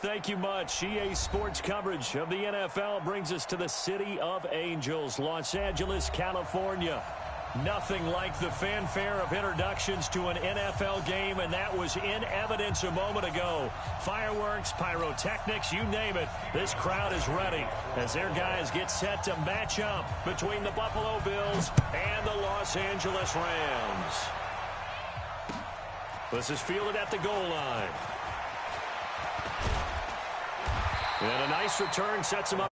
thank you much. EA Sports coverage of the NFL brings us to the City of Angels, Los Angeles, California. Nothing like the fanfare of introductions to an NFL game, and that was in evidence a moment ago. Fireworks, pyrotechnics, you name it. This crowd is ready as their guys get set to match up between the Buffalo Bills and the Los Angeles Rams. This is fielded at the goal line. And a nice return sets him up.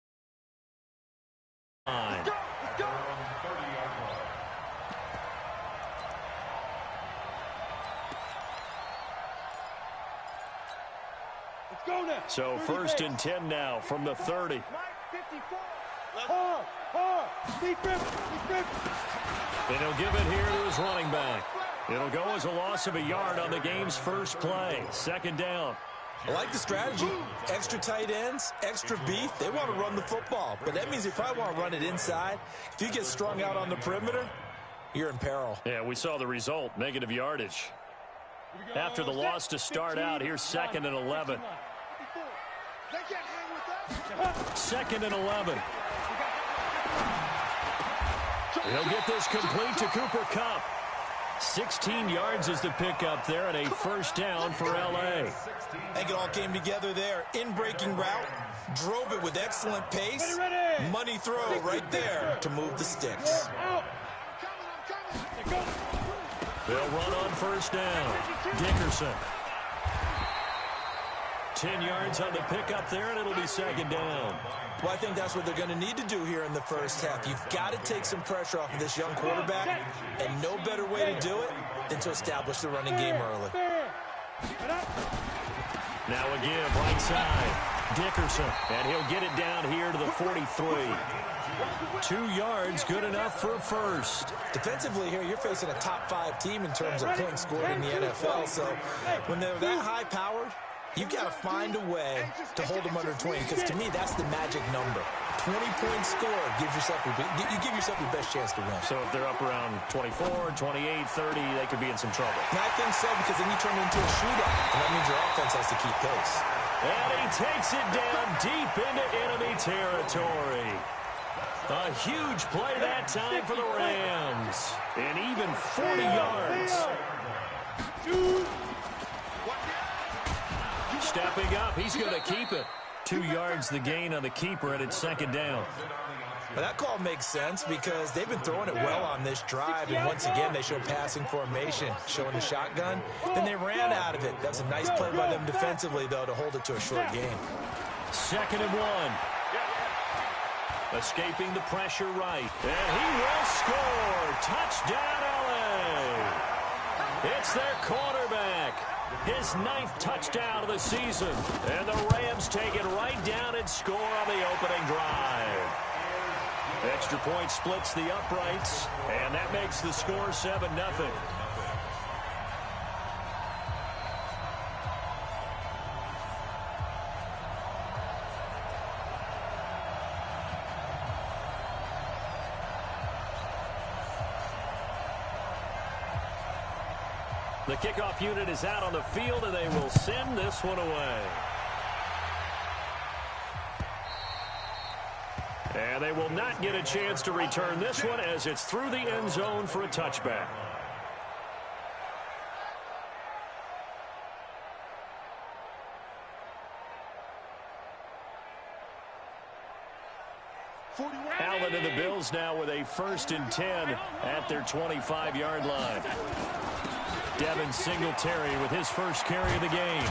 So 1st and 10 now from the 30. And he'll give it here to his running back. It'll go as a loss of a yard on the game's first play. 2nd down. I like the strategy. Extra tight ends, extra beef. They want to run the football, but that means they probably want to run it inside. If you get strung out on the perimeter, you're in peril. Yeah, we saw the result, negative yardage. After the loss to start out, here's 2nd and 11. 2nd and 11. He'll get this complete to Cooper Kupp. 16 yards is the pickup there and a 1st down for L.A. I think it all came together there. In-breaking route, drove it with excellent pace. Money throw right there to move the sticks. They'll run on 1st down. Dickerson. 10 yards on the pickup there, and it'll be 2nd down. Well, I think that's what they're going to need to do here in the first half. You've got to take some pressure off of this young quarterback, and no better way to do it than to establish the running game early. Now a give, right side. Dickerson, and he'll get it down here to the 43. 2 yards, good enough for a 1st. Defensively here, you're facing a top-5 team in terms of points scored in the NFL, so when they're that high-powered, you've got to find a way to hold them under 20, because to me, that's the magic number. 20-point score gives yourself you give yourself your best chance to win. So if they're up around 24, 28, 30, they could be in some trouble. And I think so, because then you turn it into a shootout, and that means your offense has to keep pace. And he takes it down deep into enemy territory. A huge play that time for the Rams. And even 40 yards. Stepping up, he's going to keep it. 2 yards the gain on the keeper, and it's 2nd down. Well, that call makes sense because they've been throwing it well on this drive, and once again they show passing formation, showing the shotgun. Then they ran out of it. That was a nice play by them defensively, though, to hold it to a short game. 2nd and 1. Escaping the pressure right. And he will score. Touchdown, L.A. It's their quarterback. His 9th touchdown of the season. And the Rams take it right down and score on the opening drive. Extra point splits the uprights, and that makes the score 7-0. The kickoff unit is out on the field, and they will send this one away. And they will not get a chance to return this one as it's through the end zone for a touchback. Allen and the Bills now with a 1st and 10 at their 25-yard line. Devin Singletary with his first carry of the game.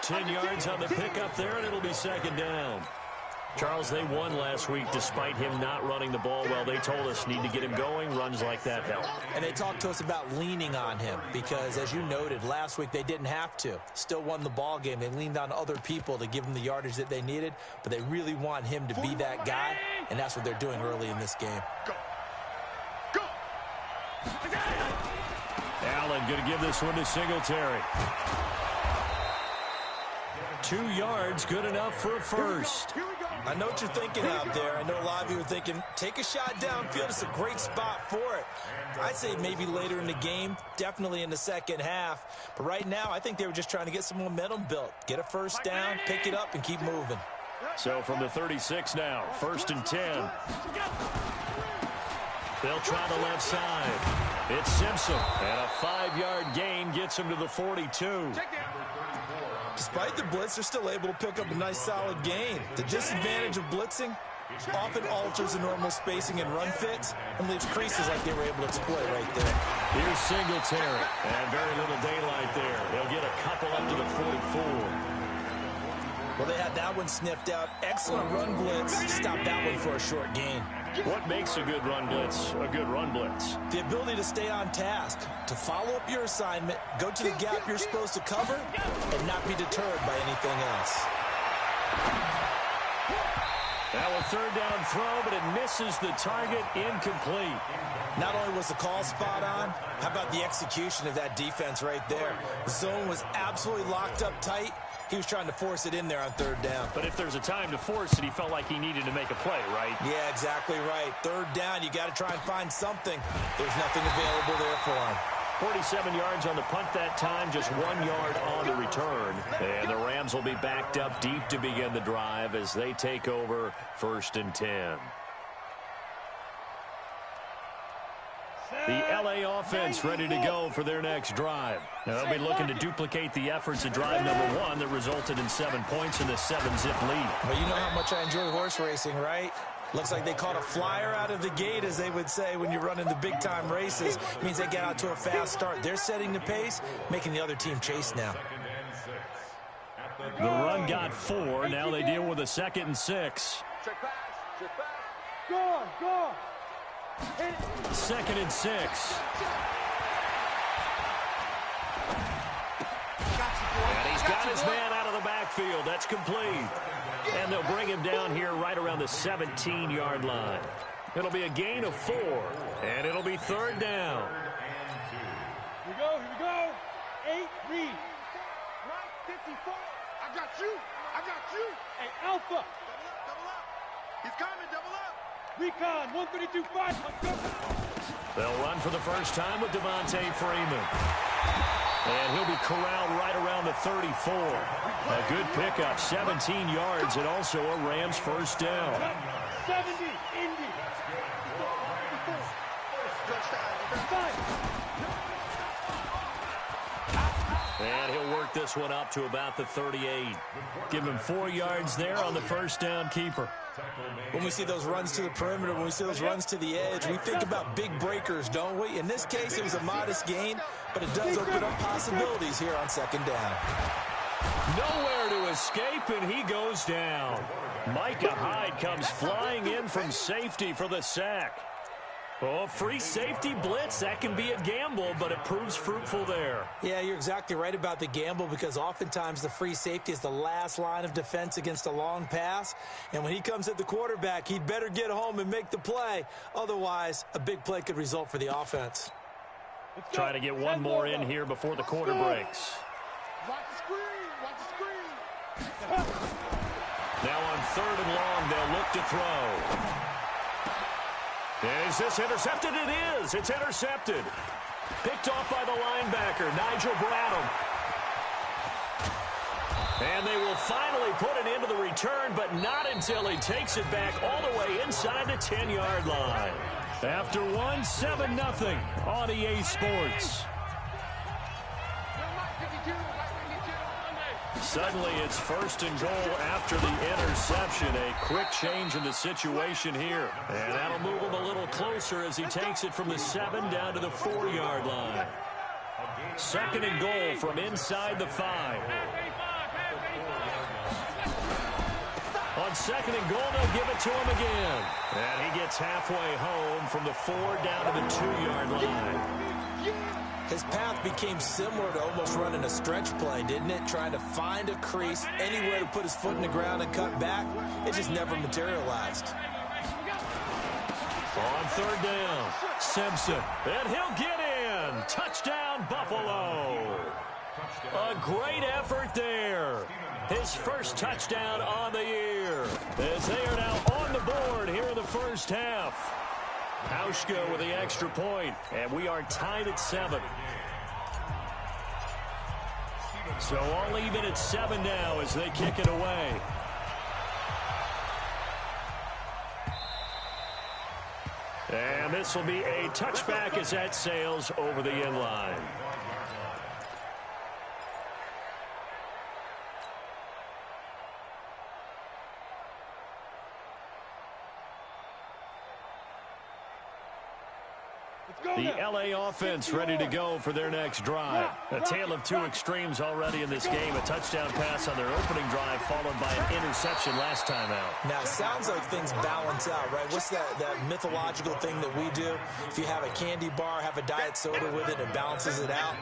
10 yards on the pickup there, and it'll be 2nd down. Charles, they won last week despite him not running the ball well. They told us need to get him going. Runs like that help. And they talked to us about leaning on him because, as you noted, last week they didn't have to. Still won the ball game. They leaned on other people to give them the yardage that they needed, but they really want him to be that guy, and that's what they're doing early in this game. Allen going to give this one to Singletary. 2 yards, good enough for a first. I know what you're thinking out there. I know a lot of you are thinking, take a shot downfield. It's a great spot for it. I'd say maybe later in the game, definitely in the second half. But right now, I think they were just trying to get some momentum built. Get a first down, pick it up, and keep moving. So from the 36 now, 1st and 10. They'll try the left side. It's Simpson, and a 5-yard gain gets him to the 42. Despite the blitz, they're still able to pick up a nice solid gain. The disadvantage of blitzing often alters the normal spacing and run fits and leaves creases like they were able to exploit right there. Here's Singletary, and very little daylight there. They'll get a couple up to the 44. Well, they had that one sniffed out. Excellent run blitz. Stopped that one for a short gain. What makes a good run blitz a good run blitz? The ability to stay on task, to follow up your assignment, go to the gap you're supposed to cover, and not be deterred by anything else. Now a 3rd down throw, but it misses the target, incomplete. Not only was the call spot on, how about the execution of that defense right there? The zone was absolutely locked up tight. He was trying to force it in there on 3rd down. But if there's a time to force it, he felt like he needed to make a play, right? Yeah, exactly right. 3rd down, you got to try and find something. There's nothing available there for him. 47 yards on the punt that time, just 1 yard on the return. And the Rams will be backed up deep to begin the drive as they take over 1st and 10. The LA offense ready to go for their next drive. Now they'll be looking to duplicate the efforts of drive number 1 that resulted in 7 points in the 7-zip lead. Well, you know how much I enjoy horse racing, right? Looks like they caught a flyer out of the gate, as they would say when you're running the big-time races. It means they get out to a fast start. They're setting the pace, making the other team chase now. The run got 4. Now they deal with a 2nd and 6. Check pass. Check pass. Go on, go on. 2nd and 6. And he's got his man out of the backfield. That's complete. And they'll bring him down here right around the 17-yard line. It'll be a gain of 4, and it'll be 3rd down. Here we go, here we go. 8, read. Right, 54. I got you. I got you. Hey, Alpha. Double up. He's coming, double up. Recon, 132-5. They'll run for the first time with Devontae Freeman. And he'll be corralled right around the 34. A good pickup, 17 yards, and also a Rams first down. 70, Indy. And he'll work this one up to about the 38. Give him 4 yards there on the first down keeper. When we see those runs to the perimeter, when we see those runs to the edge, we think about big breakers, don't we? In this case, it was a modest gain, but it does open up possibilities here on 2nd down. Nowhere to escape, and he goes down. Micah Hyde comes flying in from safety for the sack. Oh, free safety blitz, that can be a gamble, but it proves fruitful there. Yeah, you're exactly right about the gamble, because oftentimes the free safety is the last line of defense against a long pass. And when he comes at the quarterback, he'd better get home and make the play. Otherwise, a big play could result for the offense. Try to get one more in here before the quarter breaks. Watch the screen. Watch the screen. Now on 3rd and long, they'll look to throw. Is this intercepted? It is. It's intercepted. Picked off by the linebacker, Nigel Bradham. And they will finally put it into the return, but not until he takes it back all the way inside the 10-yard line. After 7-0 on EA Sports. Suddenly, it's 1st and goal after the interception. A quick change in the situation here. And that'll move him a little closer as he takes it from the 7 down to the 4-yard line. 2nd and goal from inside the 5. On 2nd and goal, they'll give it to him again. And he gets halfway home from the 4 down to the 2-yard line. His path became similar to almost running a stretch play, didn't it? Trying to find a crease, anywhere to put his foot in the ground and cut back. It just never materialized. On 3rd down, Simpson. And he'll get in. Touchdown, Buffalo. A great effort there. his first touchdown on the year, as they are now on the board here in the first half. Hauschka with the extra point, and we are tied at 7. So all even at 7 now as they kick it away. And this will be a touchback as that sails over the end line. The LA offense ready to go for their next drive. A tale of two extremes already in this game. A touchdown pass on their opening drive followed by an interception last time out. Now, it sounds like things balance out, right? What's that mythological thing that we do? If you have a candy bar, have a diet soda with it, it balances it out.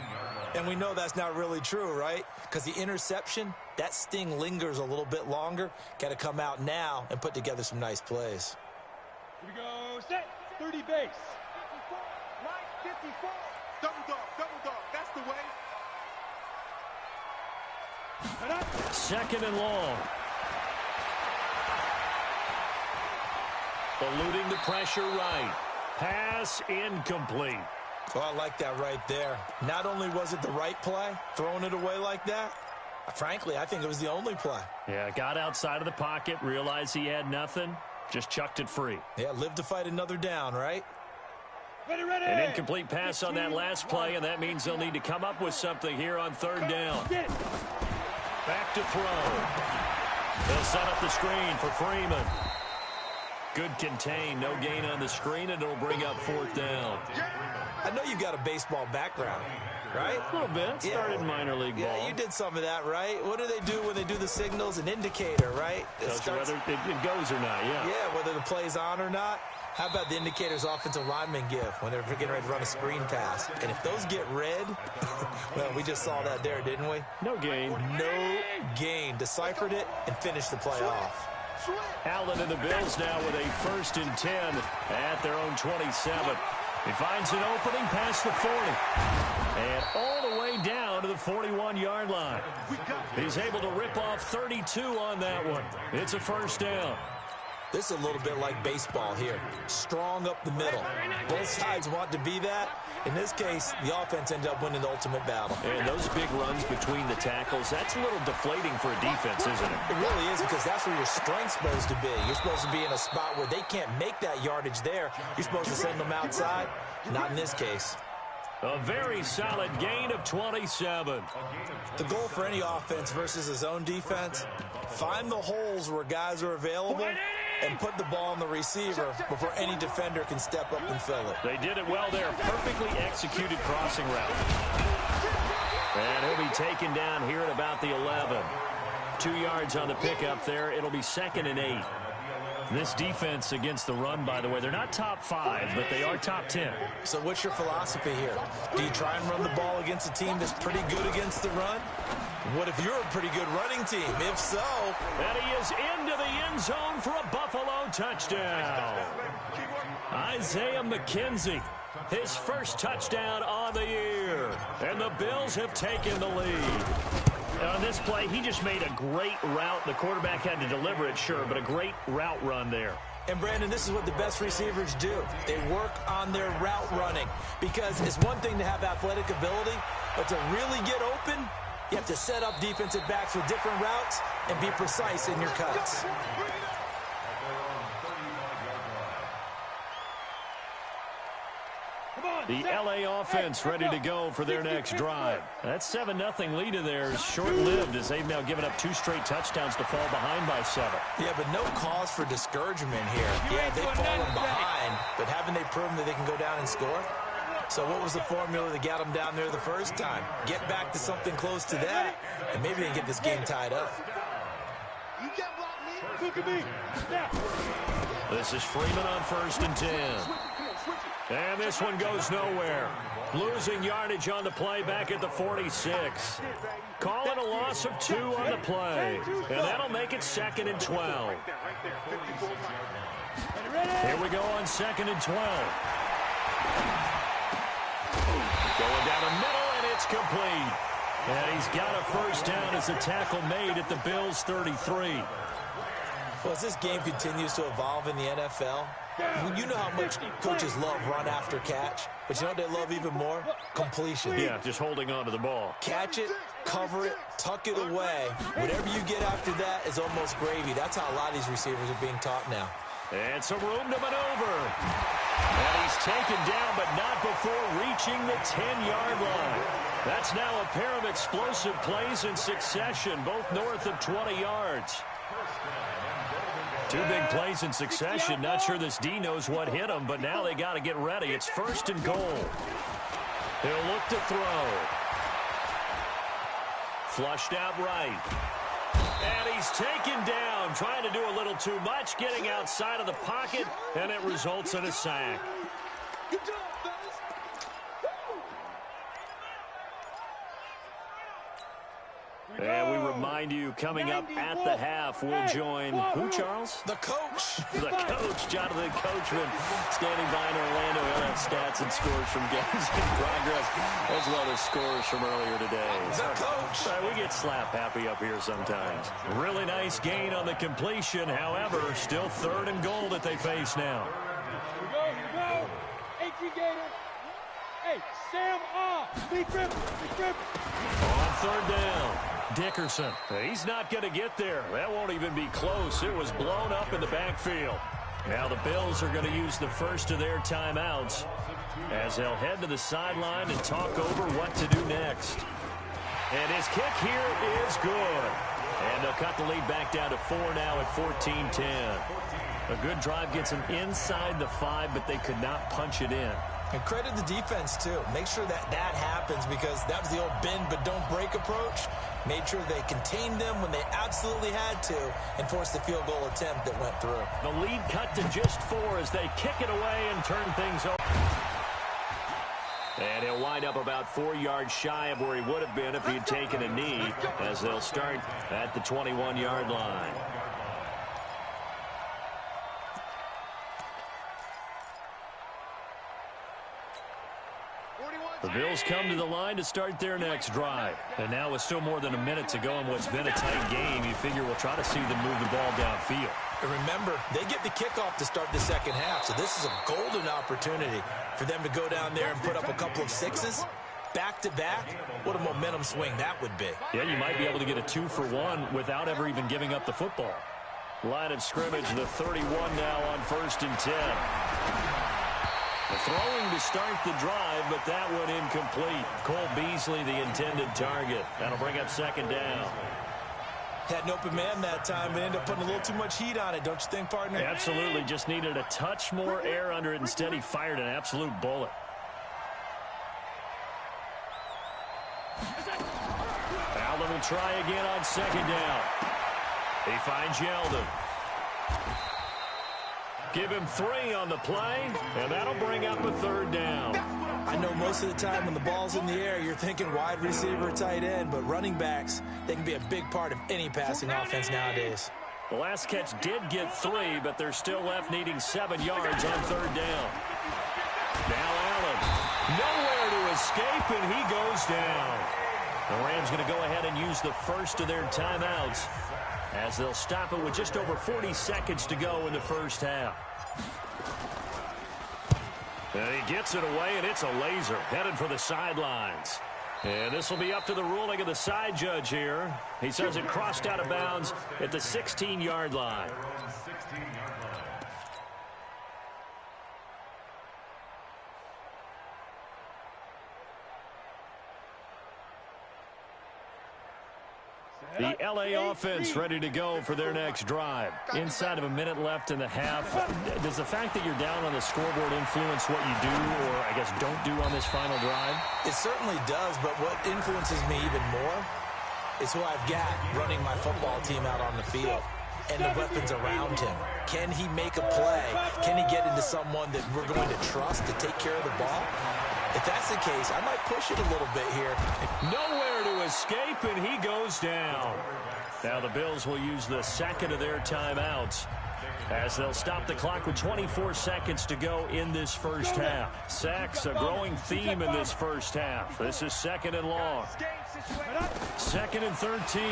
And we know that's not really true, right? Because the interception, that sting lingers a little bit longer. Got to come out now and put together some nice plays. Here we go, set, 30 base. 54. Double dog, that's the way. Second and long. Eluding the pressure right. Pass incomplete. Oh, I like that right there. Not only was it the right play, throwing it away like that, frankly, I think it was the only play. Yeah, got outside of the pocket, realized he had nothing, just chucked it free. Yeah, live to fight another down, right? Ready. An incomplete pass on that last play, and that means they'll need to come up with something here on third down. Back to throw. They'll set up the screen for Freeman. Good contain, no gain on the screen, and it'll bring up fourth down. I know you've got a baseball background, right? A little bit. Started minor league ball. Yeah, you did some of that, right? What do they do when they do the signals? An indicator, right? Tells you whether it goes or not, yeah. Yeah, whether the play's on or not. How about the indicators offensive linemen give when they're getting ready to run a screen pass? And if those get red, well, we just saw that there, didn't we? No gain. No gain. Deciphered it and finished the play off. Allen and the Bills now with a 1st and 10 at their own 27. He finds an opening past the 40. And all the way down to the 41-yard line. He's able to rip off 32 on that one. It's a first down. This is a little bit like baseball here. Strong up the middle. Both sides want to be that. In this case, the offense ended up winning the ultimate battle. And those big runs between the tackles, that's a little deflating for a defense, isn't it? It really is, because that's where your strength's supposed to be. You're supposed to be in a spot where they can't make that yardage there. You're supposed to send them outside. Not in this case. A very solid gain of 27. The goal for any offense versus his own defense, find the holes where guys are available and put the ball on the receiver before any defender can step up and fill it. They did it well there. Perfectly executed crossing route. And he'll be taken down here at about the 11. 2 yards on the pickup there. It'll be 2nd and 8. This defense against the run, by the way, they're not top 5, but they are top 10. So what's your philosophy here? Do you try and run the ball against a team that's pretty good against the run? What if you're a pretty good running team? If so... And he is into the end zone for a Buffalo touchdown. Isaiah McKenzie, his first touchdown on the year. And the Bills have taken the lead. On this play, he just made a great route. The quarterback had to deliver it, sure, but a great route run there. And, Brandon, this is what the best receivers do. They work on their route running, because it's one thing to have athletic ability, but to really get open, you have to set up defensive backs with different routes and be precise in your cuts. The LA offense ready to go for their next drive. That 7-0 lead of theirs short-lived, as they've now given up 2 straight touchdowns to fall behind by 7. Yeah, but no cause for discouragement here. Yeah, they've fallen behind, but haven't they proven that they can go down and score? So what was the formula that got them down there the first time? Get back to something close to that, and maybe they can get this game tied up. This is Freeman on 1st and 10. And this one goes nowhere. Losing yardage on the play back at the 46. Calling a loss of 2 on the play. And that'll make it 2nd and 12. Here we go on 2nd and 12. Going down the middle, and it's complete. And he's got a first down as a tackle made at the Bills' 33. Well, as this game continues to evolve in the NFL, you know how much coaches love run after catch, but you know what they love even more? Completion. Yeah, just holding on to the ball. Catch it, cover it, tuck it away. Whatever you get after that is almost gravy. That's how a lot of these receivers are being taught now. And some room to maneuver. And he's taken down, but not before reaching the 10-yard line. That's now a pair of explosive plays in succession, both north of 20 yards. Two big plays in succession. Not sure this D knows what hit him, but now they got to get ready. It's 1st and goal. He'll look to throw. Flushed out right. And he's taken down, trying to do a little too much, getting outside of the pocket, and it results in a sack. Good job, fellas. And we remind you, coming up at the half, we'll join who, Charles? The coach. The coach, Jonathan Coachman, standing by in Orlando. He'll have stats and scores from games in progress, as well as scores from earlier today. The coach. We get slap happy up here sometimes. Really nice gain on the completion. However, still 3rd and goal that they face now. Here we go. 18 Gator. Hey, Sam off. Big rip. On 3rd down, Dickerson. He's not going to get there. That won't even be close. It was blown up in the backfield. Now the Bills are going to use the first of their timeouts as they'll head to the sideline and talk over what to do next. And his kick here is good. And they'll cut the lead back down to 4 now at 14-10. A good drive gets them inside the 5, but they could not punch it in. And credit the defense, too. Make sure that happens, because that was the old bend but don't break approach. Made sure they contained them when they absolutely had to and forced the field goal attempt that went through. The lead cut to just 4 as they kick it away and turn things over. And he'll wind up about 4 yards shy of where he would have been if he'd taken a knee, as they'll start at the 21-yard line. The Bills come to the line to start their next drive. And now with still more than a minute to go in what's been a tight game, you figure we'll try to see them move the ball downfield. And remember, they get the kickoff to start the second half, so this is a golden opportunity for them to go down there and put up a couple of sixes. Back-to-back, what a momentum swing that would be. Yeah, you might be able to get a 2-for-1 without ever even giving up the football. Line of scrimmage, the 31 now on 1st and 10. The throwing to start the drive, but that one incomplete. Cole Beasley, the intended target. That'll bring up 2nd down. Had an open man that time, but ended up putting a little too much heat on it, don't you think, partner? Absolutely. Just needed a touch more air under it. Instead, he fired an absolute bullet. Allen will try again on 2nd down. He finds Yeldon. Give him 3 on the play, and that'll bring up a 3rd down. I know most of the time when the ball's in the air, you're thinking wide receiver, tight end, but running backs, they can be a big part of any passing offense nowadays. The last catch did get 3, but they're still left needing 7 yards on 3rd down. Now Allen, nowhere to escape, and he goes down. The Rams going to go ahead and use the first of their timeouts, as they'll stop it with just over 40 seconds to go in the first half. And he gets it away, and it's a laser headed for the sidelines. And this will be up to the ruling of the side judge here. He says it crossed out of bounds at the 16-yard line. The L.A. offense ready to go for their next drive. Inside of a minute left in the half. Does the fact that you're down on the scoreboard influence what you do, or I guess don't do on this final drive? It certainly does, but what influences me even more is who I've got running my football team out on the field and the weapons around him. Can he make a play? Can he get into someone that we're going to trust to take care of the ball? If that's the case, I might push it a little bit here. Nowhere to escape, and he goes down. Now the Bills will use the second of their timeouts as they'll stop the clock with 24 seconds to go in this first half. Sacks, a growing theme in this first half. This is 2nd and long. 2nd and 13.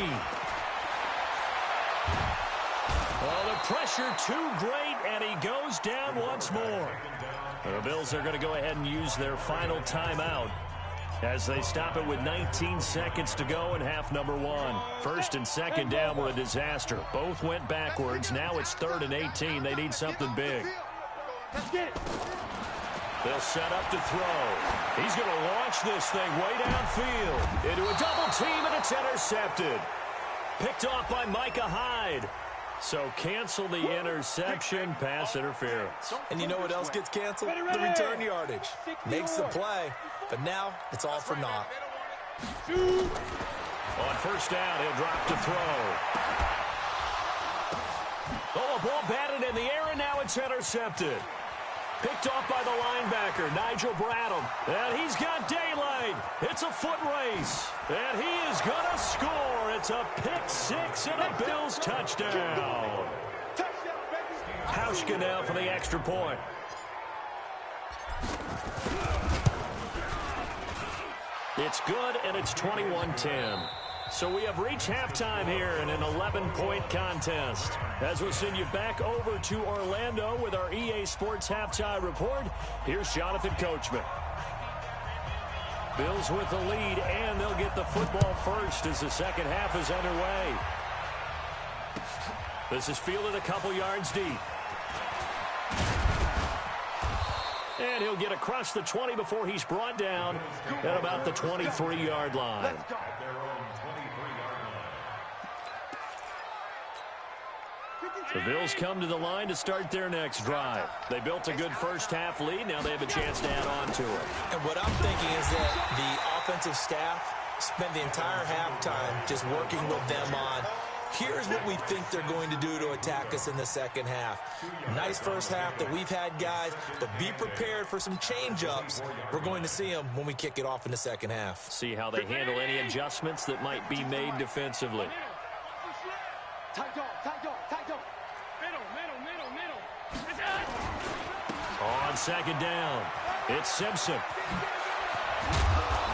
Oh, the pressure too great, and he goes down once more. The Bills are going to go ahead and use their final timeout as they stop it with 19 seconds to go in half number 1. 1st and 2nd down were a disaster. Both went backwards. Now it's 3rd and 18. They need something big. They'll set up to throw. He's going to launch this thing way downfield into a double team, and it's intercepted. Picked off by Micah Hyde. So cancel the interception, pass interference. And you know what else gets canceled? The return yardage. Makes the play, but now it's all for naught. On 1st down, he'll drop to throw. Oh, a ball batted in the air, and now it's intercepted. Picked off by the linebacker, Nigel Bradham. And he's got daylight. It's a foot race. And he is going to score. It's a pick 6 and a Bills touchdown. Hauschka now for the extra point. It's good, and it's 21-10. So we have reached halftime here in an 11-point contest. As we'll send you back over to Orlando with our EA Sports Halftime Report, here's Jonathan Coachman. Bills with the lead, and they'll get the football first as the second half is underway. This is fielded a couple yards deep. And he'll get across the 20 before he's brought down at about the 23-yard line. The Bills come to the line to start their next drive. They built a good first half lead. Now they have a chance to add on to it. And what I'm thinking is that the offensive staff spent the entire halftime just working with them on, here's what we think they're going to do to attack us in the second half. Nice first half that we've had, guys, but be prepared for some change-ups. We're going to see them when we kick it off in the second half. See how they handle any adjustments that might be made defensively. On 2nd down, it's Simpson.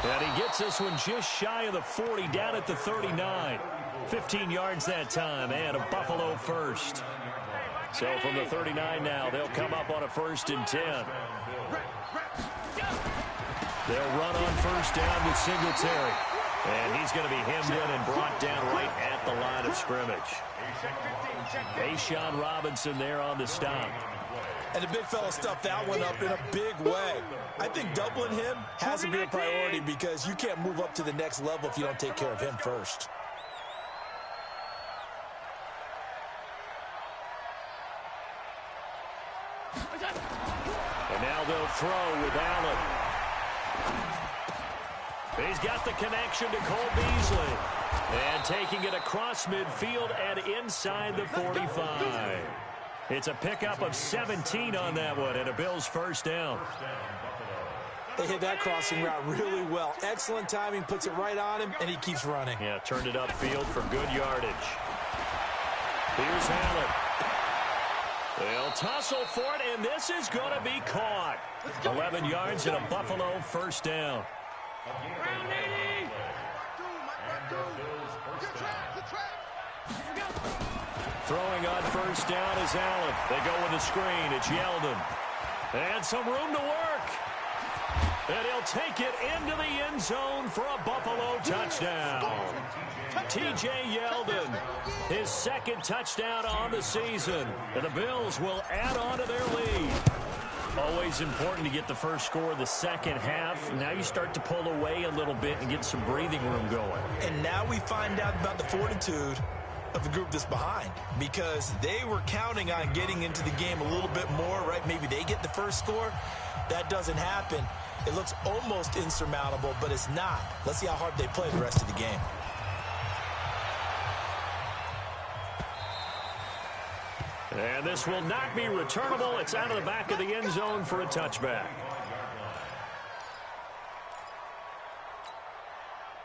And he gets this one just shy of the 40, down at the 39. 15 yards that time, and a Buffalo first. So from the 39 now, they'll come up on a 1st and 10. They'll run on 1st down with Singletary. And he's going to be hemmed in and brought down right at the line of scrimmage. A'Shawn Robinson there on the stop. And the big fella stuffed that one up in a big way. I think doubling him has to be a priority because you can't move up to the next level if you don't take care of him first. And now they'll throw with Allen. He's got the connection to Cole Beasley. And taking it across midfield and inside the 45. It's a pickup of 17 on that one and a Bills 1st down. They hit that crossing route really well. Excellent timing, puts it right on him, and he keeps running. Yeah, turned it upfield for good yardage. Here's Allen. They'll tussle for it, and this is going to be caught. 11 yards and a Buffalo 1st down. Throwing on 1st down is Allen. They go with the screen. It's Yeldon. And some room to work. And he'll take it into the end zone for a Buffalo touchdown. T.J. Yeldon, his 2nd touchdown on the season. And the Bills will add on to their lead. Always important to get the first score of the second half. Now you start to pull away a little bit and get some breathing room going. And now we find out about the fortitude of the group that's behind, because they were counting on getting into the game a little bit more, right? Maybe they get the first score. That doesn't happen. It looks almost insurmountable, but it's not. Let's see how hard they play the rest of the game. And this will not be returnable. It's out of the back of the end zone for a touchback.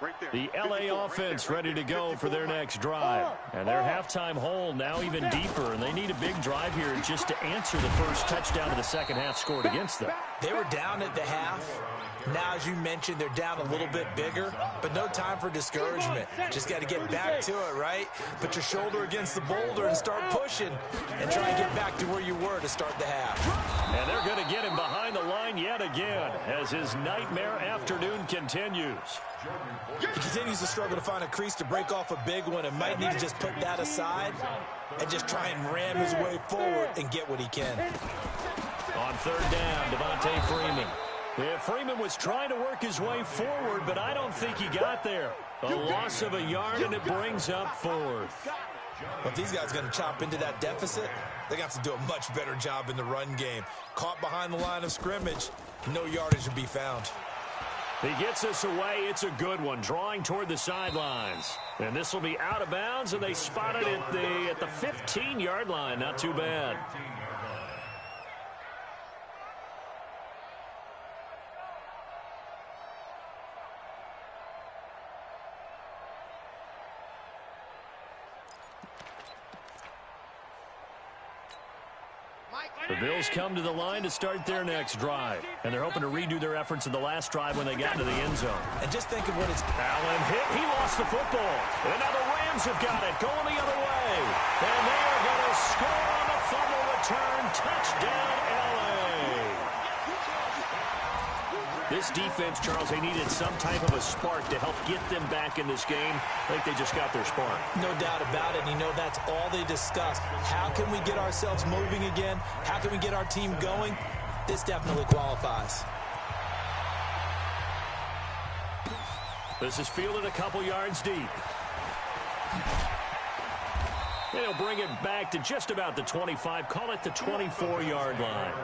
Right there. The LA offense ready to go for their next drive. And their halftime hole now even deeper, and they need a big drive here just to answer the first touchdown of the second half scored against them. They were down at the half. Now, as you mentioned, they're down a little bit bigger, but no time for discouragement. Just got to get back to it, right? Put your shoulder against the boulder and start pushing and try and get back to where you were to start the half. And they're going to get him behind the line yet again as his nightmare afternoon continues. He continues to struggle to find a crease to break off a big one and might need to just put that aside and just try and ram his way forward and get what he can. On third down, Devontae Freeman. Yeah, Freeman was trying to work his way forward, but I don't think he got there. A loss of a yard, and it brings up fourth. Well, if these guys are going to chop into that deficit, they're going to have to do a much better job in the run game. Caught behind the line of scrimmage, no yardage to be found. He gets us away. It's a good one, drawing toward the sidelines. And this will be out of bounds, and they spotted it at the 15-yard line. Not too bad. The Bills come to the line to start their next drive. And they're hoping to redo their efforts in the last drive when they got into the end zone. And just think of what it's... Allen hit. He lost the football. And now the Rams have got it. Going the other way. And they are going to score on the fumble return. Touchdown, LA. This defense, Charles, they needed some type of a spark to help get them back in this game. I think they just got their spark. No doubt about it. And you know, that's all they discussed. How can we get ourselves moving again? How can we get our team going? This definitely qualifies. This is fielded a couple yards deep. They'll bring it back to just about the 25. Call it the 24-yard line.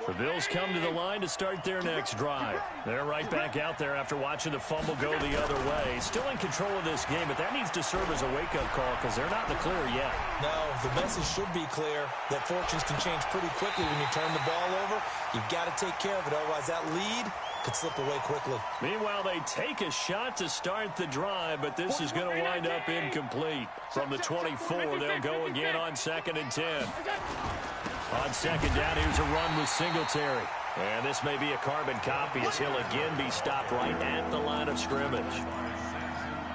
The Bills come to the line to start their next drive. They're right back out there after watching the fumble go the other way. Still in control of this game, but that needs to serve as a wake-up call because they're not in the clear yet. No, the message should be clear that fortunes can change pretty quickly when you turn the ball over. You've got to take care of it, otherwise that lead could slip away quickly. Meanwhile, they take a shot to start the drive, but this is going to wind up incomplete. From the 24, they'll go again on 2nd and 10. On second down, here's a run with Singletary. And this may be a carbon copy as he'll again be stopped right at the line of scrimmage.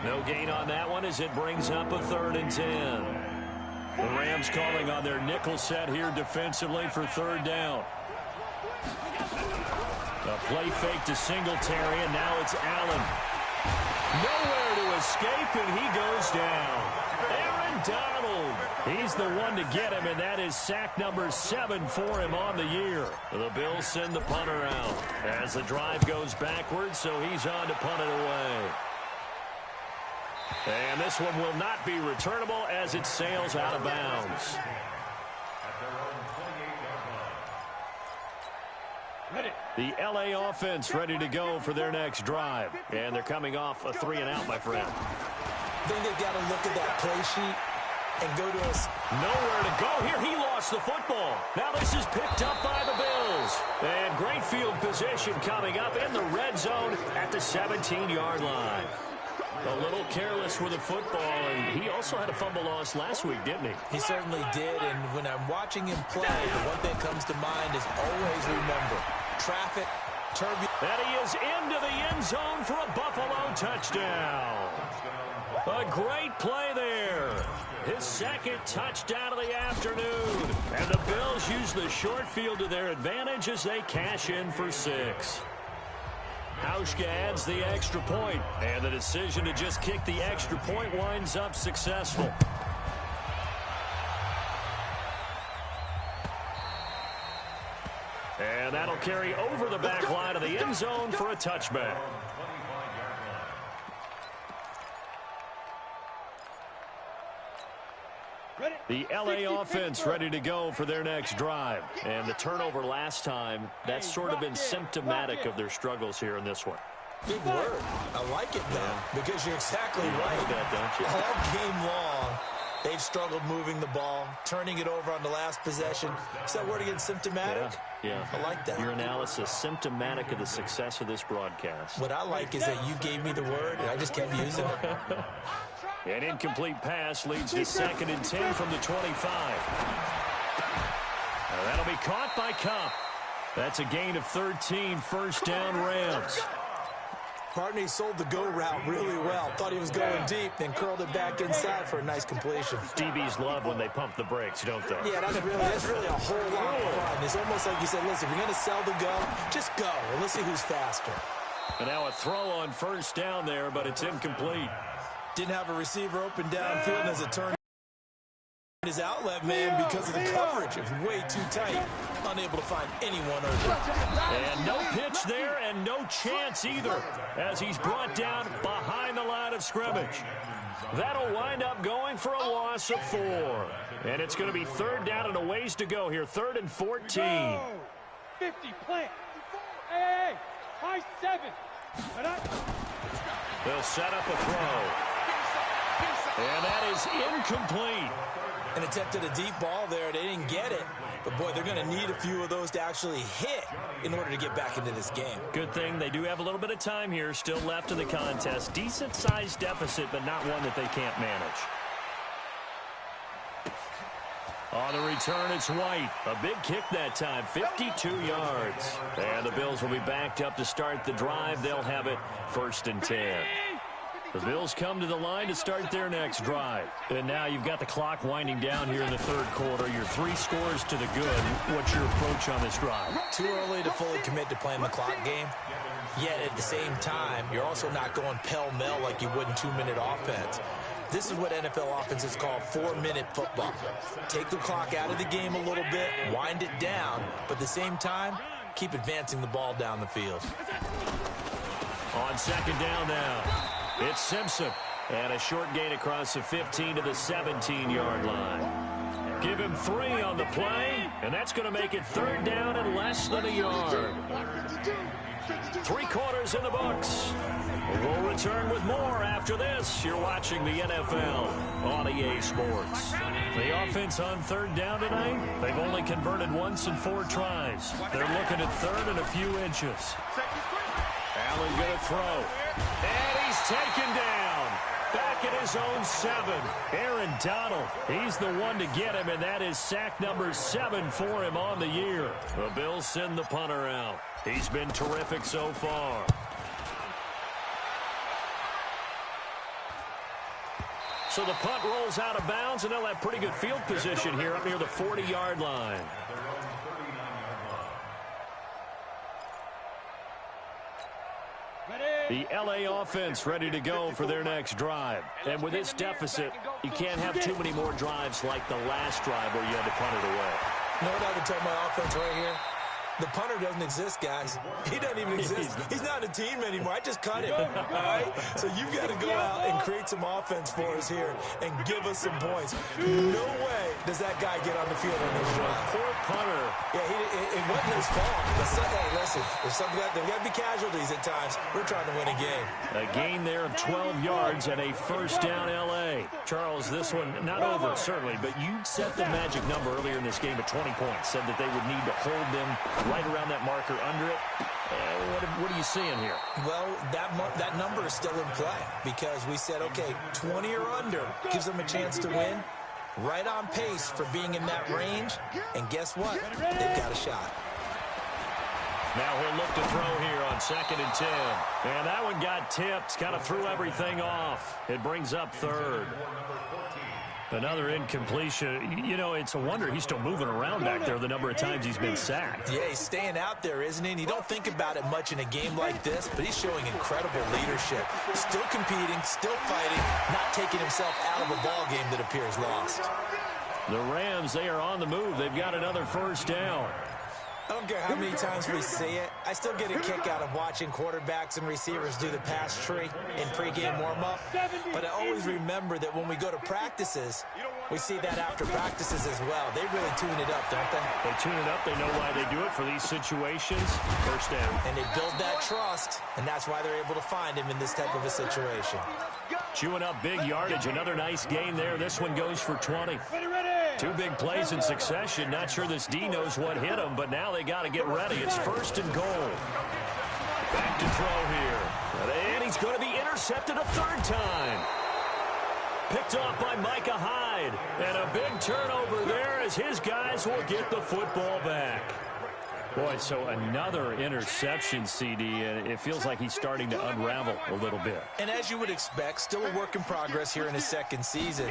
No gain on that one as it brings up a 3rd and 10. The Rams calling on their nickel set here defensively for 3rd down. A play fake to Singletary, and now it's Allen. Nowhere to escape, and he goes down. Aaron Donald. He's the one to get him, and that is sack number 7 for him on the year. The Bills send the punter out as the drive goes backwards, so he's on to punt it away. And this one will not be returnable as it sails out of bounds. The LA offense ready to go for their next drive. And they're coming off a 3-and-out, my friend. I think they've got to look at that play sheet and go to us. Nowhere to go here. He lost the football. Now this is picked up by the Bills. And great field position coming up in the red zone at the 17-yard line. A little careless with the football, and he also had a fumble loss last week, didn't he? He certainly did, and when I'm watching him play, the one thing that comes to mind is always remember, traffic, turbulence. And he is into the end zone for a Buffalo touchdown. A great play there. His second touchdown of the afternoon. And the Bills use the short field to their advantage as they cash in for 6. Hauschka adds the extra point, and the decision to just kick the extra point winds up successful. And that'll carry over the back line of the end zone for a touchback. The LA offense ready to go for their next drive. And the turnover last time, that's sort of been symptomatic of their struggles here in this one. Big word. I like it, though, because you're exactly right. Like that, don't you? All game long, They've struggled moving the ball, turning it over on the last possession. Is that word again, symptomatic? Yeah. I like that. Your analysis, symptomatic of the success of this broadcast. What I like is that you gave me the word, and I just kept using it. An incomplete pass leads to 2nd and 10 from the 25. Now that'll be caught by Cup. That's a gain of 13, first down Rams. Partney sold the go route really well. Thought he was going deep, then curled it back inside for a nice completion. DBs love when they pump the brakes, don't they? Yeah, that's really a whole lot of fun. It's almost like you said, listen, if you're going to sell the go, just go, and let's see who's faster. And now a throw on first down there, but it's incomplete. Didn't have a receiver open downfield, and as it turned his outlet man because of the coverage. It was way too tight. Unable to find anyone open. And no pitch there and no chance either as he's brought down behind the line of scrimmage. That'll wind up going for a loss of 4. And it's going to be 3rd down and a ways to go here. 3rd and 14. 50, plant. Hey, high 7. They'll set up a throw. And that is incomplete. And attempted a deep ball there. They didn't get it. But, boy, they're going to need a few of those to actually hit in order to get back into this game. Good thing they do have a little bit of time here still left in the contest. Decent-sized deficit, but not one that they can't manage. On the return, it's White. A big kick that time, 52 yards. And the Bills will be backed up to start the drive. They'll have it 1st and 10. The Bills come to the line to start their next drive. And now you've got the clock winding down here in the 3rd quarter. You're 3 scores to the good. What's your approach on this drive? Too early to fully commit to playing the clock game. Yet at the same time, you're also not going pell-mell like you would in 2-minute offense. This is what NFL offenses call 4-minute football. Take the clock out of the game a little bit, wind it down, but at the same time, keep advancing the ball down the field. On 2nd down now. It's Simpson, and a short gain across the 15 to the 17-yard line. Give him 3 on the play, and that's going to make it 3rd down and less than a yard. 3 quarters in the books. We'll return with more after this. You're watching the NFL on EA Sports. The offense on 3rd down tonight, they've only converted once in 4 tries. They're looking at 3rd and a few inches. Allen going to throw. And he's taken down. Back at his own 7. Aaron Donald, he's the one to get him, and that is sack number 7 for him on the year. The Bills send the punter out. He's been terrific so far. So the punt rolls out of bounds, and they'll have pretty good field position here up near the 40-yard line. The L.A. offense ready to go for their next drive. And with this deficit, you can't have too many more drives like the last drive where you had to punt it away. You know what I would tell my offense right here? The punter doesn't exist, guys. He doesn't even exist. He's not a team anymore. I just cut him, all right? So you've got to go out and create some offense for us here and give us some points. No way does that guy get on the field on this drive. Poor punter. Yeah, it wasn't his fault. But hey, listen, there's got to be casualties at times. We're trying to win a game. A gain there of 12 yards and a 1st down L.A. Charles, this one not over, certainly, but you set the magic number earlier in this game at 20 points, said that they would need to hold them right around that marker under it. What are you seeing here? Well, that number is still in play because we said, okay, 20 or under gives them a chance to win. Right on pace for being in that range. And guess what? They've got a shot. Now he'll look to throw here on 2nd and 10. And that one got tipped, kind of threw everything off. It brings up 3rd. Another incompletion. You know, it's a wonder he's still moving around back there the number of times he's been sacked. Yeah, he's staying out there, isn't he? And you don't think about it much in a game like this, but he's showing incredible leadership. Still competing, still fighting, not taking himself out of a ball game that appears lost. The Rams, they are on the move. They've got another 1st down. I don't care how many times we see it. I still get a kick out of watching quarterbacks and receivers do the pass tree in pregame warm-up. But I always remember that when we go to practices, we see that after practices as well. They really tune it up, don't they? They tune it up. They know why they do it for these situations. First down. And they build that trust, and that's why they're able to find him in this type of a situation. Chewing up big yardage. Another nice gain there. This one goes for 20. Two big plays in succession. Not sure this D knows what hit him, but now they got to get ready. It's 1st and goal. Back to throw here. And he's going to be intercepted a 3rd time. Picked off by Micah Hyde. And a big turnover there as his guys will get the football back. Boy, so another interception, CD, and it feels like he's starting to unravel a little bit. And as you would expect, still a work in progress here in his 2nd season.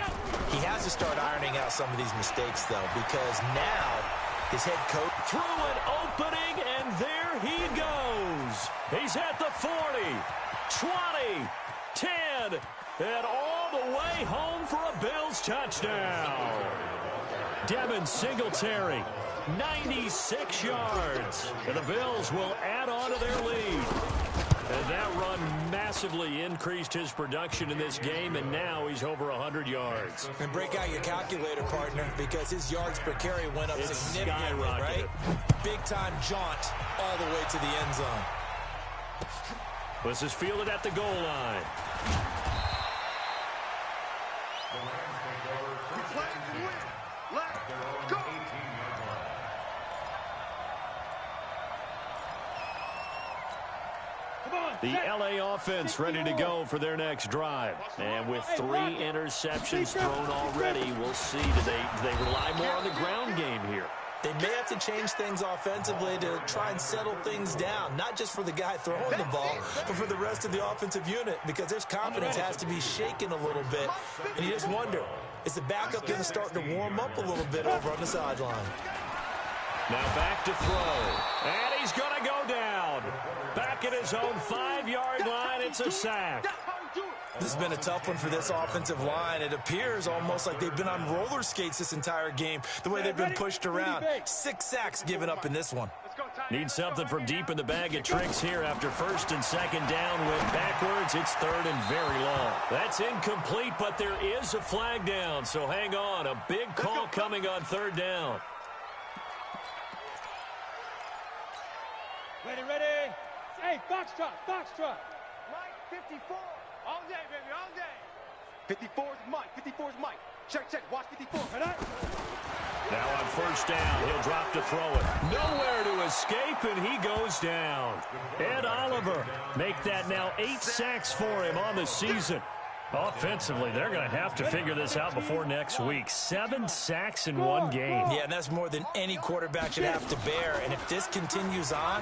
He has to start ironing out some of these mistakes, though, because now his head coach threw an opening, and there he goes. He's at the 40, 20, 10, and all the way home for a Bills touchdown. Devin Singletary, 96 yards. And the Bills will add on to their lead. And that run massively increased his production in this game, and now he's over 100 yards. And break out your calculator, partner, because his yards per carry went up significantly, right? Big-time jaunt all the way to the end zone. This is fielded at the goal line. The LA offense ready to go for their next drive. And with 3 interceptions thrown already, we'll see. Do they rely more on the ground game here? They may have to change things offensively to try and settle things down, not just for the guy throwing the ball, but for the rest of the offensive unit, because their confidence has to be shaken a little bit. And you just wonder, is the backup going to start to warm up a little bit over on the sideline? Now back to throw. And he's going to go down. Back at his own 5-yard line, it's a sack. This has been a tough one for this offensive line. It appears almost like they've been on roller skates this entire game, the way they've been pushed around. 6 sacks given up in this one. Need something from deep in the bag of tricks here after 1st and 2nd down. Went backwards. It's 3rd and very long. That's incomplete, but there is a flag down, so hang on. A big call coming on 3rd down. Ready. Hey, foxtrot. Mike, 54. All day, baby, all day. 54's Mike. Check. Watch 54. Right. Now on 1st down, he'll drop to throw it. Nowhere to escape, and he goes down. Ed Oliver make that now 8 sacks for him on the season. Offensively, they're going to have to figure this out before next week. 7 sacks in one game. Yeah, and that's more than any quarterback should have to bear. And if this continues on,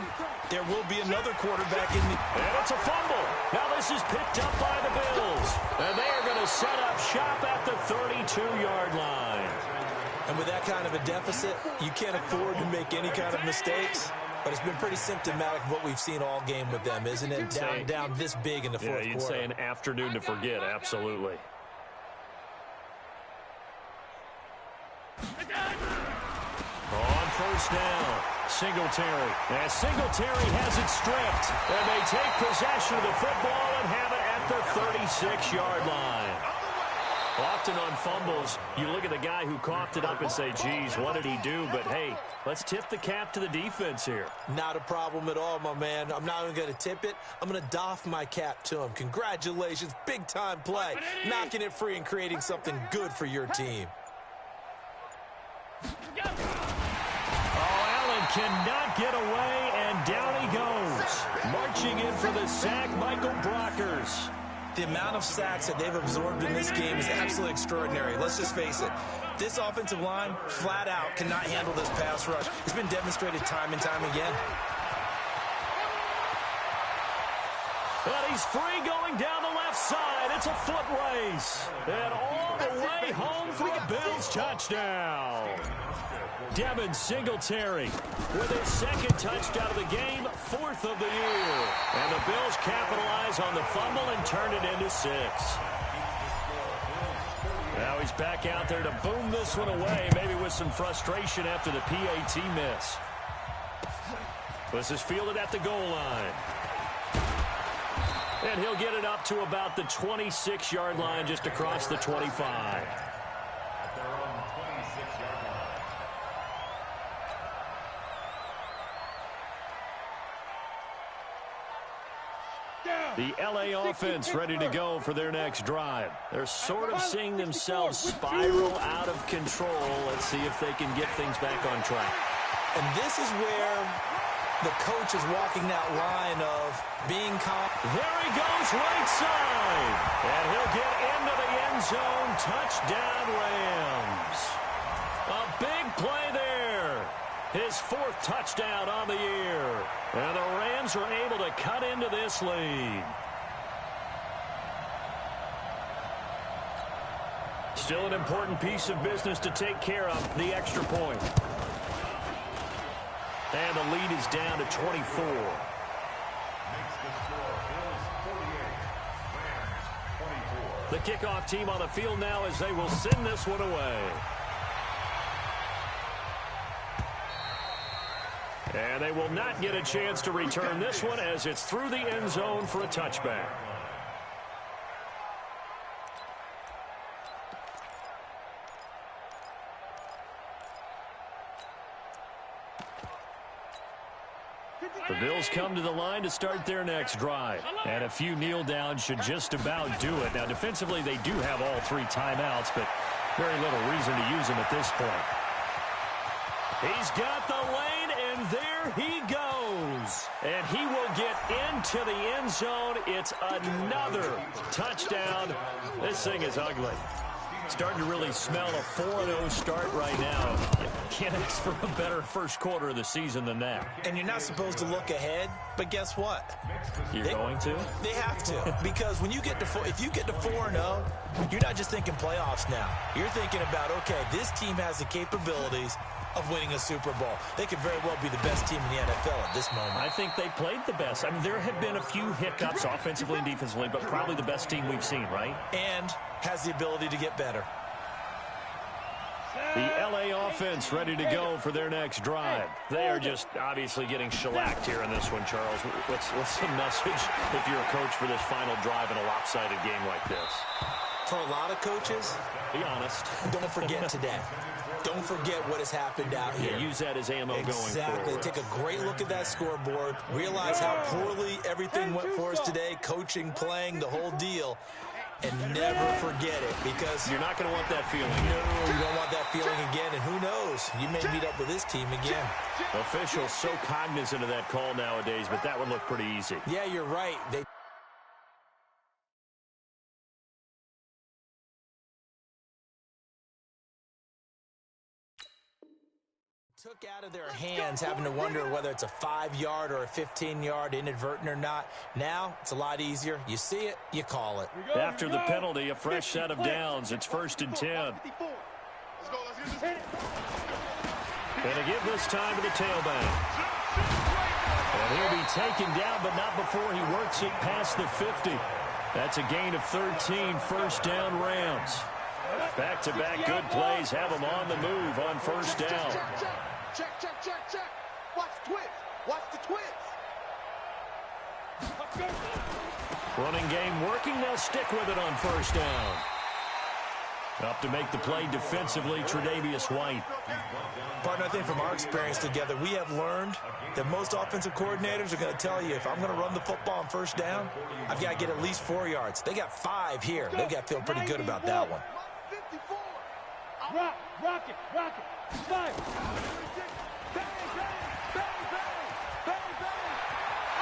there will be another quarterback in the... And it's a fumble. Now this is picked up by the Bills. And they are going to set up shop at the 32-yard line. And with that kind of a deficit, you can't afford to make any kind of mistakes. But it's been pretty symptomatic of what we've seen all game with them, isn't it? Down this big in the fourth quarter. Yeah, you'd say an afternoon to forget, absolutely. On 1st down, Singletary. And Singletary has it stripped. And they take possession of the football and have it at the 36-yard line. Often on fumbles, you look at the guy who coughed it up and say, geez, what did he do? But, hey, let's tip the cap to the defense here. Not a problem at all, my man. I'm not even going to tip it. I'm going to doff my cap to him. Congratulations, big-time play. Knocking it free and creating something good for your team. Oh, Allen cannot get away, and down he goes. Marching in for the sack, Michael Brockers. The amount of sacks that they've absorbed in this game is absolutely extraordinary. Let's just face it. This offensive line, flat out, cannot handle this pass rush. It's been demonstrated time and time again. And he's free going down the left side. It's a foot race. And all the way home for a Bills touchdown. Devin Singletary with his 2nd touchdown of the game, 4th of the year. And the Bills capitalize on the fumble and turn it into 6. Now he's back out there to boom this one away, maybe with some frustration after the PAT miss. This is fielded at the goal line. And he'll get it up to about the 26-yard line, just across the 25. The LA offense ready to go for their next drive. They're sort of seeing themselves spiral out of control. Let's see if they can get things back on track. And this is where the coach is walking that line of being calm. There he goes, right side. And he'll get into the end zone. Touchdown, Rams. A big play there. His fourth touchdown on the year. And the Rams are able to cut into this lead. Still an important piece of business to take care of, the extra point. And the lead is down to 24. The kickoff team on the field now as they will send this one away. And they will not get a chance to return this one as it's through the end zone for a touchback. The Bills come to the line to start their next drive. And a few kneel downs should just about do it. Now, defensively, they do have all three timeouts, but very little reason to use them at this point. He's got the lane, and there he goes. And he will get into the end zone. It's another touchdown. This thing is ugly. Starting to really smell a 4-0 start right now. Can't ask for a better first quarter of the season than that. And you're not supposed to look ahead, but guess what? You're going to? They have to, because when you get to if you get to 4-0, you're not just thinking playoffs now. You're thinking about, okay, this team has the capabilities of winning a Super Bowl. They could very well be the best team in the NFL at this moment. I think they played the best. I mean, there have been a few hiccups offensively and defensively, but probably the best team we've seen, right? And has the ability to get better. The LA offense ready to go for their next drive. They are just obviously getting shellacked here in this one, Charles. What's the message if you're a coach for this final drive in a lopsided game like this? For a lot of coaches, be honest. Don't forget today. Don't forget what has happened out here. Yeah, use that as ammo going forward. Exactly. Take a great look at that scoreboard. Realize how poorly everything went for us today. Coaching, playing, the whole deal. And never forget it, because you're not going to want that feeling. No, you don't want that feeling again. And who knows? You may meet up with this team again. Officials so cognizant of that call nowadays, but that would look pretty easy. Yeah, you're right. They took out of their hands, having to wonder whether it's a 5-yard or a 15-yard inadvertent or not. Now it's a lot easier. You see it, you call it. After the penalty, a fresh set of downs. It's 1st and 10. Gonna give this time to the tailback. And he'll be taken down, but not before he works it past the 50. That's a gain of 13, first down Rams. Back-to-back good plays have them on the move on first down. Check. Watch the twist. Watch the twist. Running game working. They'll stick with it on first down. Up to make the play defensively, Tre'Davious White. Partner, I think from our experience together, we have learned that most offensive coordinators are going to tell you, if I'm going to run the football on first down, I've got to get at least 4 yards. They got 5 here. They've got to feel pretty good about that one. Rock it. Fire.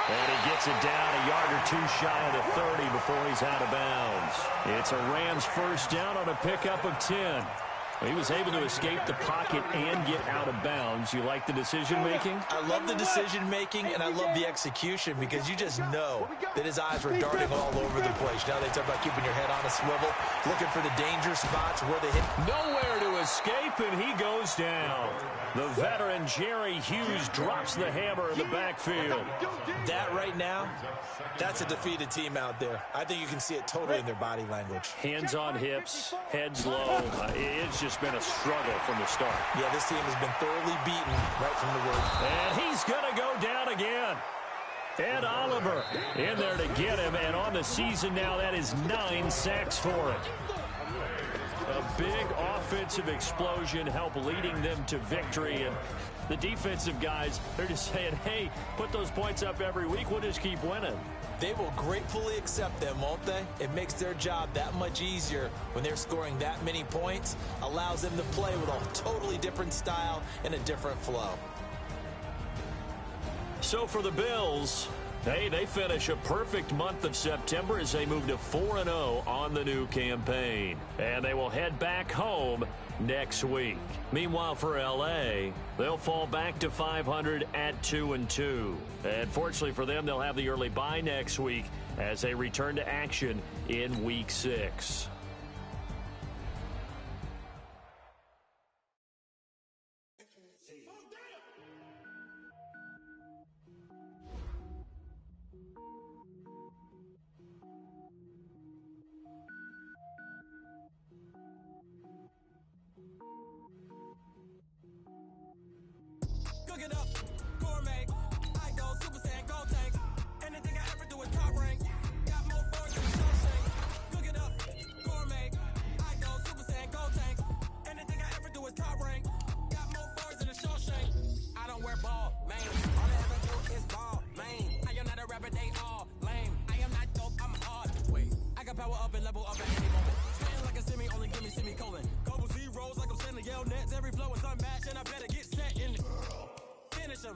And he gets it down a yard or two shy of the 30 before he's out of bounds. It's a Rams first down on a pickup of 10. He was able to escape the pocket and get out of bounds. You like the decision-making? I love the decision-making, and I love the execution, because you just know that his eyes were darting all over the place. Now they talk about keeping your head on a swivel, looking for the danger spots where they hit. Nowhere to escape, and he goes down. The veteran Jerry Hughes drops the hammer in the backfield. That right now, that's a defeated team out there. I think you can see it totally in their body language. Hands on hips, heads low. It's just been a struggle from the start. Yeah, this team has been thoroughly beaten right from the word. And he's going to go down again. Ed Oliver in there to get him, and on the season now, that is 9 sacks for him. A big offensive explosion helped leading them to victory, and the defensive guys, they're just saying, hey, put those points up every week, we'll just keep winning. They will gratefully accept them, won't they? It makes their job that much easier when they're scoring that many points, allows them to play with a totally different style and a different flow. So for the Bills, hey, they finish a perfect month of September as they move to 4-0 on the new campaign. And they will head back home next week. Meanwhile, for L.A., they'll fall back to 500 at 2-2. And fortunately for them, they'll have the early bye next week as they return to action in Week 6. Cook it up, gourmet. I go Super Saiyan, go tank. Anything I ever do is top rank. Got more boards than Shawshank. Cook it up, gourmet. I go Super Saiyan, go tank. Anything I ever do is top rank. Got more boards than Shawshank. I don't wear ball, man. All I ever do is ball, man. I am not a rapper, they all lame. I am not dope, I'm hard. Wait, I can power up and level up at any moment. Spitting like a semi, only give me semicolon. Couple zeros like I'm sending yell nets. Every flow is unmatched, and I better get set in the finish him.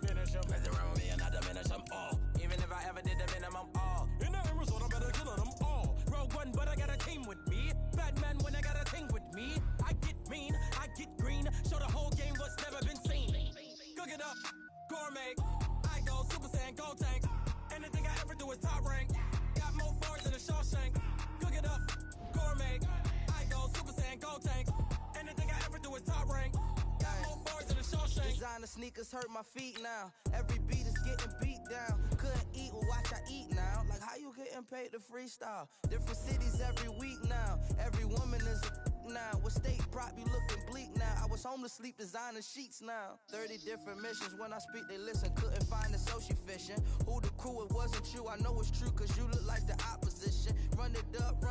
Mess around with me and I diminish them all. Even if I ever did the minimum all. In the end result, I better kill them all. Rogue One, but I got a team with me. Batman when I got a thing with me. I get mean, I get green. Show the whole game what's never been seen. Cook it up, gourmet. I go Super Saiyan, go tank. Anything I ever do is top rank. Got more boards than a Shawshank. Cook it up, gourmet. I go Super Saiyan, go tank. Anything I ever do is top rank. Designer sneakers hurt my feet now. Every beat is getting beat down. Couldn't eat, well watch I eat now. Like how you getting paid to freestyle? Different cities every week now. Every woman is a now. What state prop you looking bleak now? I was home to sleep designer sheets now. 30 different missions. When I speak they listen. Couldn't find it so she fishing. Who the crew, it wasn't you. I know it's true cause you look like the opposition. Run it up,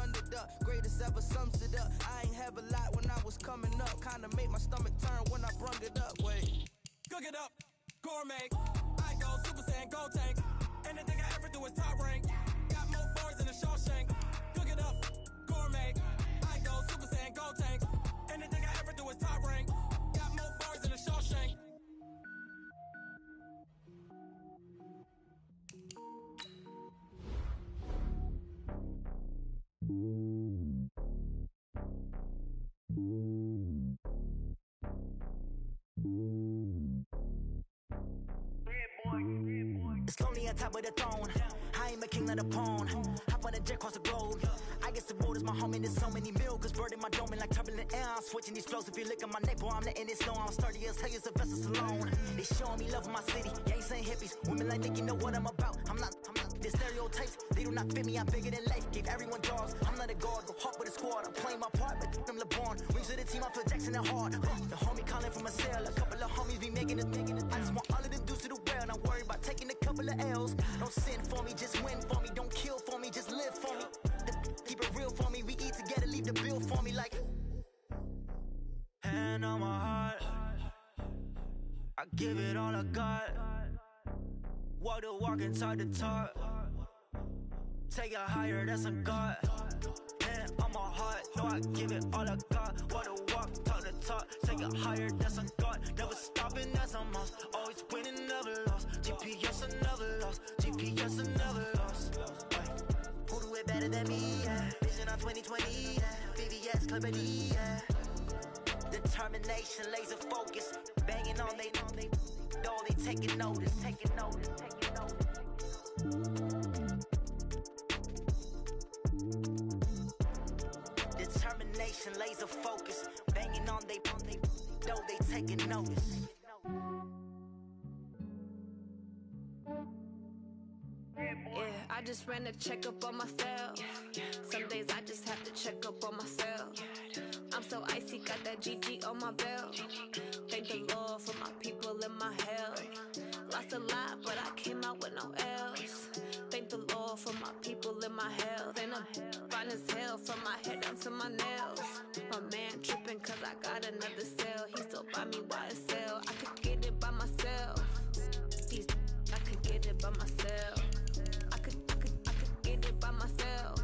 greatest ever sums it up. I ain't have a lot when I was coming up. Kinda made my stomach turn when I brung it up. Wait. Cook it up, gourmet. I go Super Saiyan, go tank. Anything I ever do is top rank. Got more boards than a Shawshank. Cook it up, gourmet. I go Super Saiyan, go tank. Anything I ever do is top rank. Got more boards than a Shawshank. It's lonely on top of the throne. I ain't a king, not a pawn. Hop on a jet across the globe. I guess the road is my home and there's so many milkers burning my dome like turbulent air. I'm switching these flows. If you look at my neck, boy, I'm letting it slow. I'm sturdy as hell as a vessel alone. They showing me love in my city. Gangs ain't hippies. Women like think you know what I'm about. I'm not. The stereotypes, they do not fit me. I'm bigger than life. Gave everyone jobs. I'm not a guard. Go hard with a squad. I'm playing my part, but them LeBron. Rings to the team. I feel Jackson and hard. The homie calling from a cell. A couple of homies be making it. I just want all of them dudes to do well. Not worry about taking a couple of L's. Don't sin for me, just win for me. Don't kill for me, just live for me. Keep it real for me. We eat together, leave the bill for me like. Hand on my heart, I give it all I got. Walk the walk and talk the talk. Take it higher, that's a God. Hand on my heart, no, I give it all I got. Walk the walk, talk the talk. Take it higher, that's a God. Never stopping, that's a must. Always winning, never lost. GPS, I never lost. GPS, I never lost. Who do it better than me? Yeah. Vision on 2020. Yeah. VVS, Clippity. Yeah. Determination, laser focus. Banging on they though they taking notice. Determination, laser focus. Banging on they though they taking notice. Yeah, I just ran a checkup on myself. Some days I just have to check up on myself. I'm so icy, got that GG on my belt. Thank the Lord for my people in my health. Lost a lot, but I came out with no L's. Thank the Lord for my people in my health. And I'm fine as hell from my head down to my nails. My man tripping cause I got another cell. He still buy me YSL. I could get it by myself. These I could get it by myself. I could get it by myself.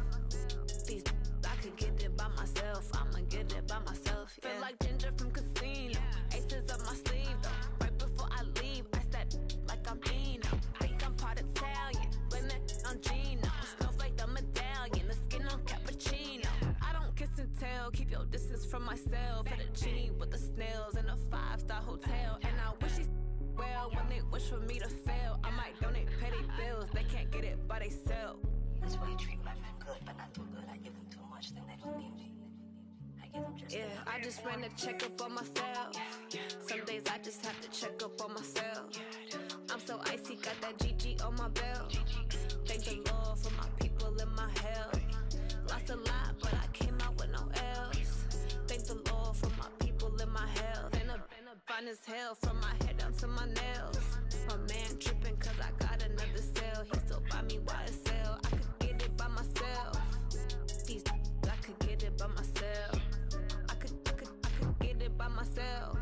These I could get it by myself. I'ma get it by myself. Yeah. Feel like Ginger from Casino. Aces up my sleeve though. Right before I leave, I said like I'm Dino. Think I'm part Italian. Blame that on Gino. Smells like the medallion. The skin on cappuccino. I don't kiss and tell. Keep your distance from myself. Fettuccine with the snails in a 5-star hotel. And I wish he's well when they wish for me to fail. I might donate petty bills. They can't get it by themselves. That's why you treat my friend good, but not too good. I give them too much, then they don't need me. I give them just yeah, I just ran a checkup on myself. Some days I just have to check up on myself. I'm so icy, got that GG on my belt. Thank the Lord for my people in my health. Lost a lot, but I came out with no L's. Thank the Lord for my people in my health. And I'm fine as hell from my head down to my nails. My man tripping cause I got another cell. He still buy me YSL. I could get it by myself. These I could get it by myself. I could get it by myself.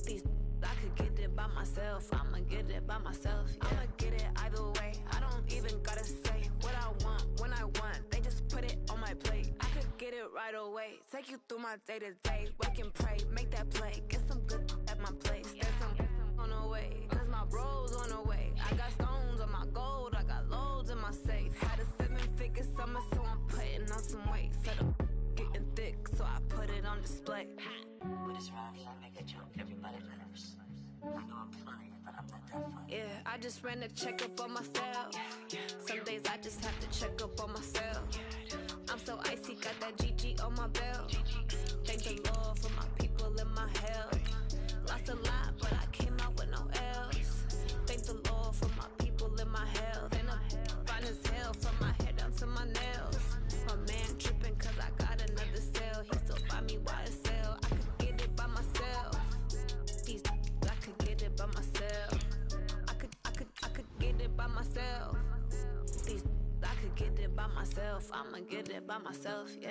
These I could get it by myself. I'ma get it by myself. Yeah. I'ma get it either way. I don't even gotta say what I want when I want. They just put it on my plate. I could get it right away. Take you through my day to day. Wake and pray, make that play. Get some good at my place. There's some on the way. Cause my bro's on the way. I got stones on my gold. I got loads in my safe. Had a 7-figure summer, so I'm putting on some weight. Set up getting thick, so I put it on display. With this round, I make a joke. Everybody laughs. I know I'm funny, but I'm not that funny. Yeah, I just ran a checkup on myself. Some days I just have to check up on myself. I'm so icy, got that GG on my belt. Thank the Lord for my people in my health. Lost a lot, but I came out with no L's. Thank the Lord for my people in my health. And I'm fine as hell from my head down to my nails. My man tripping cause I got another cell. He still buy me YSL. I could get it by myself. These I could get it by myself. I could get it by myself. These I could get it by myself. I'ma get it by myself, yeah.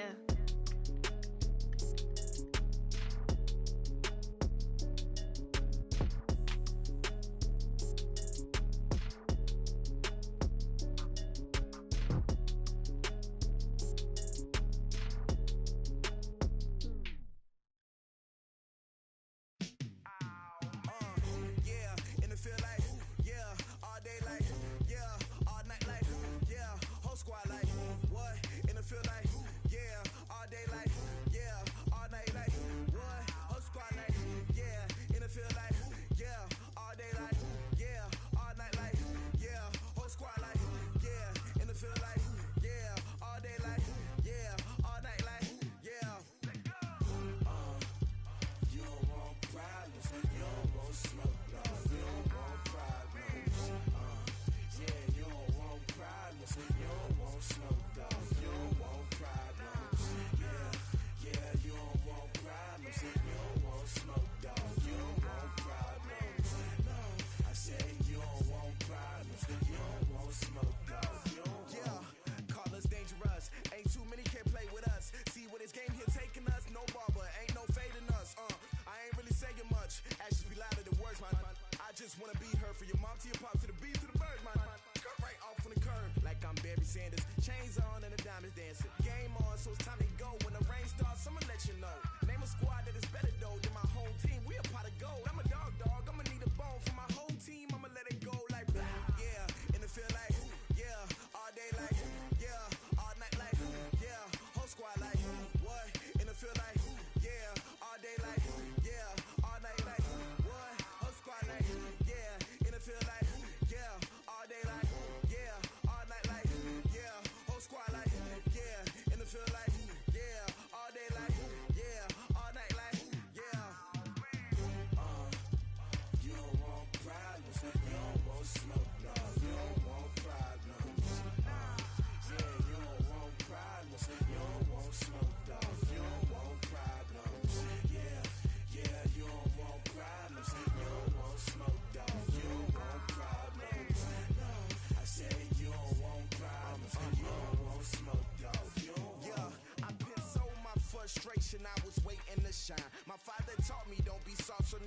just wanna be her. From your mom to your pop to the bees to the birds, man. Cut right off on the curb like I'm Barry Sanders. Chains on and the diamonds dancing. Game on, so it's time to go. When the rain starts, I'ma let you know. Name a squad that is better though than my home team. We a pot of gold. I'm a dog. I'ma need a bone for my whole team. I'ma let it go like blah. Yeah, and it feel like yeah, all day like yeah, all night like yeah, whole squad like what? And it feel like yeah, all day like yeah, all night like what? Whole squad like yeah, and it feel like yeah, all day like yeah, all night like yeah, whole squad like yeah, and it feel like yeah, all day like yeah, all night like yeah.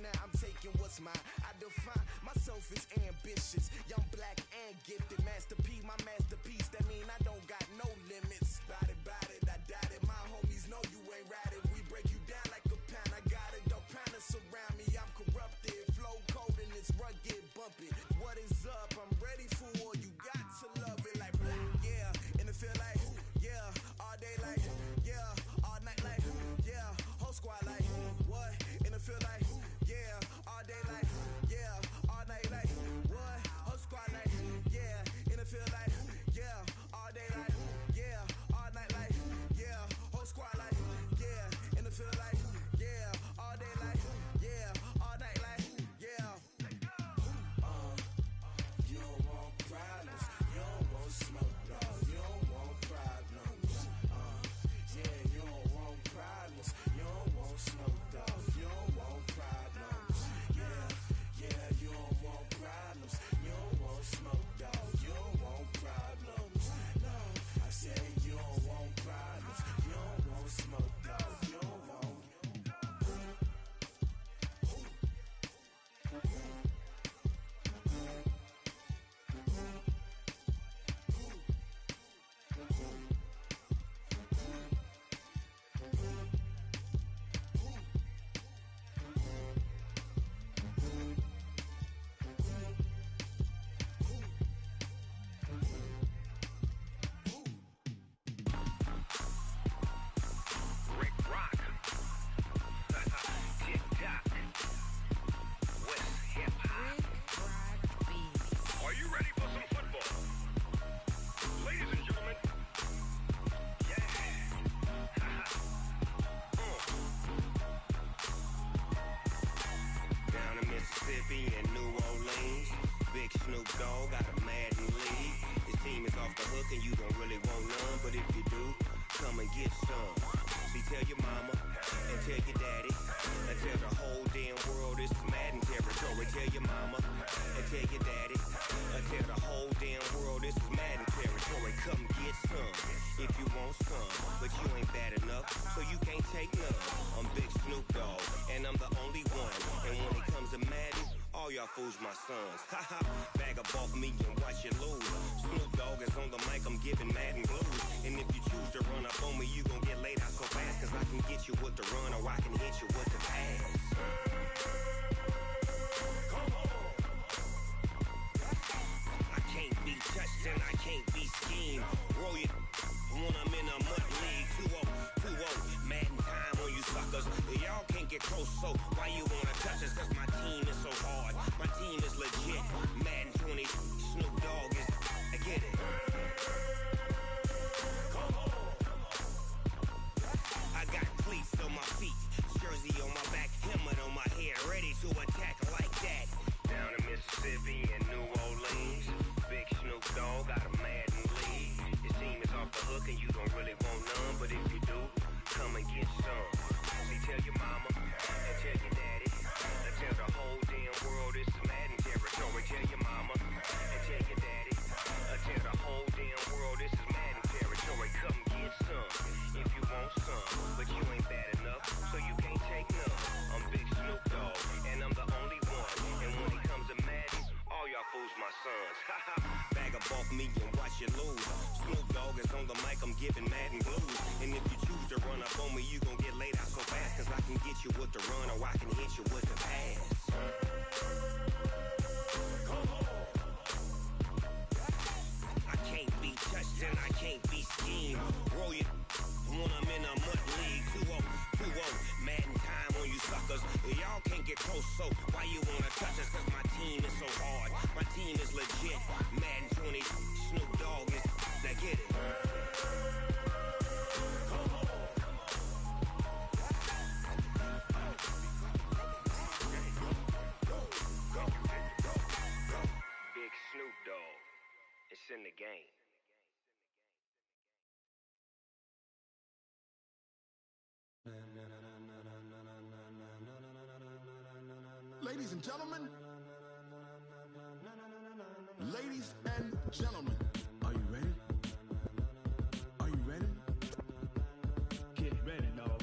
now, I'm taking what's mine. I define myself as ambitious, young, black, and gifted. Master P, my masterpiece. That mean I don't got no limits. Bout it, I doubt it. My homies know you ain't ratted. We break you down like a pound. I got it, don't pound to surround me. I'm corrupted, flow cold and it's rugged, bumpy. What is up? I'm ready for war. You got to love it like yeah, and it feel like yeah, all day like yeah, all night like yeah, whole squad like what? And it feel like yeah, all day like yeah, all night like what? Whole squad like yeah, and it feel like yeah, all day like yeah, all night like yeah, whole squad like yeah, and it feel like yeah, all day like yeah, all night like yeah. You don't want problems, you don't want smoke, dog. You don't want problems. Yeah, you don't want problems, you don't want smoke, dog. You don't want problems. Yeah, you don't want problems, you don't want smoke, dog. You don't want problems. No, I said you don't want problems, you don't want smoke, dog. You don't want. My sons, haha, bag up off me and watch you lose. Snoop Dogg is on the mic, I'm giving Madden blues. And if you choose to run up on me, you gon' get laid out so fast. Cause I can get you with the run or I can hit you with the pass. Come on. I can't be touched and I can't be schemed. Roll it when I'm in a mud league. 2-0, Madden time on you suckers. Y'all can't get close, so why you wanna touch us? Cause my team is so hard. My team is legit. Madden 20, Snoop Dogg is. I get it. Come on. I got cleats on my feet, jersey on my back, helmet on my head, ready to attack like that. Down in Mississippi and New Orleans, Big Snoop Dogg got a Madden lead. Your team is off the hook and you don't really want none, but if you do, come and get some. See, tell your mama and tell your daddy. Tell the whole damn world this is Madden territory. Tell your mama and tell your daddy. Tell the whole damn world this is Madden territory. Come get some if you want some, but you ain't bad enough, so you can't take none. I'm Big Snoop Dogg, and I'm the only one. And when it comes to Madden, all y'all fools my sons. Bag up off me and watch you lose. Snoop Dogg is on the mic, I'm giving Madden blues. And if you choose to run up on me, you gon' get laid out so fast. Cause I can get you with the run or I can hit you with the pass. Come on. I can't be touched and I can't be schemed. Roll it when I'm in a mud league. 2-0, Madden time on you suckers. Y'all can't get close, so why you wanna touch us? Cause my team is so hard. My team is legit. Madden 20, Snoop Dogg is. Now get it. Come on. Big Snoop Dogg. It's in the game. Ladies and gentlemen, ladies and gentlemen, are you ready? Are you ready? Get ready, dog.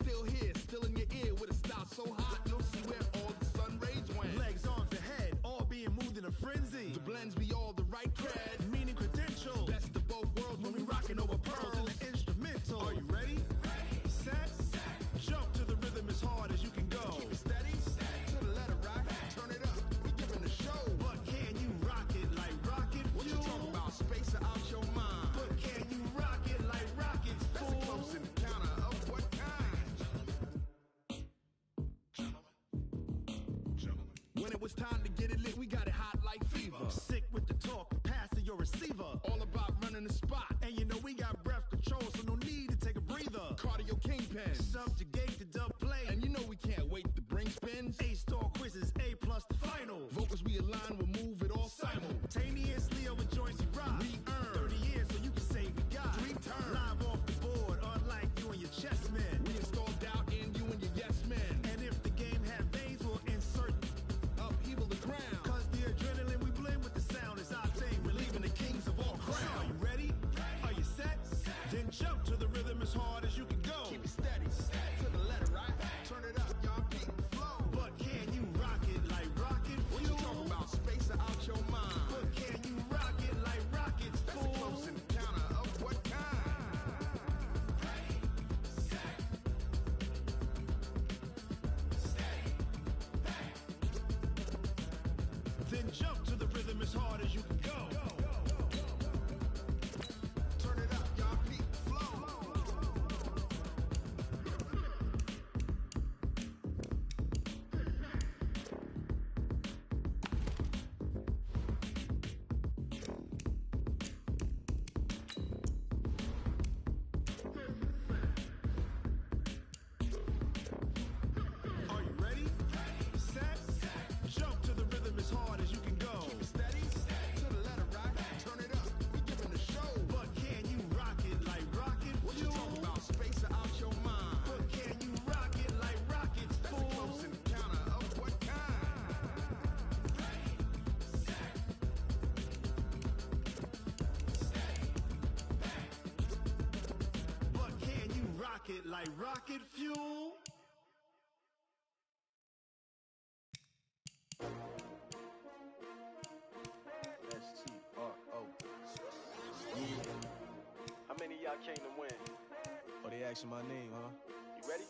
Still here, still in your ear with a style so hot, you'll see where all the sun rays went. Legs, arms, and head, all being moved in a frenzy. The blends be all the right cred, meaning credentials. best of both worlds when we rockin' over pearls. In the instrumental. Are you ready? Set. Jump to the rhythm as hard as you can go. Keep it steady, to the letter right. Turn it up, we giving the show. But can you rock it like rocket fuel? What you talking about? Space out your mind. But can you rock it like rockets, That's fool? a close encounter of what kind? When it was time to get it lit, we got it hot like fever. Sick with the talk, pass to your receiver. All about running the spot. And you know we got breath control, so no need to take a breather. Cardio kingpin. Subjugate the dub play. And you know we can't wait to bring spins. A-star quizzes, A+ the final. Vocals we align, we'll move it all Simultaneously over joints we rock. We earn 30 years, so you can say we got 3 turns. live off the board, unlike you and your chess men. We installed doubt in you and your yes men. And if the game had veins, we'll insert Upheaval the ground. Cause the adrenaline we blend with the sound is our thing, relieving the kings of all crowns. Are you ready? Are you set? Then jump to the rhythm as hard as you can go. Keep it steady, to the letter right. Turn it up, y'all beat the flow. But can you rock it like rocket fuel? What you talking about? Space out your mind. But can you rock it like rockets, That's a fool? close encounter of what kind? Then jump to the rhythm as hard as you can go. Turn it up, y'all beat the flow. Are you ready? Set. Jump to the rhythm as hard as you can go. Keep it steady, to the letter right. Turn it up, we giving the show. But can you rock it like rocket What you fuel? talking about? Space out your mind. But can you rock it like rockets, That's a fool? close encounter of what kind? But can you rock it like rocket fuel? S-T-R-O. Yeah. How many of y'all came to win? Oh, they asking my name, huh? You ready?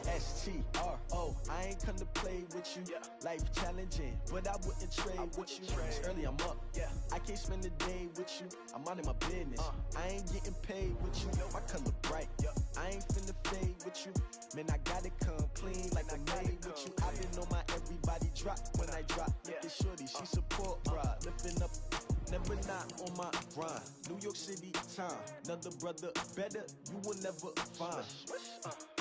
S-T-R-O, I ain't come to play with you. Life challenging, but I wouldn't trade with you. It's early, I'm up. I can't spend the day with you. I'm minding my business. I ain't getting paid with you. My color bright. I ain't finna fade with you. Man, I gotta come clean like I made with you. I've been on my everybody drop when I drop. Look at shorty, she support ride. Lifting up, never not on my grind. New York City time, another brother better, you will never find.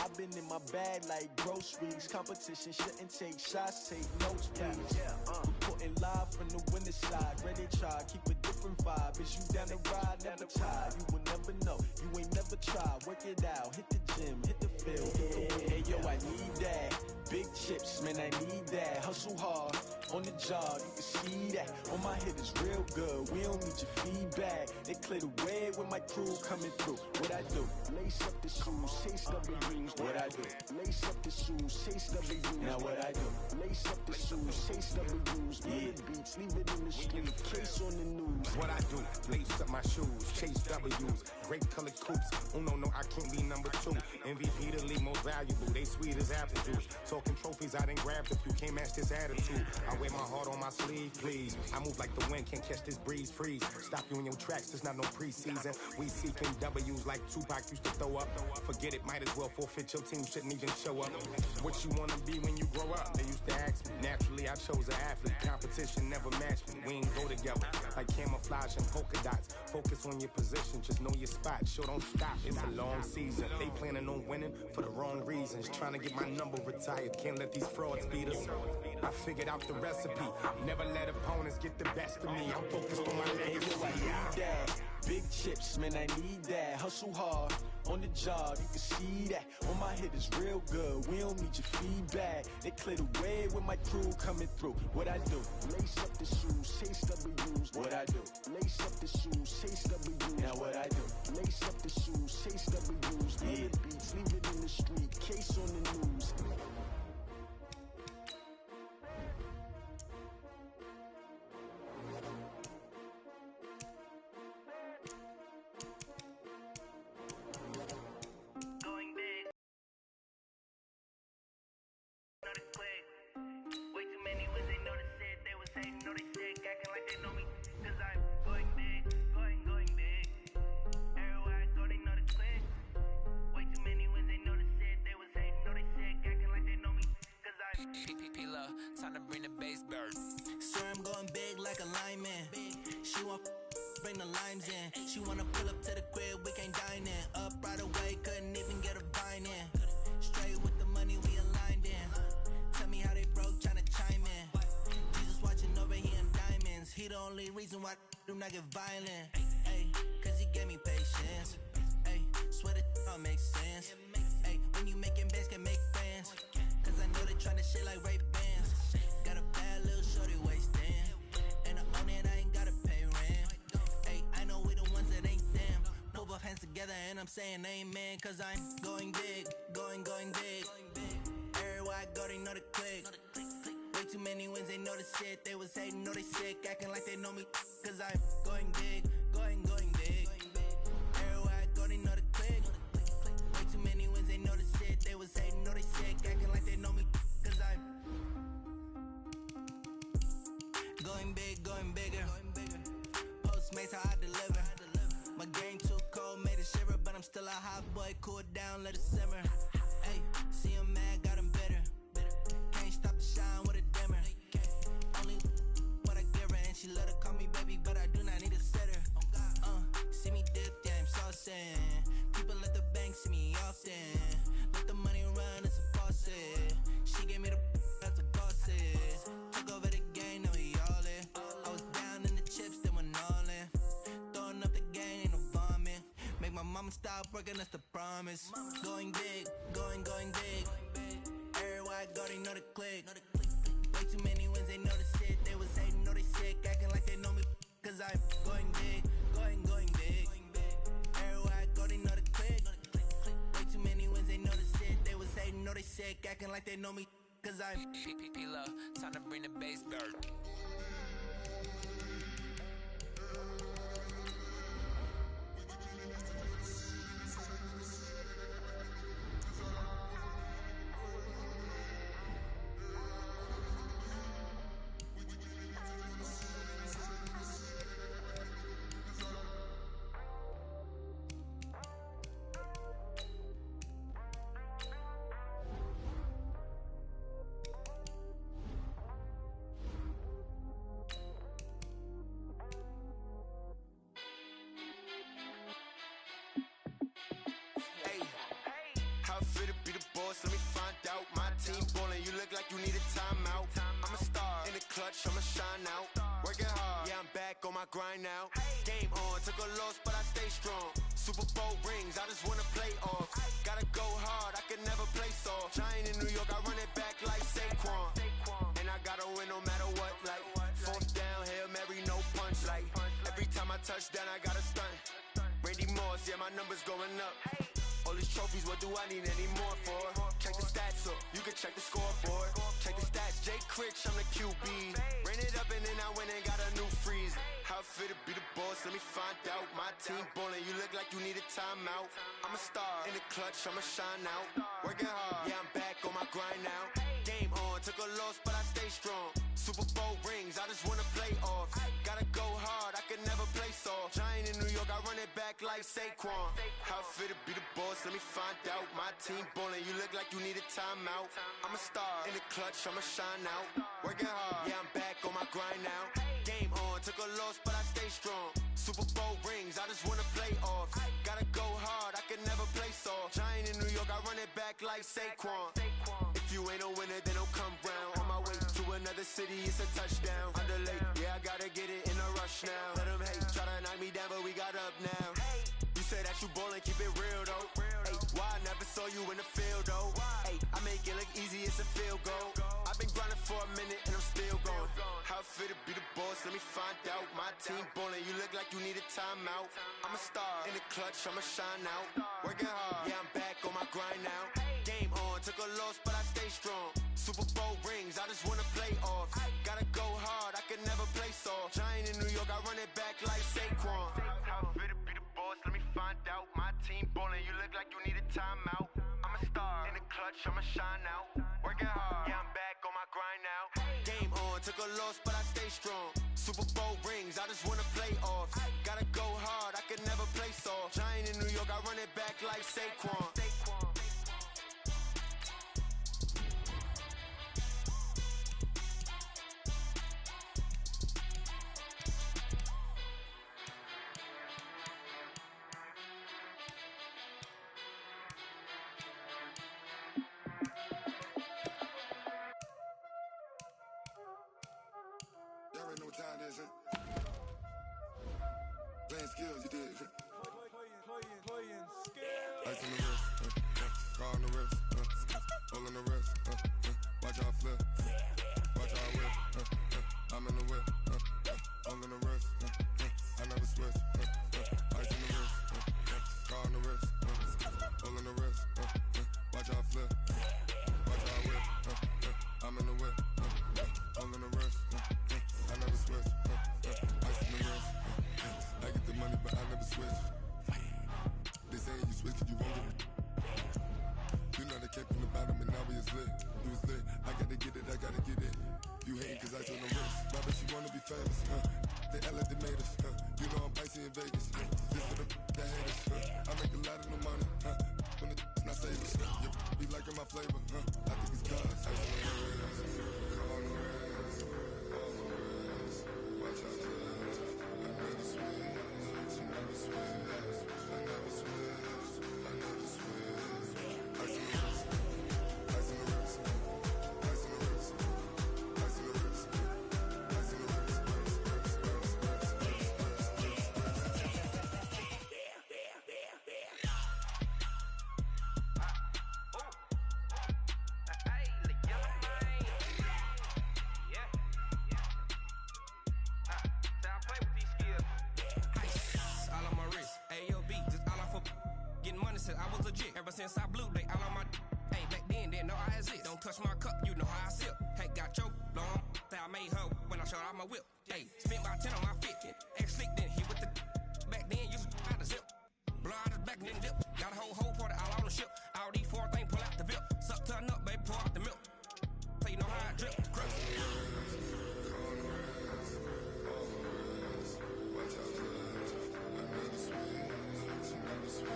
I've been in my bag like groceries. Competition shouldn't take shots, take notes, please. Reporting live from the winter side. Ready to try, keep a different vibe. Is you down the ride, never tired. You will never know, you ain't never tried. Work it out, hit the gym, hit the field. Hey yo, I need that. Big chips, man, I need that. Hustle hard, on the job, you can see that. On my head is real good, we don't need your feedback. They clear the way with my crew coming through. What I do? Lace up the shoes, chase W's. What I do? Lace up the shoes, chase W's. Now what I do? Lace up the shoes, chase W's. Yeah. Beats, leave it in the street, case on the news. What I do? Lace up my shoes, chase W's. Great colored coops. Oh no, I can't be number 2. MVP the league most valuable. They sweet as apple juice. Talking trophies, I didn't grab the few. Can't match this attitude. I wear my heart on my sleeve, please. I move like the wind, can't catch this breeze, freeze. Stop you in your tracks, there's not no preseason. We seeking W's like Tupac used to throw up. Forget it, might as well forfeit. Your team shouldn't even show up. What you wanna be when you grow up? They used to ask me. Naturally, I chose an athlete. Competition never matched me. We ain't go together like camouflage and polka dots. Focus on your position, just know your spot. Sure, don't stop. It's a long season. They planning on winning for the wrong reasons. Trying to get my number retired. Can't let these frauds beat us. I figured out the recipe. Never let opponents get the best of me. I'm focused on my legacy. Big chips, man, I need that. Hustle hard, on the job, you can see that. On my hit is real good, we don't need your feedback. They clear the way with my crew coming through. What I do? Lace up the shoes, chase W's. What I do? Lace up the shoes, chase W's. Now what I do? Lace up the shoes, chase W's. Yeah. Beats, leave it in the street, case on the news. Time to bring the bass bird. Sir, I'm going big like a lineman. She want bring the limes in. She wanna pull up to the crib, we can't dine in. Up right away, couldn't even get a vine in. Straight with the money, we aligned in. Tell me how they broke, tryna chime in. Jesus watching over here in diamonds. He the only reason why do not get violent. Ay, cause he gave me patience. Ay, swear that all makes sense. Ay, when you making bands, can make friends. Cause I know they tryna shit like Ray Bans. Got a bad little shorty wasting. And I own it, I ain't gotta pay rent. Hey, I know we the ones that ain't them. Pull both hands together and I'm saying amen. Cause I'm going big, going big. Everywhere I go, they know the click. Way too many wins, they know the shit. They was hating, know they sick, acting like they know me. Cause I'm going big, going big. Everywhere I go, they know the click. Way too many wins, they know the shit. They was hating, know they sick, acting like they know me. Cause I'm going bigger. Postmates how I deliver. My game too cold, made it shiver, but I'm still a hot boy. Cool it down, let it simmer. Hey, see him mad, got him bitter. Can't stop the shine with a dimmer. Only what I give her, and she let her call me baby, but I do not need a sitter. See me dip, yeah, I'm saucing. People at the bank see me often. Let the money run, it's a faucet. She gave me the that's a boss it. Took over the game, now we all in. I was down in the chips, then went all in. Throwing up the game, ain't no vomit. Make my mama stop working, that's the promise. Going big, going big. Everywhere I go, they know the click. Way too many wins, they know the shit. They was hating, know they sick, acting like they know me. Cause I'm going big, going big. Everywhere I go, they know the click. Way too many wins, they know the shit. They was hating, know they sick, acting like they know me. Cause I'm P-Love, time to bring the bass bird. Let me find out. My team ballin', you look like you need a timeout. I'm a star in the clutch, I'ma shine out. Working hard, yeah, I'm back on my grind now. Game on, took a loss, but I stay strong. Super Bowl rings, I just wanna play off. Gotta go hard, I can never play soft. Giant in New York, I run it back like Saquon. And I gotta win no matter what, like fourth down, Hail Mary, no punch. Like every time I touch down, I gotta stunt. Randy Moss, yeah, my numbers going up. All these trophies, what do I need any more for? Check the stats up, you can check the scoreboard. Check the stats, Jay Critch, I'm the QB. Ran it up and then I went and got a new freeze. How fit to be the boss, let me find out. My team ballin', you look like you need a timeout. I'm a star in the clutch, I'ma shine out. Working hard, yeah, I'm back on my grind now. Game on, took a loss, but I stay strong. Super Bowl rings, I just wanna play off. Gotta go hard, I can never play soft. Giant in New York, I run it back like Saquon. How fit to be the boss, let me find out. My team ballin', you look like you need a timeout. I'm a star in the clutch, I'ma shine out. Working hard, yeah, I'm back on my grind now. Game on, took a loss, but I stay strong. Super Bowl rings, I just wanna play off. Gotta go hard, I can never play soft. Giant in New York, I run it back like Saquon. If you ain't a winner, then don't come round. On my way to another city, it's a touchdown. Underlay, yeah, I gotta get it in a rush now. Let them hate, try to knock me down, but we got up now. You say that you ballin', keep it real though. Ay, why I never saw you in the field though? Ay, I make it look easy, it's a field goal. I've been grinding for a minute and I'm still going. How it feel to be the boss, let me find out. My team ballin', you look like you need a timeout. I'm a star, in the clutch, I'ma shine out. Working hard, yeah, I'm back on my grind now. Game on, took a loss, but I stay strong. Super Bowl rings, I just wanna play off. Gotta go hard, I can never play soft. Giant in New York, I run it back like Saquon. How it feel to be the boss, let me find out. My team ballin', you look like you need a timeout. I'm a star, in the clutch, I'ma shine out. Working hard, yeah, I'm back on my grind now. Game on, took a loss, but I stay strong. Super Bowl rings, I just wanna play off. Gotta go hard, I can never play soft. Giant in New York, I run it back like Saquon. Y'all already know what time it is, huh? Playing skills, you did. Playing skills. Ice on the wrist, car on the wrist, hole in the wrist, watch how I flip, watch how I whip, I'm in the whip, hole in the wrist, I never switch, ice on the wrist, car on the wrist, hole in the wrist, watch how I flip, watch how I whip, I'm in the whip, hole in the wrist, I never switch, ice on the wrist, I get the money but I never switch. They say you switch, you won't get it. You know they came from the bottom and now we is lit. You was lit, I gotta get it, I gotta get it. You hating cause I told the wrist. My bitch, she wanna be famous, They act like they made us, You know I'm icy in Vegas, This for the that haters, I make a lot of no money, When it's not savers, You be liking my flavor, I think it's God's. Ice on the wrist, on the wrist, on the wrist. Watch out, I never switch, I never switch. I never switch, I never switch. Ice in the wrist, ice in the wrist, ice in the wrist, ice in the wrist, ice in the wrist, I was legit. Ever since I blew, they all on my hey, back then, didn't know I exist. Don't touch my cup, you know how I sip. Hey, got your long, say I made her when I showed out my whip. Hey, spent my 10 on my 50. Ex slick, then hit with the back then, used to out the zip. Blow out the back, then dip. Got a whole party all on the ship. All these four things, pull out the VIP. Suck to a nut, baby, pour out the milk. So you know how I drip. Crush. Watch out, I never switch, I never switch.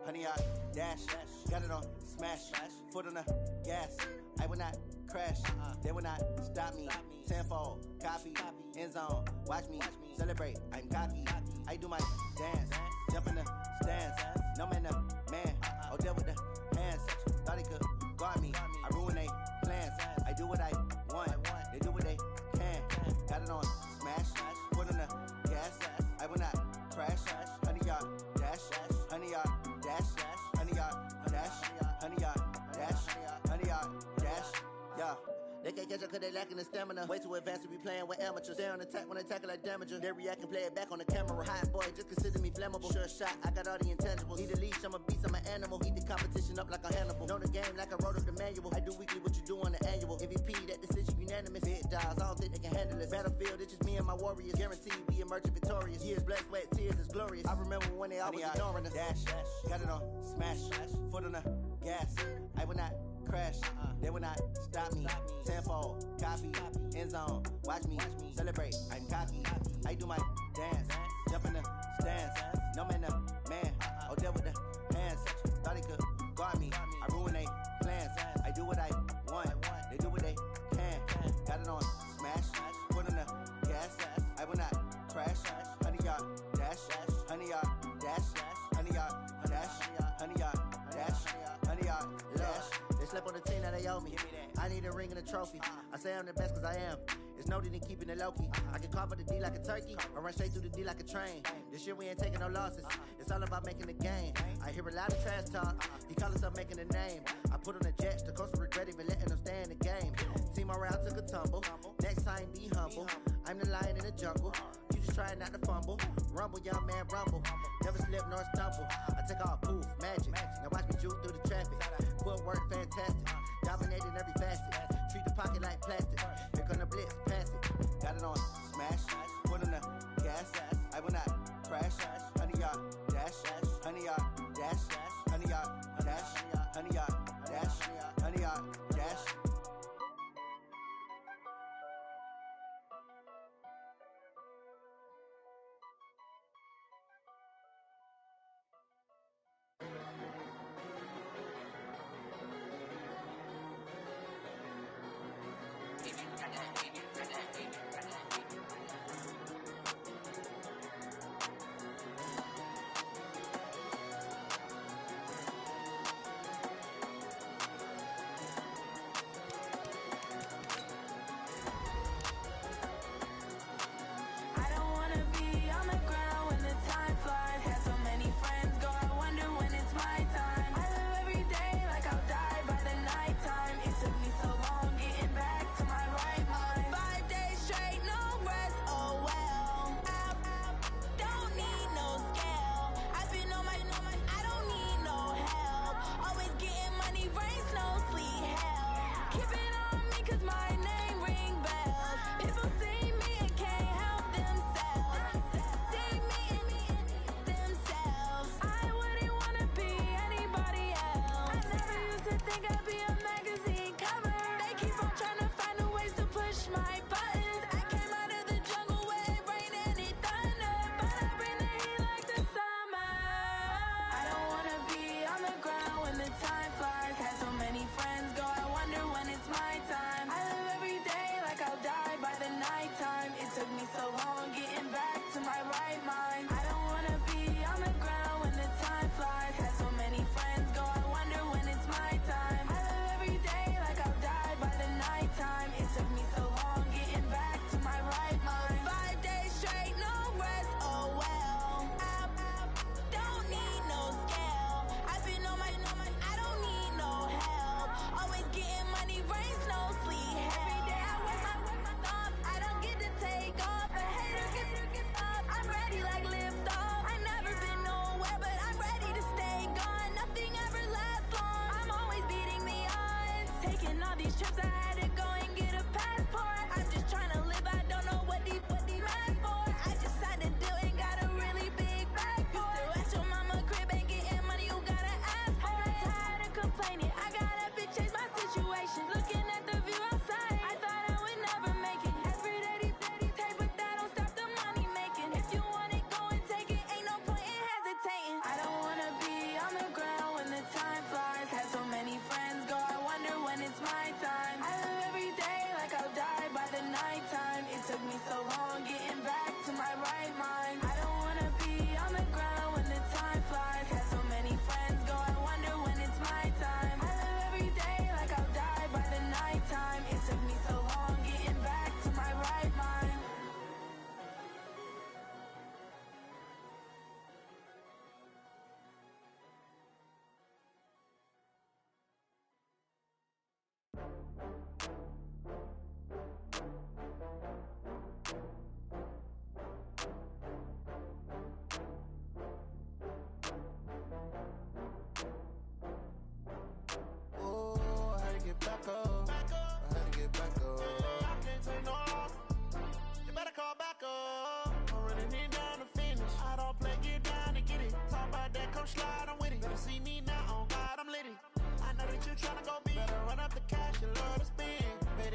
Honey, I dash, got it on smash, foot on the gas. I will not crash, they will not stop me. Tenfold, copy, end zone, watch me celebrate. I'm cocky, I do my dance, jump in the stands. No man, man, oh deal with the hands. Thought he could guard me, I ruin they plans. I do what I want, they do what they can. Got it on smash, foot on the gas. I will not crash, honey, y'all dash, honey, y'all dash, honey, y'all dash, honey, y'all dash, honey, y'all dash. Yeah, they can't catch up cause they lacking the stamina. Way too advanced to be playing with amateurs. Stay on attack when they tackle like damager. They react and play it back on the camera. Hot boy, just consider me flammable. Sure shot, I got all the intangibles. Need a leash, I'm a beast, I'm an animal. Eat the competition up like a Hannibal. Know the game like I wrote up the manual. I do weekly what you do on the annual. MVP, that decision unanimous. Big dials, I don't think they can handle it. Battlefield, it's just me and my warriors. Guaranteed we emerging victorious. Years, blood, sweat, tears, is glorious. I remember when they always ignoring us. Dash, got it on, smash, foot on the gas. I will not crash, they will not stop me. Tenfold, copy, end zone, watch me celebrate. I'm cocky, I do my dance, jump in the stands. No man, man, oh there with the hands. Thought he could guard me, I ruin they plans. I do what I want, they do what they can. Got it on, smash, foot on the gas. I will not crash, 100 yard dash, 100 yard dash, 100 yard dash, 100 yard dash, 100 yard dash. They slept on the team that they owe me. I need a ring and a trophy. I say I'm the best cause I am. It's noted in keeping it low-key. I can carve up the D like a turkey or run straight through the D like a train. This year we ain't taking no losses. It's all about making the game. I hear a lot of trash talk. He call himself making a name. I put on the Jets. The coach will regret even letting them stay in the game. Team morale took a tumble. Next time be humble. I'm the lion in the jungle. You just try not to fumble. Rumble, young man, rumble. Never slip nor stumble. I take off, poof, magic. Now watch me juke through the traffic. Footwork fantastic. Dominating every facet. Treat the pocket like plastic. Here come the blitz, pass it. Got it on, smash. Foot on the gas. I will not crash. 100 yard dash. 100 yard dash. 100 yard dash. 100 yard dash. 100 yard dash.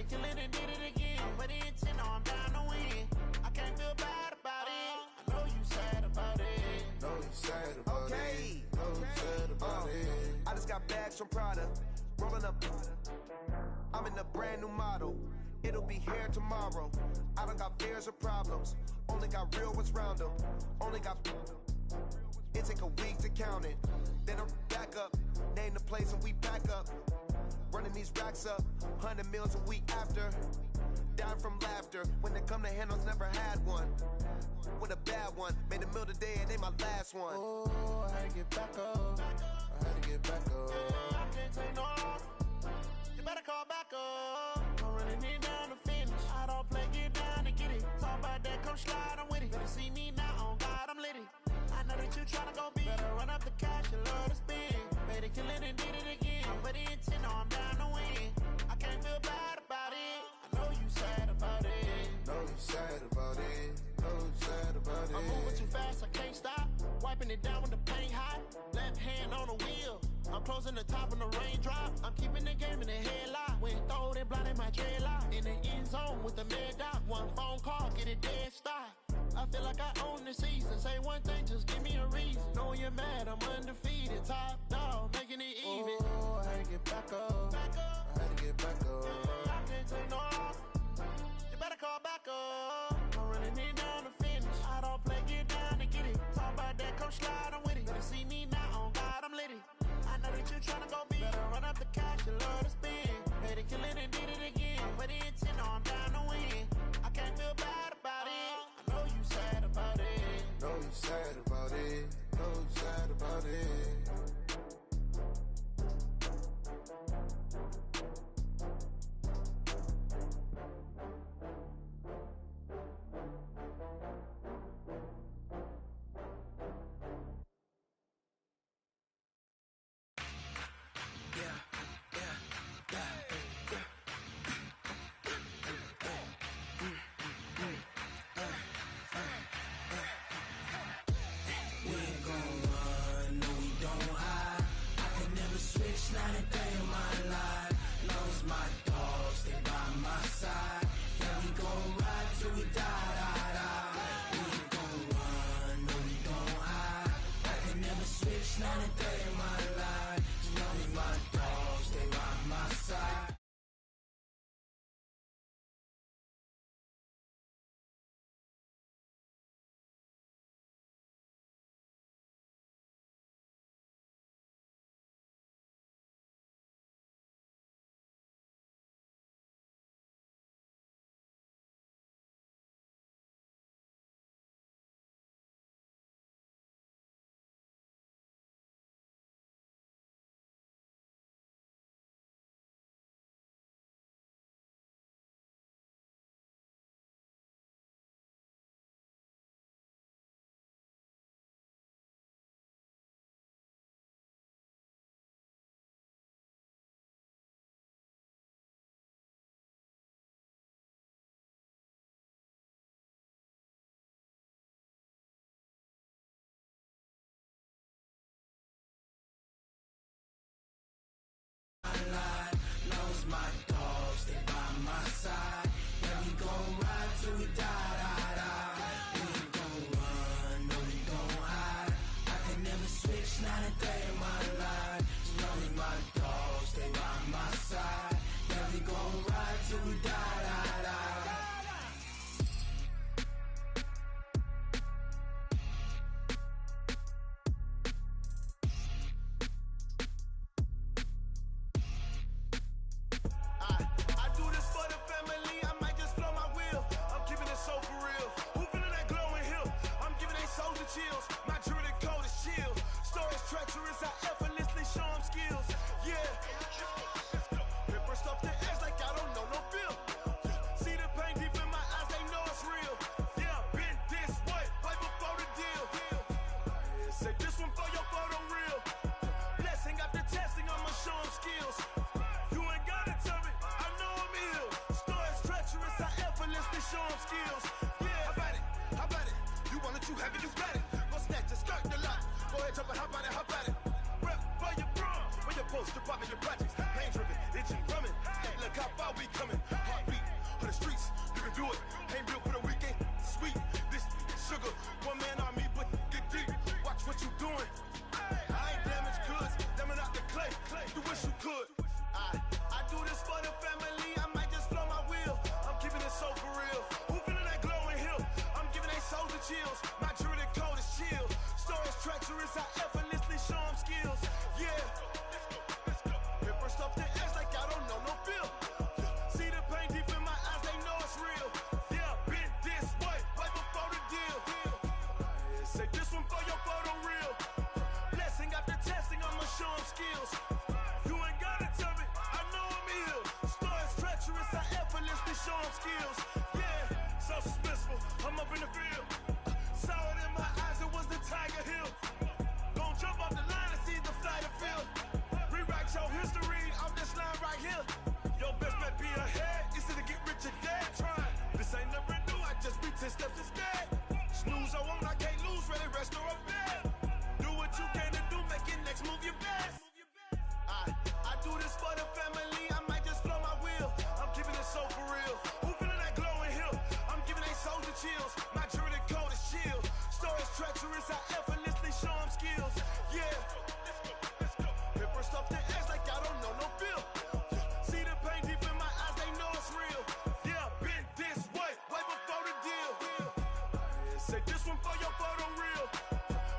kill it and did it again. But the intent, no, I'm down to win. I can't feel bad about it. I know you sad about it. Know you sad about it. Know you sad about it. I just got bags from Prada. Rolling up. I'm in a brand new model. It'll be here tomorrow. I don't got fears or problems. Only got real ones round them. Only got. It take a week to count it. Then I'm back up. Name the place and we pack up. Running these racks up. 100 meals a week after. Down from laughter. When they come to handles, never had one. With a bad one. Made a meal today and they my last one. Oh, I had to get back up. I had to get back up. I can't take no loss. You better call back up. I'm running it down to finish. I don't play, get down to get it. Talk about that, come slide, I'm with it. Better see me now, on God, I'm litty. I know that you tryna go big. Better run up the cash, you love to spend. Better kill it and did it again. But the intent, no, I'm down to win. I can't feel bad about it. I know you sad about it. Know you sad about it. Know you sad about it. I'm moving too fast, I can't stop. Wiping it down with the paint hot. Left hand on the wheel. I'm closing the top when the raindrop. I'm keeping the game in the headlock. When throwed and blinded my dreadlock. In the end zone with the mad dot. One phone call, get it dead stop. I feel like I own the season. Say one thing, just give me a reason. Knowing you're mad, I'm undefeated. Top dog, making it even. Oh, I had to get back up. I had to get back up. I can't take no loss. You better call back up. I'm running it down to finish. I don't play, get down to get it. Talk about that, come slide, I'm with it. Better see me now, on God, I'm litty. I know that you tryna go big. Better run up the cash, you love to spend. Better kill it and did it again. But the intent, no, I'm down to win. I can't feel bad about it. I know you sad about it. Know you sad about it. Know you sad about it. Not a day in my life. Knows my dogs, they by my side. Yeah, we gon' ride till we die. We ain't gon' run, no, we don't hide. I can never switch, not a day in my life. Knows my dogs, they by my side. Knows my dogs, they by my side. Yeah, we gon' ride till we die. We ain't gon' run, no, we don't hide. I can never switch, not a day in my life. Knows my dogs, they by my side. Yeah, we gon' ride till we die. Chills. My jewelry code is chill. Stories treacherous, I effortlessly show them skills. Yeah. Paper stuff the edge like I don't know no feel. See the pain deep in my eyes, they know it's real. Yeah, been this way, way before the deal. Say this one for your photo real. Blessing after testing, I'ma show them skills. You ain't gotta tell me, I know I'm ill. Stories treacherous, I effortlessly show them skills. Yeah, how about it? How about it? You want it, you have it, you got it. Go snatch it, skirt the lot. Go ahead, jump it, hop on it, hop on it. Rep for your bro, for your poster, popping your projects. Pain driven, itching, drumming. Look how far we coming. Heart do it. Ain't built for the weekend. Sweet, this sugar. One man army, but get deep. Watch what you doing. I ain't damaged goods. Damn it out the clay. You wish you could. I do this for the family. I might just blow my wheel. I'm keeping it so for real. Who feeling that glowing hill? I'm giving they souls the chills. My jewelry code is chill. Stories treacherous. I effortlessly show them skills. Yeah. Paper stuff the edge like I don't know no feel. See the pain deep in my eyes. They know it's real. Yeah, been this way before the deal. Say this one for your photo real. Blessing after testing. I'ma show them skills. You ain't gotta tell me. I know I'm ill. Stories treacherous. I effortlessly show them skills. Yeah, so suspenseful. I'm up in the field. Saw it in my eyes. It was the Tiger Hill. Gon' jump off the line and see the flight of field. Rewrite your history off this line right here. Your best bet be ahead. Easy to get rich or dead. Trying. This ain't never new. I just be 10 steps instead. Snooze I won't. I can't lose. Ready, rest or a bed. Do what you can to do. Make your next move your best. I do this for the family. I might just blow my wheel. I'm keeping it so for real. Who feeling that glowing hill? I'm giving they souls the chills. My jewelry code is chill. Stories treacherous. I effortlessly show them skills. Yeah. Paper stuff the edge like I don't know no feel. See the pain deep in my eyes. They know it's real. Yeah, been this way before the deal. Say this one for your photo real.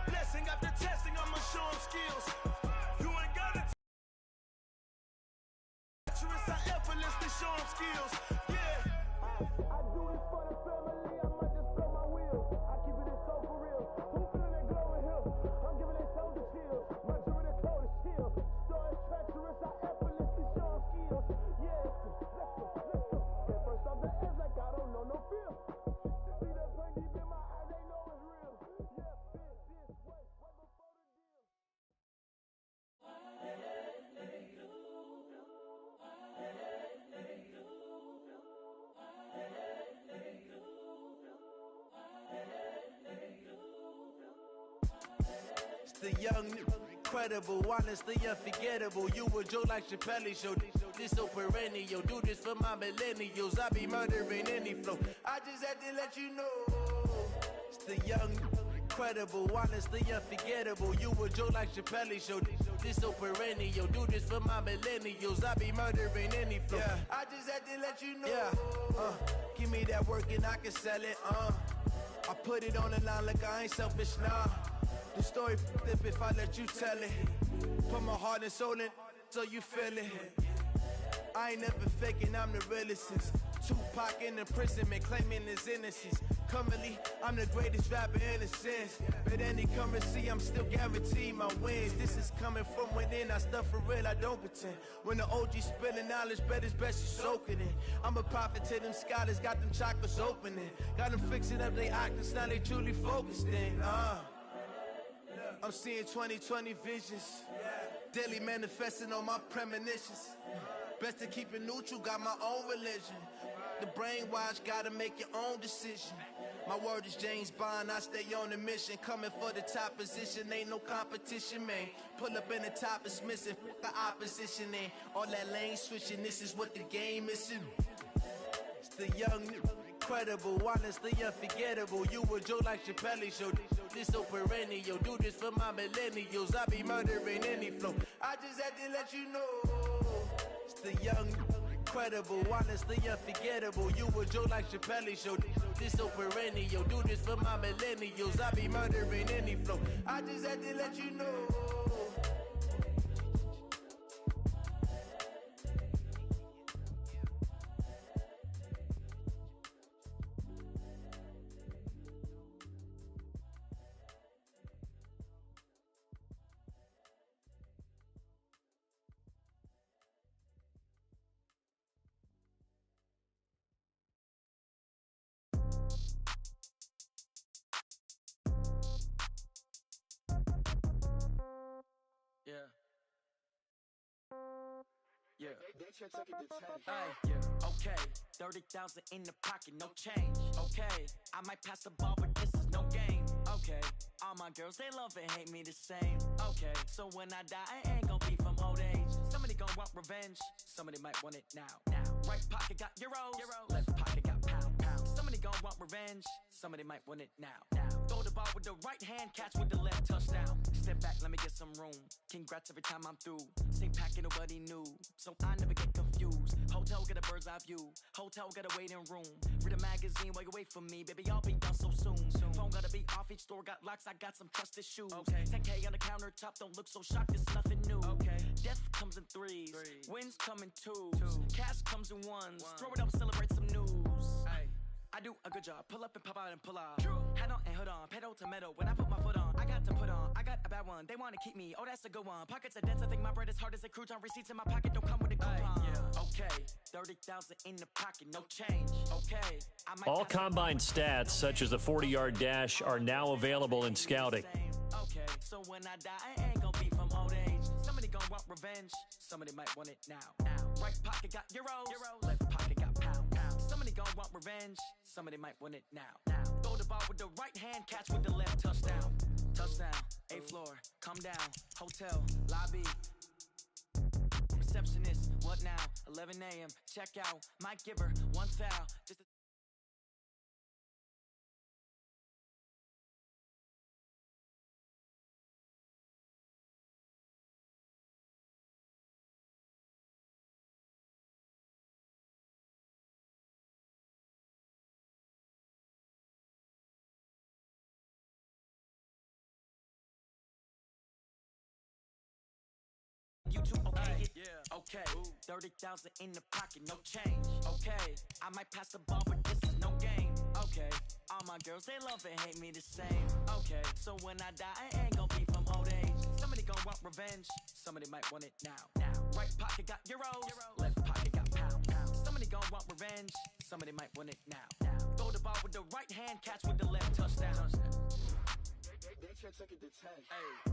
Blessing after testing. I'ma show them skills. You ain't gotta I effortlessly show them skills. Yeah. I do this for the family. I might just blow my wheel. I keep it so for real. Who feeling that glowing hill? I'm giving they souls the chills. My jewelry code is chill. Stories treacherous. I effortlessly show them skills. Yeah. Let's go. Get first off the edge like I don't know no feel. See the pain deep in my eyes. They know it's real. Yeah. Been this way before the deal. The young, incredible, honestly unforgettable. You a Joe like Chappelle show. This so perennial. Do this for my millennials. I be murdering any flow. I just had to let you know. It's the young, incredible, honestly unforgettable. You a Joe like Chappelle show. This so perennial. Do this for my millennials. I be murdering any flow. Yeah. I just had to let you know. Yeah. Give me that work and I can sell it. I put it on the line like I ain't selfish, nah. The story flip if I let you tell it. Put my heart and soul in so you feel it. I ain't never faking, I'm the realest since Tupac in imprisonment, claiming his innocence. Currently, I'm the greatest rapper in a sense. But any currency, I'm still guaranteed my wins. This is coming from within, I stuff for real, I don't pretend. When the OG spilling knowledge, bet it's best you soak it in. I'm a prophet to them scholars, got them chakras opening. Got them fixing up they octaves, now they truly focused in. I'm seeing 2020 visions. Daily manifesting on my premonitions. Best to keep it neutral, got my own religion. The brainwash, gotta make your own decision. My word is James Bond, I stay on a mission. Coming for the top position, ain't no competition, man. Pull up in the top is missing, the opposition ain't. All that lane switching, this is what the game is. It's the young, incredible, honestly unforgettable. You a Joe like Chappelle show. This so perennial. Do this for my millennials. I be murdering any flow. I just had to let you know. It's the young, incredible, honestly unforgettable. You a Joe like Chappelle show. This so perennial. Do this for my millennials. I be murdering any flow. I just had to let you know. Yeah. Yeah. Okay. 30,000 in the pocket, no change. Okay. I might pass the ball, but this is no game. Okay. All my girls, they love and hate me the same. Okay. So when I die, I ain't gonna be from old age. Somebody gonna want revenge. Somebody might want it now. Right pocket got euros. Left pocket got pound. gon' want revenge, somebody might want it now. Throw the ball with the right hand, catch with the left, touchdown. Step back, let me get some room. Congrats every time I'm through. Same packet, nobody knew, so I never get confused. Hotel get a bird's eye view. Hotel got a waiting room. Read a magazine while you wait for me, baby. I'll be done so soon. Phone gotta be off. Each store got locks. I got some trusted shoes. Okay. 10K on the countertop. Don't look so shocked. It's nothing new. Okay. Death comes in threes. Wins come in twos. Cash comes in ones. Throw it up, celebrate some news. Ay. I do a good job. Pull up and pop out and pull off. Hat on and hood on. Pedal to metal. When I put my foot on, I got to put on. I got a bad one. They want to keep me. Oh, that's a good one. Pockets are dense. I think my bread is hard as a crouton. Receipts in my pocket don't come with a coupon. Yeah. Okay. 30,000 in the pocket. No change. Okay. All combine stats, such as the 40-yard dash, are now available in scouting. Okay. So when I die, I ain't gonna be from old age. Somebody gonna want revenge. Somebody might want it now. Right pocket got euros. Left pocket got pounds. Somebody gon' want revenge. Somebody might want it now. Throw the ball with the right hand, catch with the left, touchdown. Touchdown, 8th floor, come down. Hotel, lobby. Receptionist, what now? 11 a.m., check out. Might give her one foul. Just a YouTube, okay, yeah, okay. 30,000 in the pocket, no change, okay. I might pass the ball, but this is no game, okay. All my girls, they love and hate me the same, okay. So when I die, I ain't gonna be from old age. Somebody gon' want revenge, somebody might want it now. Right pocket got euros, left pocket got pounds. Somebody gon' want revenge, somebody might want it now. Throw the ball with the right hand, catch with the left, touchdown. They check it to 10. Hey.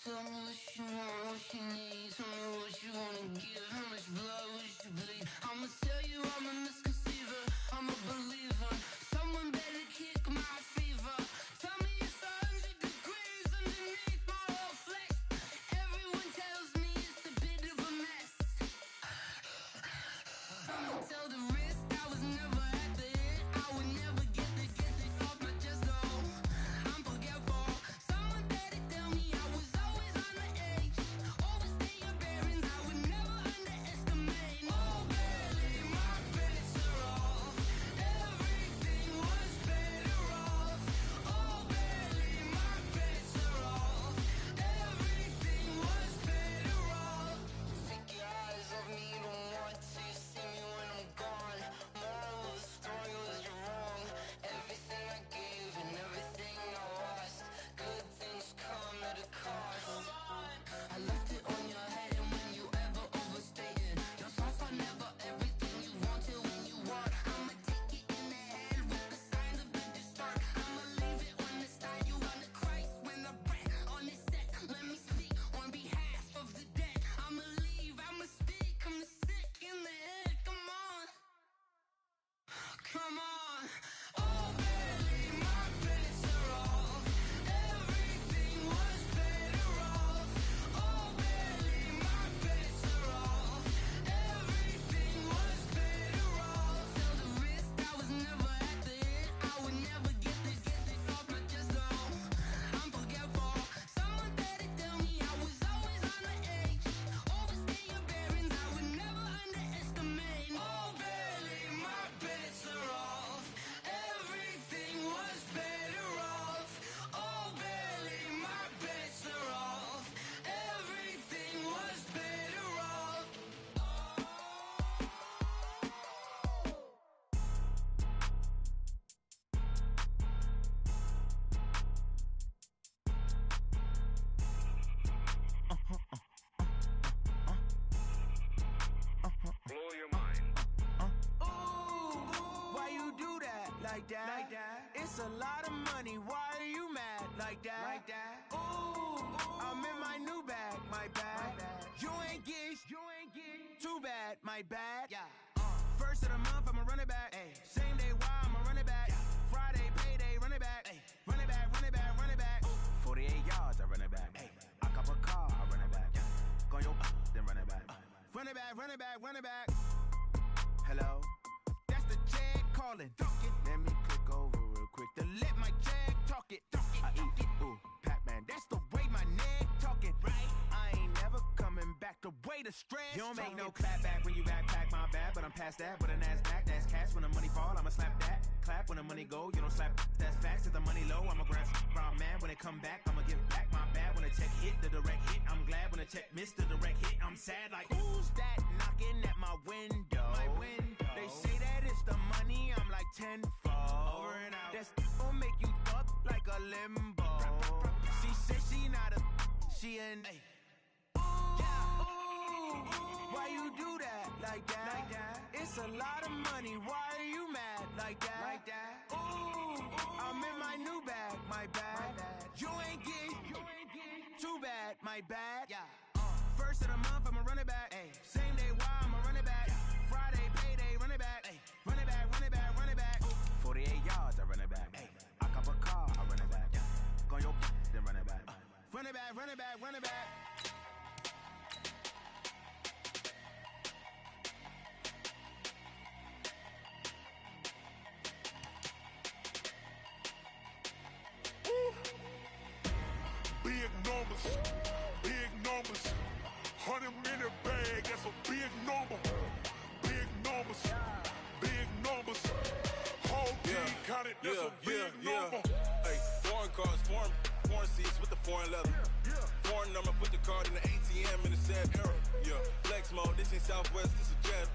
Tell me what you want, what you need. Tell me what you wanna give. How much blood would you bleed? I'ma tell you I'm a misconceiver. I'm a believer. Someone better kick my fever. Tell me it's 100 degrees underneath my whole flesh. Everyone tells me it's a bit of a mess. I'ma tell the risk I was never at the end. I would never get this off my chest though. I'm forgetful. Someone better tell me I was always on the edge. Overstay your bearings, I would never underestimate. Oh, barely, my bets are off. Everything was better off. Oh, barely, my bets are off. Everything was better off. Take your eyes off me, don't want to see me when I'm gone. Moral of the story was you're wrong. Everything I gave and everything I lost. Good things come at a cost. I left it on your head, and when you ever overstay it, your thoughts are never everything you wanted when you want. I'ma take it in the head with the signs of a distort. I'ma leave it on the side. You on the Christ when the breath on this set. Let me speak on behalf of the dead. I'ma leave, I'ma speak. I'm the sick in the head. Come on, come on. Oh, barely, my bets are off. Everything was better off. Oh, barely, my bets are off. Everything was better off. Tell the risk I was never at the end. I would never get this off my chest though. I'm forgetful. Someone better tell me I was always on the edge. Overstay your bearings, I would never underestimate. Oh, barely, my bets are off. Everything was better off. Oh, barely, my bets are off. Everything was better off. Blow your mind. Why you do that? Like that? It's a lot of money. Why are you mad? Like that? Ooh, I'm in my new bag. My bad. You ain't get too bad. My bad. Yeah. First First of the month, I'ma run it back. Ay. Same day, why I'ma run it back. Friday, payday, run it back. Ay. Run it back, run it back, run it back. 48 yards, I run it back. Ay. I cop a car, I run it back. Go your then run it back. Run it back, run it back, run it back. Hello? That's the jag calling. Let me click over real quick to let my jag talk it. I eat, ooh, Pac-Man. That's the way my neck talking. Right? I ain't never coming back the way the stress. You don't make no clap back when you backpack my bad, but I'm past that with a NASDAQ. That's cash when the money fall, I'ma slap that. Clap when the money go, you don't slap. That's facts. If the money low, I'ma grab brown man. When it come back, I'ma give back my bad. When the check hit, the direct hit. I'm glad when the check missed the direct hit. I'm sad like, who's that knocking at my window? My window. They say that it's the money, I'm like tenfold. Over and out. That's gon' make you up like a limbo. She said she not a, she an. Ay. Why you do that like that? Like that? It's a lot of money. Why are you mad like that? Like that? Ooh, I'm in my new bag. My bad. You ain't get too bad. My bad. Yeah. First of the month, I'ma run it back. Ay. Same day, why I'ma run it back. Friday, payday, run it back. Ay. Run it back, run it back, run it back. 48 yards, I run it back. Ay. I cop a car, I run it back. Go your then run it back. Run it back, run it back, run it back. Big numbers, big numbers. 100-minute bag, that's a big number. Big numbers, big numbers. Whole team counted, that's a big number. Hey, foreign cars, foreign seats with the foreign leather. Foreign number, put the card in the ATM in the sad era. Yeah, flex mode, this ain't Southwest, this is jet.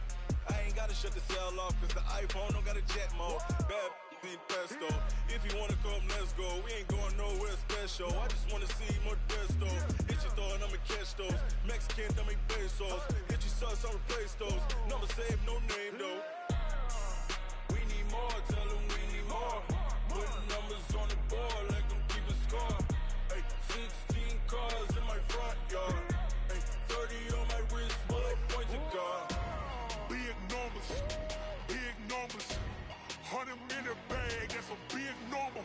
I ain't gotta shut the cell off, cause the iPhone don't got a jet mode. Bad need pesto. If you wanna come, let's go. We ain't going nowhere special. I just wanna see more desto. Hit your throw and I'ma catch those. Mexican, dummy pesos. Hit your sauce, I'll replace those. Number save, no name though. We need more, tell them we need more. Putting numbers on the board, like them keep a score. Hey, 16 cars in my front yard. Hey, 30 on my wrist, bullet pointed car. Big numbers, big numbers. 100-minute bag, that's a big number.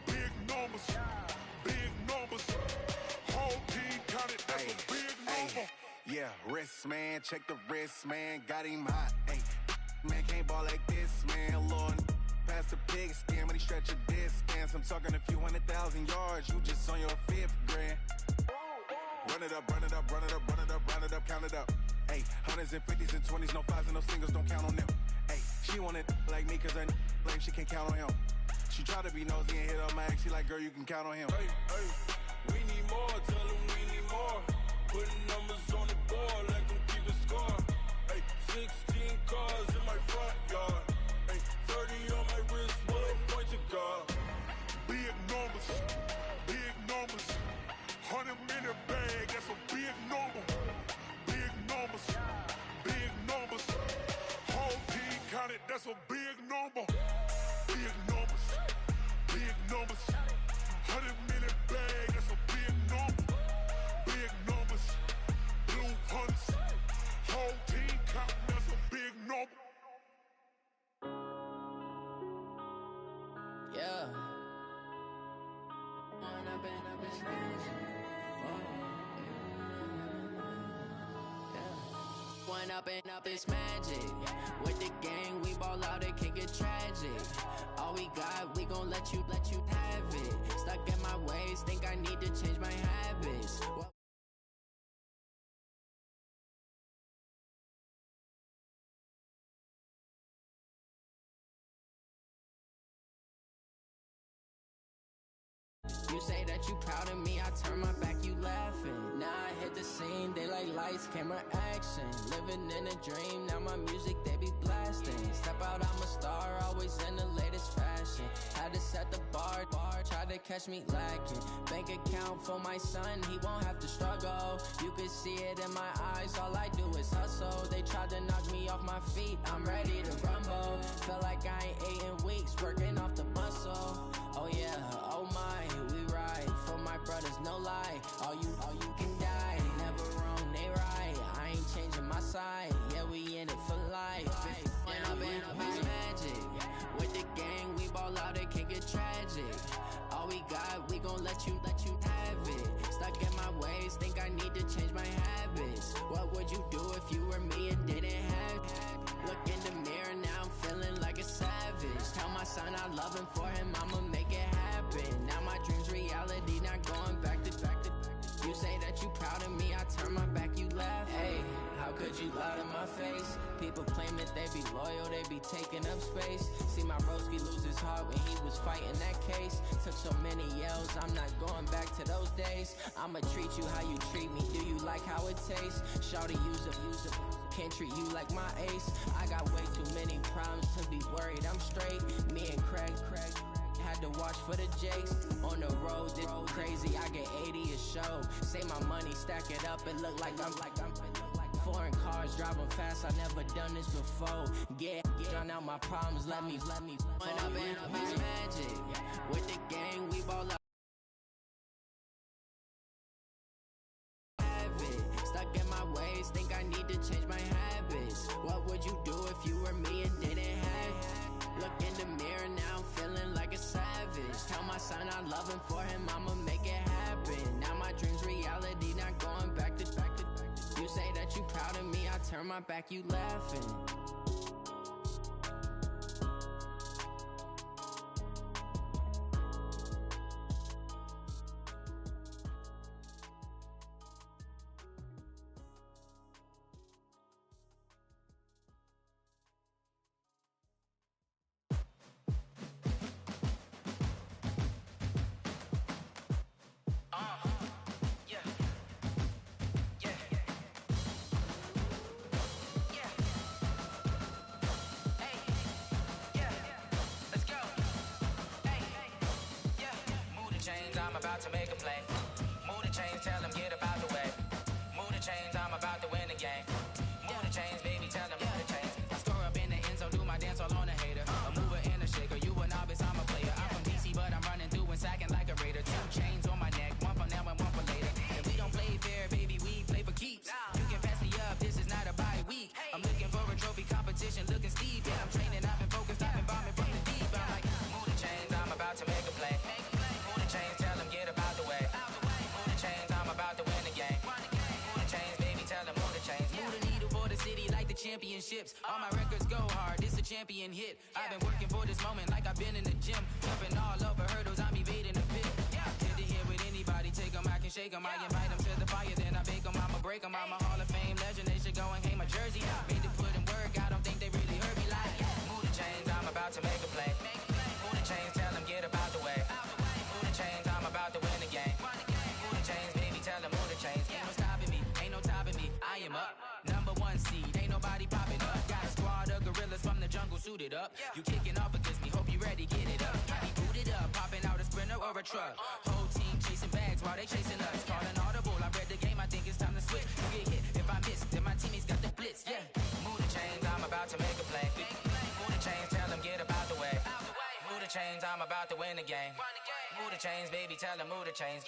Big numbers, big numbers. Whole team counted, that's a big number. Yeah, wrist man, check the wrist man, got him hot. Ay, man can't ball like this, man. Lord, past the pig skin when he stretch a distance. I'm talking a few 100,000 yards, you just on your 5th grand. Run it up, run it up, run it up, run it up, run it up, count it up. Ay, hundreds and 50s and 20s, no 5s and no singles, don't count on them. Ay, she want it like me cause her lame, she can't count on him. She try to be nosy and hit on my ex, she like, girl, you can count on him. Hey, hey, we need more, tell them we need more. Putting numbers on the board, like them keep a score. Hey, 16 cars in my front yard. Hey, 30 on my wrist, bullet pointed car. Big numbers, big numbers. 100-minute bag, that's a big number. Big numbers, big numbers. Whole team counted, that's a big number. Big numbers, big numbers. 100-minute bag, that's a big number. Big numbers, blue hunts. Whole team counting, that's a big number. Yeah. One up and up, it's magic. With the gang, we ball out, it can get tragic. All we got, we gon' let you have it. Stuck in my ways, think I need to change my habits. You say that you proud of me, I turn my back, you laughing. Now I hit the scene, they like lights, camera, action. Living in a dream, now my music, they be blasting. Step out, I'm a star, always in the latest fashion. Had to set the bar, try to catch me lacking. Bank account for my son, he won't have to struggle. You can see it in my eyes, all I do is hustle. They tried to knock me off my feet, I'm ready to rumble. Feel like I ain't ate in weeks, working off the muscle. Oh yeah, oh my, we ride for my brothers, no lie. All you can die, never wrong, they right. I ain't changing my side, yeah, we in it for life. won't let you have it. Stuck in my ways, think I need to change my habits. What would you do if you were me and didn't have it? Look in the mirror, now I'm feeling like a savage. Tell my son I love him, for him I'ma make it happen. Now my dream's reality, not going back to. You say that you proud of me, I turn my back, you laugh. Hey, how could you lie to my face? People claim that they be loyal, they be taking up space. See my broski lose his heart when he was fighting that case. Took so many yells, I'm not going back to those days. I'ma treat you how you treat me, do you like how it tastes? Shawty, use a can't treat you like my ace. I got way too many problems to be worried, I'm straight. Me and Craig had to watch for the Jakes. On the road, it's crazy, I get 80 a show. Say my money, stack it up, it look like I'm foreign cars, driving fast, I never done this before. Drown out my problems, let me When up in a magic, with the gang, we ball up. Stuck in my ways, think I need to change my habits. What would you do if you were me and didn't have it? Look in the mirror, now I'm feeling like a savage. Tell my son I love him, for him I'ma make it happen. Now my dream's reality, not going back to. You say that you proud of me, I turn my back, you laughing. I'm about to make a play. Move the chains, tell them get about the way. Move the chains, I'm about to win the game. Move the chains, baby, tell them move the chains. I score up in the end zone, do my dance all on a hater. A mover and a shaker, you a novice, I'm a player. I'm from DC, but I'm running through and sacking like a raider. 2 chains on my neck, one for now and one for later. If we don't play fair, baby, we play for keeps. You can pass me up, this is not a bye week. I'm looking for a trophy competition, looking steep. Yeah, I'm training, I've been focused, I've been bombing from the deep. I'm like, move the chains, I'm about to make a play. Move the chains, tell them get about the way. Move the chains, I'm about to win the game. Move the chains, baby, tell them move the chains. Move the needle for the city like the championships. All my records go hard, this a champion hit. I've been working for this moment like I've been in the gym. Jumping all over hurdles, I'm evading the pit. Hit to hit with anybody, take them, I can shake them. I invite them to the fire, then I bake them, I'ma break them. I'm a Hall of Fame legend, they should go and hang my jersey. Made to put in work, I don't think they really heard me like. Move the chains, I'm about to make a play. Move the chains, tell them get about the way. Move the chains, I'm about to win the game. Move the chains, baby, tell them move the chains. Ain't no stopping me, ain't no topping me. I am up, #1 seed, ain't nobody popping up. Got a squad of gorillas from the jungle suited up. You kicking off against me, hope you ready, get it up. I be booted up, popping out a sprinter or a truck. Whole team chasing bags while they chasing us. Calling audible, I read the game, I think it's time to switch. You get hit, if I miss, then my teammates got the blitz, yeah. Move the chains, I'm about to make a play. Move the chains, tell them get about the way. Move the chains, I'm about to win the game. Move the chains, baby, tell them move the chains.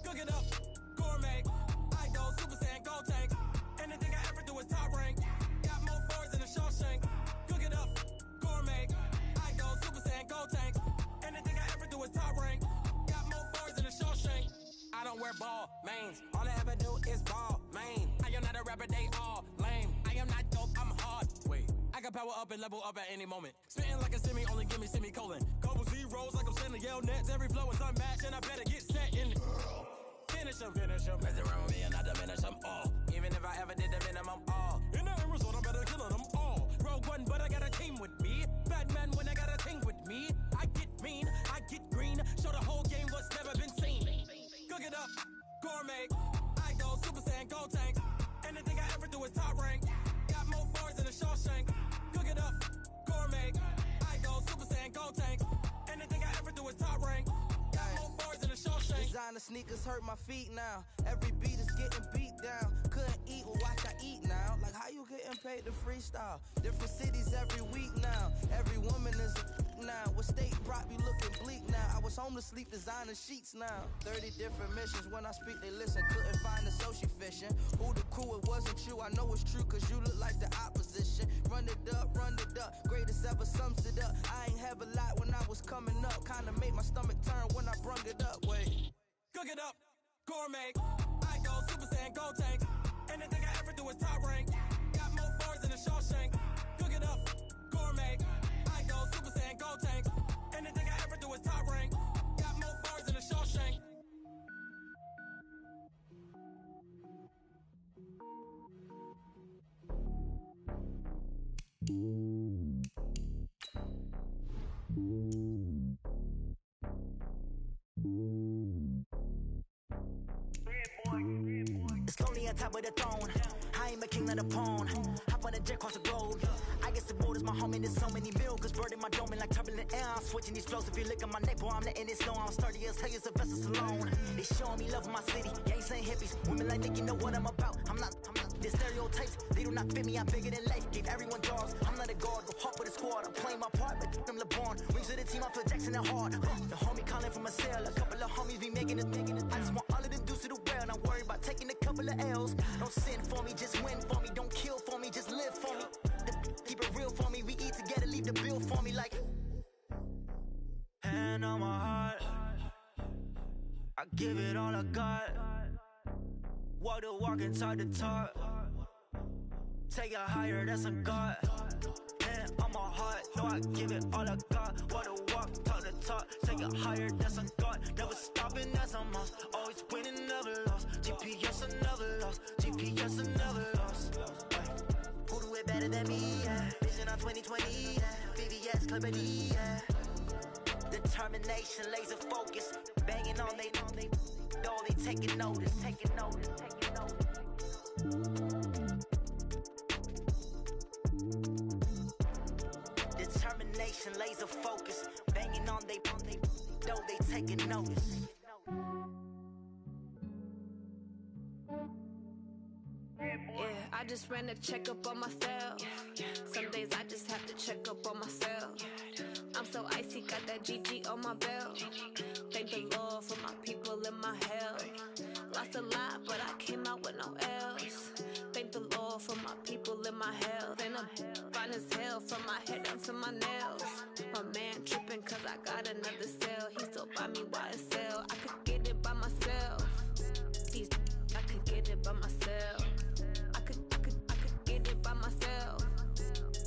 Cook it up, gourmet. I go Super Saiyan, go tank. Anything I ever do is top rank. Got more boards than a Shawshank. Cook it up, gourmet. I go Super Saiyan, go tank. Anything I ever do is top rank. Got more boards than a Shawshank. I don't wear ball mains. All I ever do is ball main. I am not a rapper, they all lame. I am not dope, I'm hard. Wait, I can power up and level up at any moment. Spitting like a semi, only give me semicolon. Couple zeros like I'm sending yell nets. Every flow is unmatched and I better get set in. Finish them. Mess around with me and I diminish them all. Even if I ever did the minimum, all. In the end result, I'm better killing them all. Rogue One, but I got a team with me. Batman when I got a team with me. I get mean, I get green. Show the whole game what's never been seen. Cook it up, gourmet. I go Super Saiyan, go tank. Anything I ever do is top rank. Got more bars than a Shawshank. Cook it up, gourmet. I go Super Saiyan, go tank. Anything I ever do is top rank. Designer sneakers hurt my feet now. Every beat is getting beat down. Couldn't eat, well watch I eat now. Like how you getting paid to freestyle? Different cities every week now. Every woman is now. What state brought me looking bleak now? I was homeless, sleep designing sheets now. 30 different missions. When I speak, they listen. Couldn't find the social fishing. Who the crew? It wasn't you. I know it's true, cause you look like the opposition. Run it up, greatest ever sums it up. I ain't have a lot when I was coming up. Kinda made my stomach turn when I brung it up. Wait. Cook it up, gourmet. I go Super Saiyan, go tank. Anything I ever do is top rank. Got more bars than a Shawshank. Cook it up, gourmet. I go Super Saiyan, go tank. Anything I ever do is top rank. Got more bars than a Shawshank. It's lonely on top of the throne. I am a king, not a pawn. Hop on a jet across the globe. I guess the world is my home and there's so many milkers birding my dome like turbulent air. I'm switching these flows. If you look at my neck, boy, I'm letting it snow. I'm sturdy as hell, a vessel alone. They showing me love in my city. Gangs ain't hippies. Women like think you know what I'm about. I'm not. The stereotypes, they do not fit me. I'm bigger than life. Gave everyone jobs. I'm not a guard. Go hop with a squad. I'm playing my part, but I'm LeBron. Rings to the team. I feel Jackson and hard. The homie calling from a cell. A couple of homies be making it. I just want all of them dudes to do well. Not worry about taking a couple of L's. Don't sin for me, just win for me. Don't kill for me, just live for me. Keep it real for me. We eat together, leave the bill for me like. Hand on my heart, I give it all I got. Walk the walk and talk the talk. Take it higher, that's a God. Hand on my heart, no, I give it all I got. Walk the walk, talk the talk. Take it higher, that's a God. Never stopping, that's a must. Always winning, never lost. GPS, I never lost. GPS, I never lost. Who do it better than me? Yeah. Vision on 2020. Yeah. VVS, Clippity. Yeah. Determination, laser focus. Banging on they though they taking notice. Taking notice. Taking notice. Determination, laser focus. Banging on they though they taking notice. Yeah, I just ran a checkup on myself. Some days I just have to check up on myself. I'm so icy, got that GG on my belt. Thank the Lord for my people in my health. Lost a lot, but I came out with no else. Thank the Lord for my people in my health. And I'm fine as hell from my head down to my nails. My man tripping cause I got another cell. He still buy me YSL. I could get it by myself. These I could get it by myself. I could get it by myself.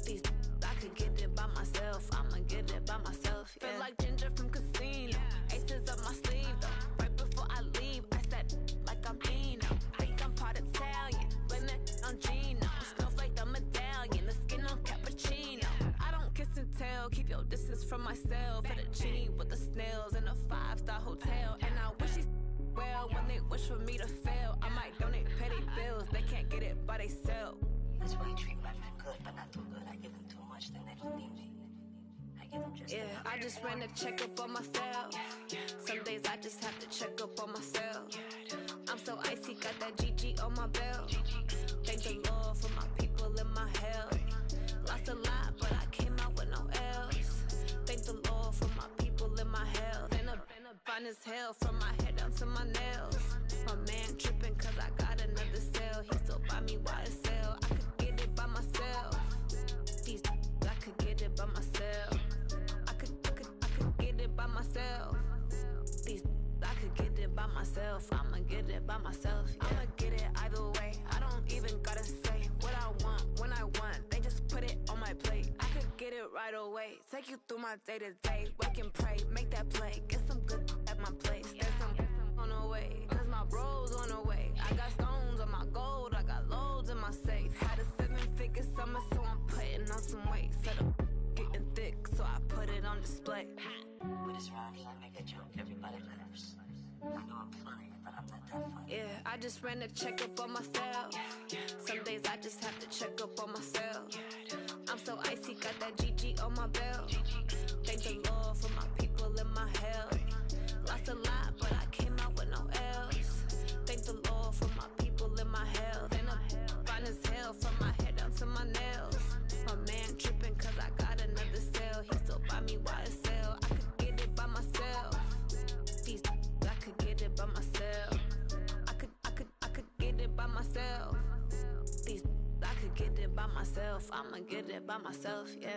These I could get it by myself. I'ma get it by myself. Yeah. Feel like Ginger from Casino. Aces up my sleeve though. Right before I leave, I said like I'm Dino. Think I'm part Italian. Blame it on Gino. Snowflake the medallion. The skin on cappuccino. I don't kiss and tell. Keep your distance from myself. Fettuccine with the snails in a 5-star hotel. And I wish he's well when they wish for me to fail. I might donate petty bills. They can't get it by they sell. That's why you treat women good, but not too good. I give them too much, then they don't need me. I give them just enough. I just ran a checkup on myself. Some days I just have to check up on myself. I'm so icy, got that GG on my belt. Thank the Lord for my people in my health. Lost a lot, but I came out with no else. Thank the Lord for my people in my health. And I'm fine as hell from my head down to my nails. My man tripping cause I got another cell. He still buy me YSL. I could get it by myself. These I could get it by myself. I could get it by myself. These I could get it by myself. I'ma get it by myself. Yeah. I'ma get it either way. I don't even gotta say what I want when I want. They just put it on my plate. I could get it right away. Take you through my day to day. Wake and pray, make that play. Get some good at my place. There's some on the way. Cause my bros on the way. I got stones on my gold. I got loads in my safe. Had a 7-figure summer, so I'm putting on some weight. Set up getting thick, so I put it on display. With this round here, I make a joke. Everybody laughs. I know I'm funny, but I'm not that funny. Yeah, I just ran a checkup on myself. Some days I just have to check up on myself. I'm so icy, got that GG on my belt. Thank the Lord for my people in my health. Lost a lot, but I came out with no else. Thank the Lord for my people in my health. And I'm fine as hell from my head down to my nails. My man tripping cause I got another cell. He still buy me YSL. myself. I'ma get it by myself, yeah.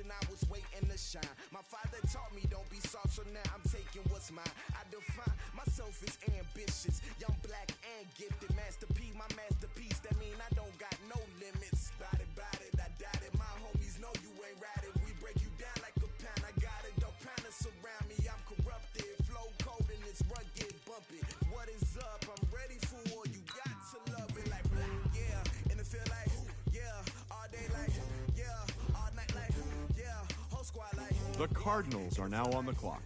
I was waiting to shine. My father taught me don't be soft, so now I'm taking what's mine. I define myself as ambitious, young, black, and gifted. Master P, my masterpiece. That mean I don't got no limits. Bout it, I doubt it. My homies know you ain't ratted. We break you down like a pound. I got it, dog pounders surround me. I'm corrupted, flow cold and it's rugged, bumpy. What is up? I'm ready for war. You got to love it like yeah, and it feel like yeah, all day like yeah, all night like yeah, whole squad like. The Cardinals are now on the clock.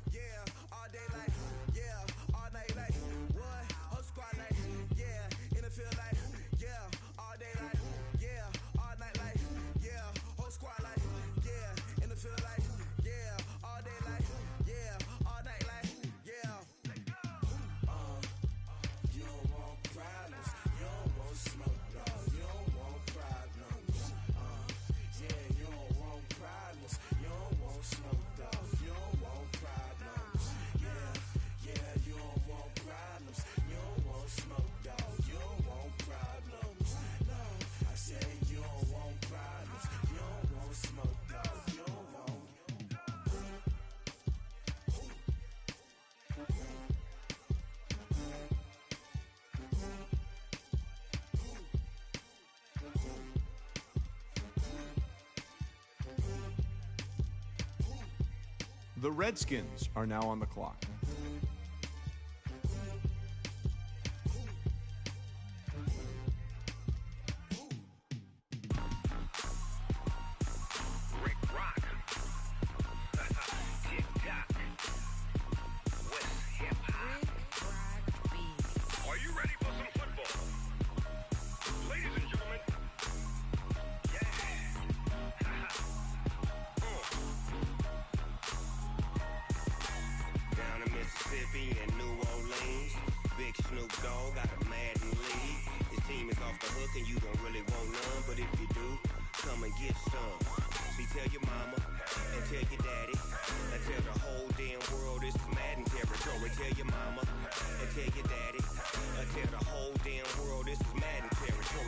The Redskins are now on the clock.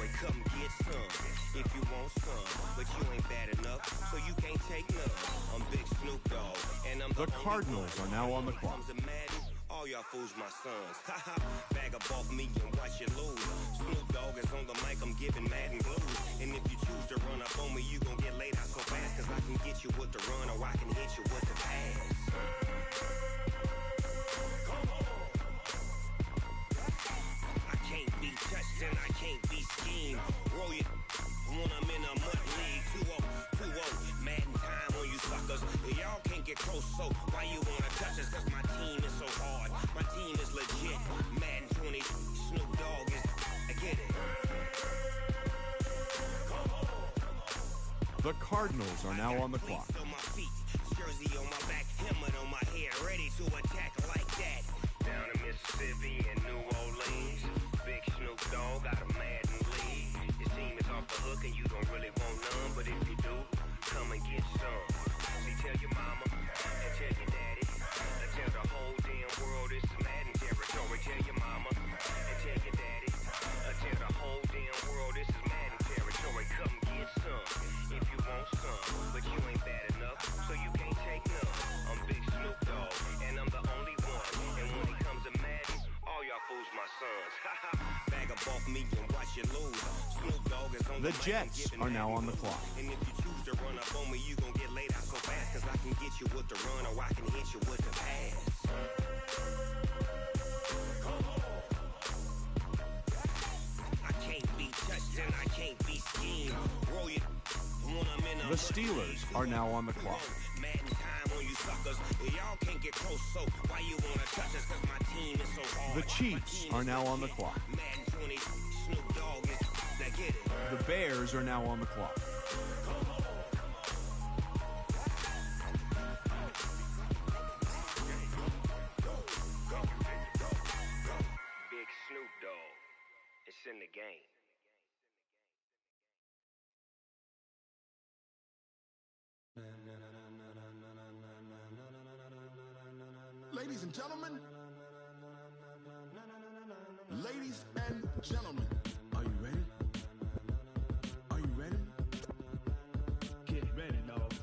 territory, come get some. If you want some, but you ain't bad enough, so you can't take none. I'm Big Snoop Dogg, and I'm The Cardinals are now on the clock. All y'all fools my sons. Haha, bag up off me and watch you lose. Snoop Dogg is on the mic, I'm giving Madden blues. And if you choose to run up on me, you gon' get laid out so fast. Cause I can get you with the run or I can hit you with the pass. I can't be touched and I can't be schemed. Roll it when I'm in a mud league. 2-0, Madden time on you suckers. Y'all can't get close, so why you wanna touch us? Cause my team is so hard. My team is legit. Madden 20, Snoop Dogg is. I get it. The Cardinals are now on the clock. On my feet, jersey on my back, helmet on my head, ready to attack like that. Down in Mississippi and New Orleans, Big Snoop Dogg got a Madden lead. Your team is off the hook and you don't really want none, but if you do, come and get some. See, tell your mama and tell your daddy, and tell the whole damn world it's Madden territory. Tell your mama and tell your daddy, and tell the whole damn world this is Madden territory. Come get some if you want some, but you ain't bad enough, so you can't take none. I'm Big Snoop Dogg, and I'm the only one. And when it comes to Madden, all y'all fools my sons. Bag up off me and watch you lose. Snoop Dogg is on The Jets are now on the clock. And if you choose to run up on me, you gon' get laid out so fast. Cause I can get you with the run or I can hit you with the pass. I can't be touched and I can't be schemed. Roll it when I'm in a The Steelers are now on the clock. Madden time on you suckers. Y'all can't get close, so why you wanna touch us? Cause my team is so hard. The Chiefs are now on the clock. Madden 20, Snoop Dogg is. Now get it. The Bears are now on the clock. Big Snoop Dogg. It's in the game. Ladies and gentlemen, ladies and gentlemen, are you ready? Are you ready? Get ready, dog.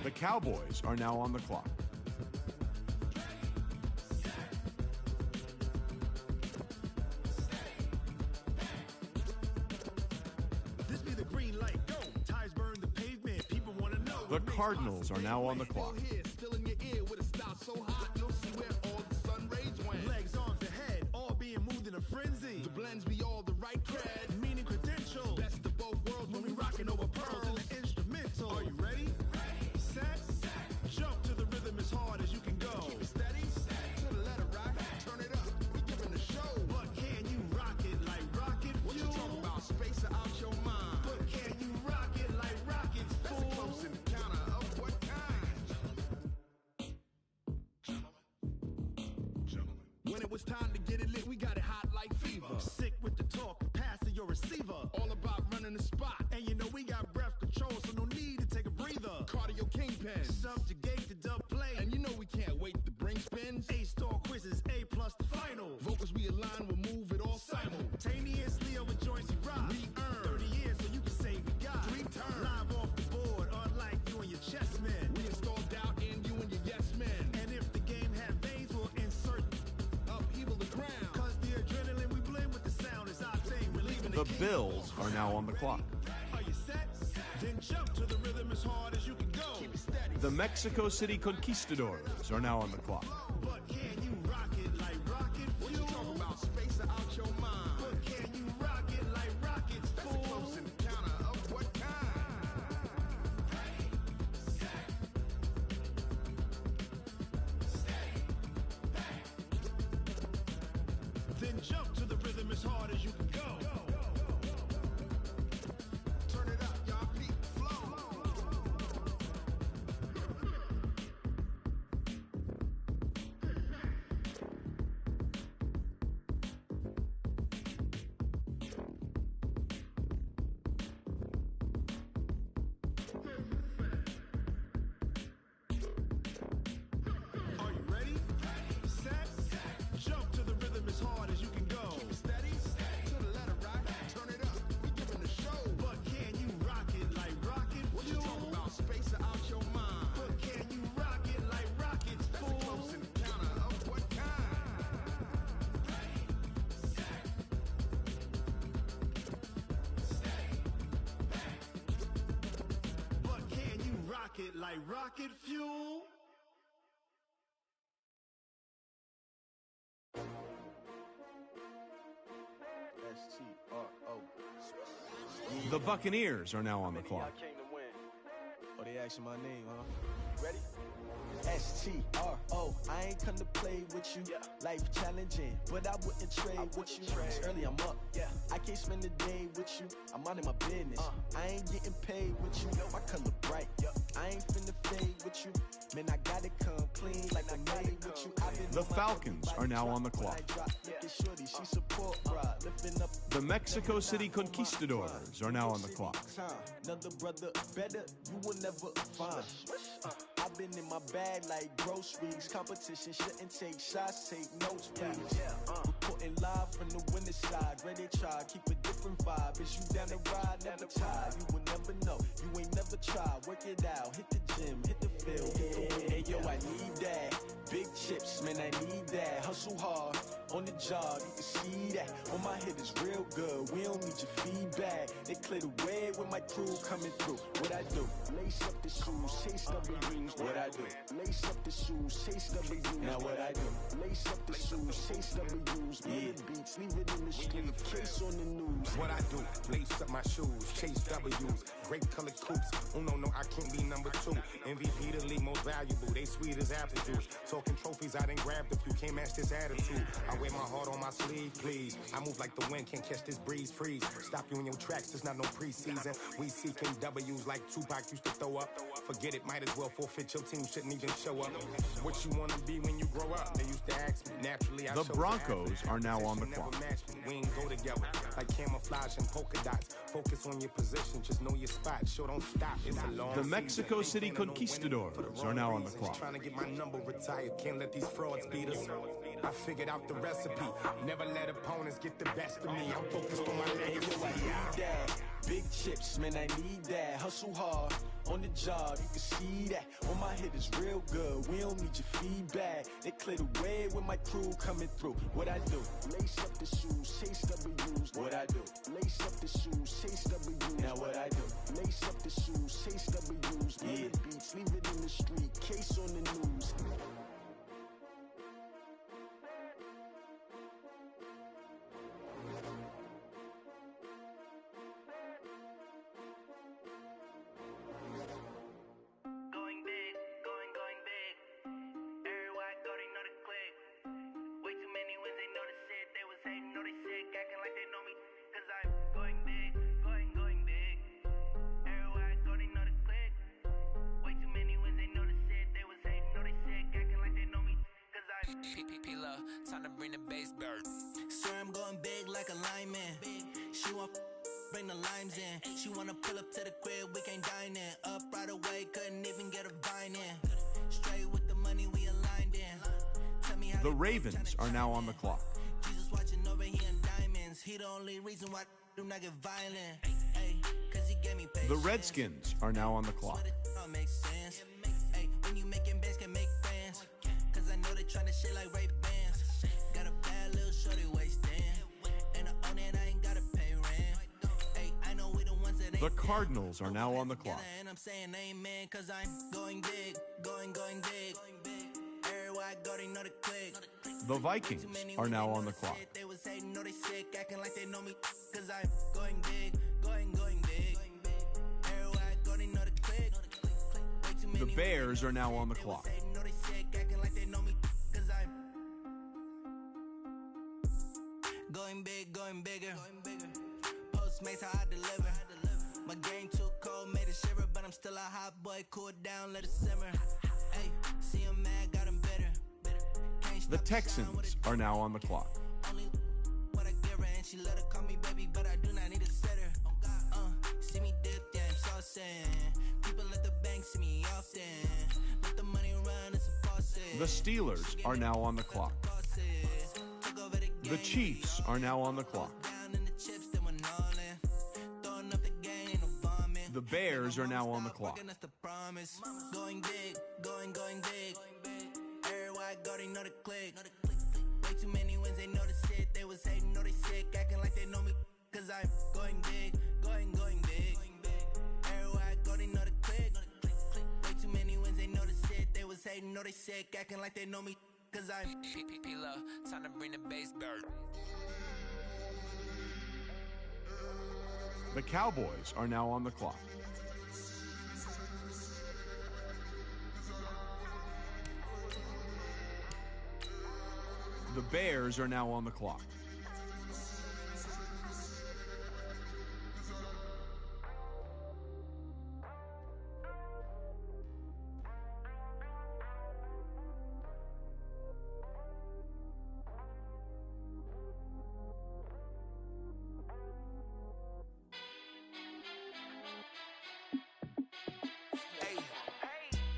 The Cowboys are now on the clock. This be the green light, go. Tires burn the pavement, people want to know. The Cardinals are now on the clock. Still in your ear with a style so hot, you'll see where all the sun rays went. Legs, arms, and head, all being moved in a frenzy. The blends be all the right cred, meaning credentials. Best of both worlds when we rockin' over pearls in the instrumental. Are you ready? Set, jump to the rhythm as hard as you can go. Keep it steady, to the letter rock, turn it up. We giving the show. But can you rock it like rocket fuel? What you talking about? Space out your mind. But can you rock it like rockets, fool? That's a close encounter of what kind? When it was time to get it lit, we got it hot like fever. Sick with the talk, passing your receiver. All about running the spot. And you know we got breath control, so no need to take a breather. Cardio kingpin, subjugate the dub play. And you know we can't wait to bring spins. A-star quizzes, A+ the final. Vocals we align, we'll move it all simultaneously over joints we rock. We earn 30 years, so you can say we got 3 turns. Live off the board, unlike you and your chess men. We install doubt in you and your yes men. And if the game had veins, we'll insert upheaval the ground. Cause the adrenaline we blend with the sound is our thing. We're leaving The Bills are now on the clock. Are you set? Then jump to the rhythm as hard as you can go. Keep it steady. The Mexico City Conquistadors are now on the clock. But can you rock it like rocket fuel? What you talking about? Space out your mind. But can you rock it like rockets, fool? That's a close encounter of what kind? Then jump to the rhythm as hard as you can go. Turn it up, y'all. Peak flow. it like rocket fuel. S-T-R-O. The Buccaneers are now on the clock. Came to win. Oh, they asking my name, huh? Ready? S-T-R-O. I ain't come to play with you. Life challenging, but I wouldn't trade with you. It's early, I'm up. I can't spend the day with you. I'm minding my business. I ain't getting paid with you. My color bright. I ain't finna fade with you. Man, I gotta come clean like I made with you. The Falcons are now on the clock. The Mexico City Conquistadors are now on the clock. Another brother better, you will never find. I've been in my bag like groceries. Competition shouldn't take shots, take notes, please. Reporting live from the winning side. Ready to try, keep a different vibe. Is you down the ride, never tired. You will never know, you ain't never tried. Work it out, hit the gym, hit the field. Hey yo, I need that. Big chips, man, I need that. Hustle hard, on the job, you can see that. On my head is real good, we don't need your feedback. They clear the way with my crew coming through. What I do? Lace up the shoes, chase W's. What I do? Lace up the shoes, chase W's. Now what I do? Lace up the shoes, chase W's. Yeah. Beats, leave it in the street, case on the news. What I do? Lace up my shoes, chase W's. Great colored coops. Oh no, I can't be number 2. MVP the league most valuable. They sweet as apple juice. Talking trophies, I didn't grab the few. Can't match this attitude. I wear my heart on my sleeve, please. I move like the wind, can't catch this breeze, freeze. Stop you in your tracks, there's not no preseason. We seeking W's like Tupac used to throw up. Forget it, might as well forfeit. Your team shouldn't even show up. What you wanna be when you grow up? They used to ask me. Naturally, I The Broncos are now on the clock. We ain't go together like camouflage and polka dots. Focus on your position, just know your spot. Show don't stop. It's a long The Mexico City Conquistadors are now on the clock. Trying to get my number retired. Can't let these frauds beat us. I figured out the recipe. Never let opponents get the best of me. I'm focused on my legacy. I need that. Big chips, man, I need that. Hustle hard, on the job, you can see that. On my head is real good, we don't need your feedback. They clear the way with my crew coming through. What I do? Lace up the shoes, chase W's. What I do? Lace up the shoes, chase W's. Now what I do? Lace up the shoes, chase W's. Yeah. Beats, leave it in the street, case on the news. Time to bring the bass bird. Sir, I'm going big like a lineman. She want bring the limes in. She wanna pull up to the crib, we can't dine in. Up right away, couldn't even get a vine in. Straight with the money we aligned in. Tell me how The Ravens are now on the clock. Jesus watching over here in diamonds. He the only reason why I do not get violent. Ay, cause he gave me patience. The Redskins are now on the clock. Don't make sense. Ay, when you making bands can make friends. Cause I know they tryna shit like Ray Bans. Got a bad little shorty wasting. And I own it, I ain't gotta pay rent. Ay, I know we the ones that ain't The Cardinals are now on the clock. and I'm saying amen, cause I'm going big, going big. Everywhere I go, they know the click. The Vikings are now on the clock. They was hating, know they sick, acting like they know me, cause I'm going big, going big. Everywhere I go, they know the click. The Bears are now on the clock. Know they sick, acting like they know me, cause I'm going big, going bigger. Postmates how I deliver. My game too cold, made it shiver, but I'm still a hot boy. Cool down, let it simmer. Hey, see him mad, got him bitter. The Texans are now on the clock. Only what I give her, and she let her call me baby, but I do not need a sitter. See me dip, yeah, I'm saucing. People at the bank see me often. Let the money run, it's a faucet. The Steelers are now on the clock. The Chiefs are now on the clock. The Bears are now on the clock. Going big, going big. Everywhere I go, they know the click. Way too many wins, they know the shit. They was hating, know they sick, acting like they know me, cause I'm going big, going big. Everywhere I go, they know the click. know they sick, acting like they know me, cause I'm P-Love, time to bring the bass back. The Cowboys are now on the clock. The Bears are now on the clock.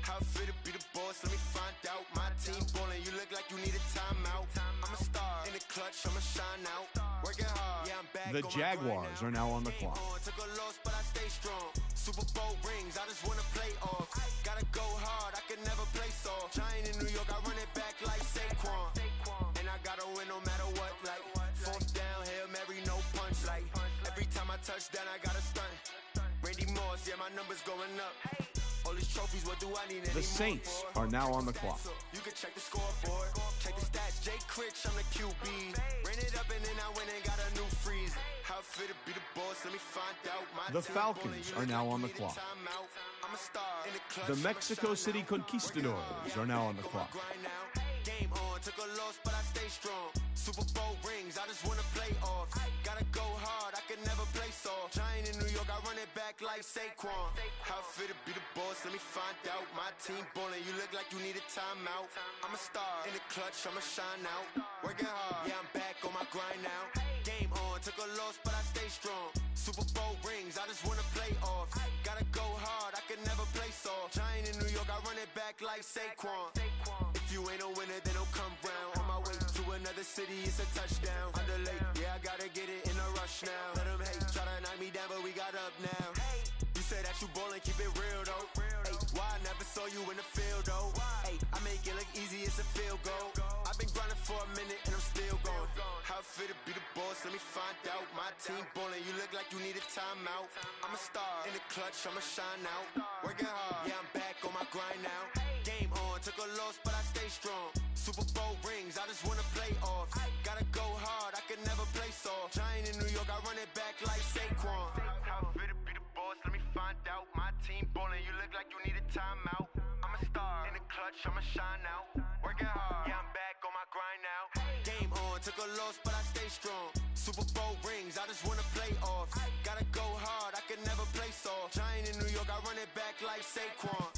How fit to be the boss? Let me find out. My team ballin', you look like you need a timeout. I'm a star in the clutch, I'ma shine out. Working hard, yeah, I'm back. The Jaguars are now on the clock. Took a loss, but I stay strong. Super Bowl rings, I just wanna play off. Gotta go hard, I could never play soft. Giant in New York, I run it back like Saquon. And I gotta win no matter what, like fourth down, Hail Mary, no punch. Like every time I touch down, I gotta stunt. Randy Moss, yeah, my numbers going up. All these trophies, what do I need? The Saints are now on the clock. You can check the scoreboard, check the stats. Jay Critch, I'm the QB. Ran it up and then I went and got a new freeze. How fit to be the boss? Let me find out. My The Falcons are now on the clock. I'm a star in the clutch. The Mexico City Conquistadors are now on the clock. Game on, took a loss, but I stay strong. Super Bowl rings, I just wanna play off. Gotta go hard, I could never play soft. Giant in New York, I run it back like Saquon. How fit to be the boss? Let me find out. My team ballin', you look like you need a timeout. I'm a star in the clutch, I'ma shine out. Working hard, yeah, I'm back on my grind now. Game on, took a loss, but I stay strong. Super Bowl rings, I just wanna play off. Gotta go hard, I could never play soft. Giant in New York, I run it back like Saquon. If you ain't a winner, then don't come round. On my way to another city, it's a touchdown. Underlay, yeah, I gotta get it in a rush now. Let them hate, try to knock me down, but we got up now. You say that you ballin', keep it real though. Hey, why I never saw you in the field though? Hey, I make it look easy, it's a field goal. I've been grinding for a minute and I'm still going. How fit to be the boss? Let me find out. My team ballin', you look like you need a timeout. I'm a star in the clutch, I'ma shine out. Working hard, yeah, I'm back on my grind now. Game on, took a loss, but I stay strong. Super Bowl rings, I just wanna play off. Gotta go hard, I could never play soft. Giant in New York, I run it back like Saquon. How fit to be the boss? Let me find out. My team ballin', you look like you need a timeout. I'm a star in the clutch, I'ma shine out. Working hard, yeah, I'm back on my grind now. Game on, took a loss, but I stay strong. Super Bowl rings, I just wanna play off. Gotta go hard, I could never play soft. Giant in New York, I run it back like Saquon.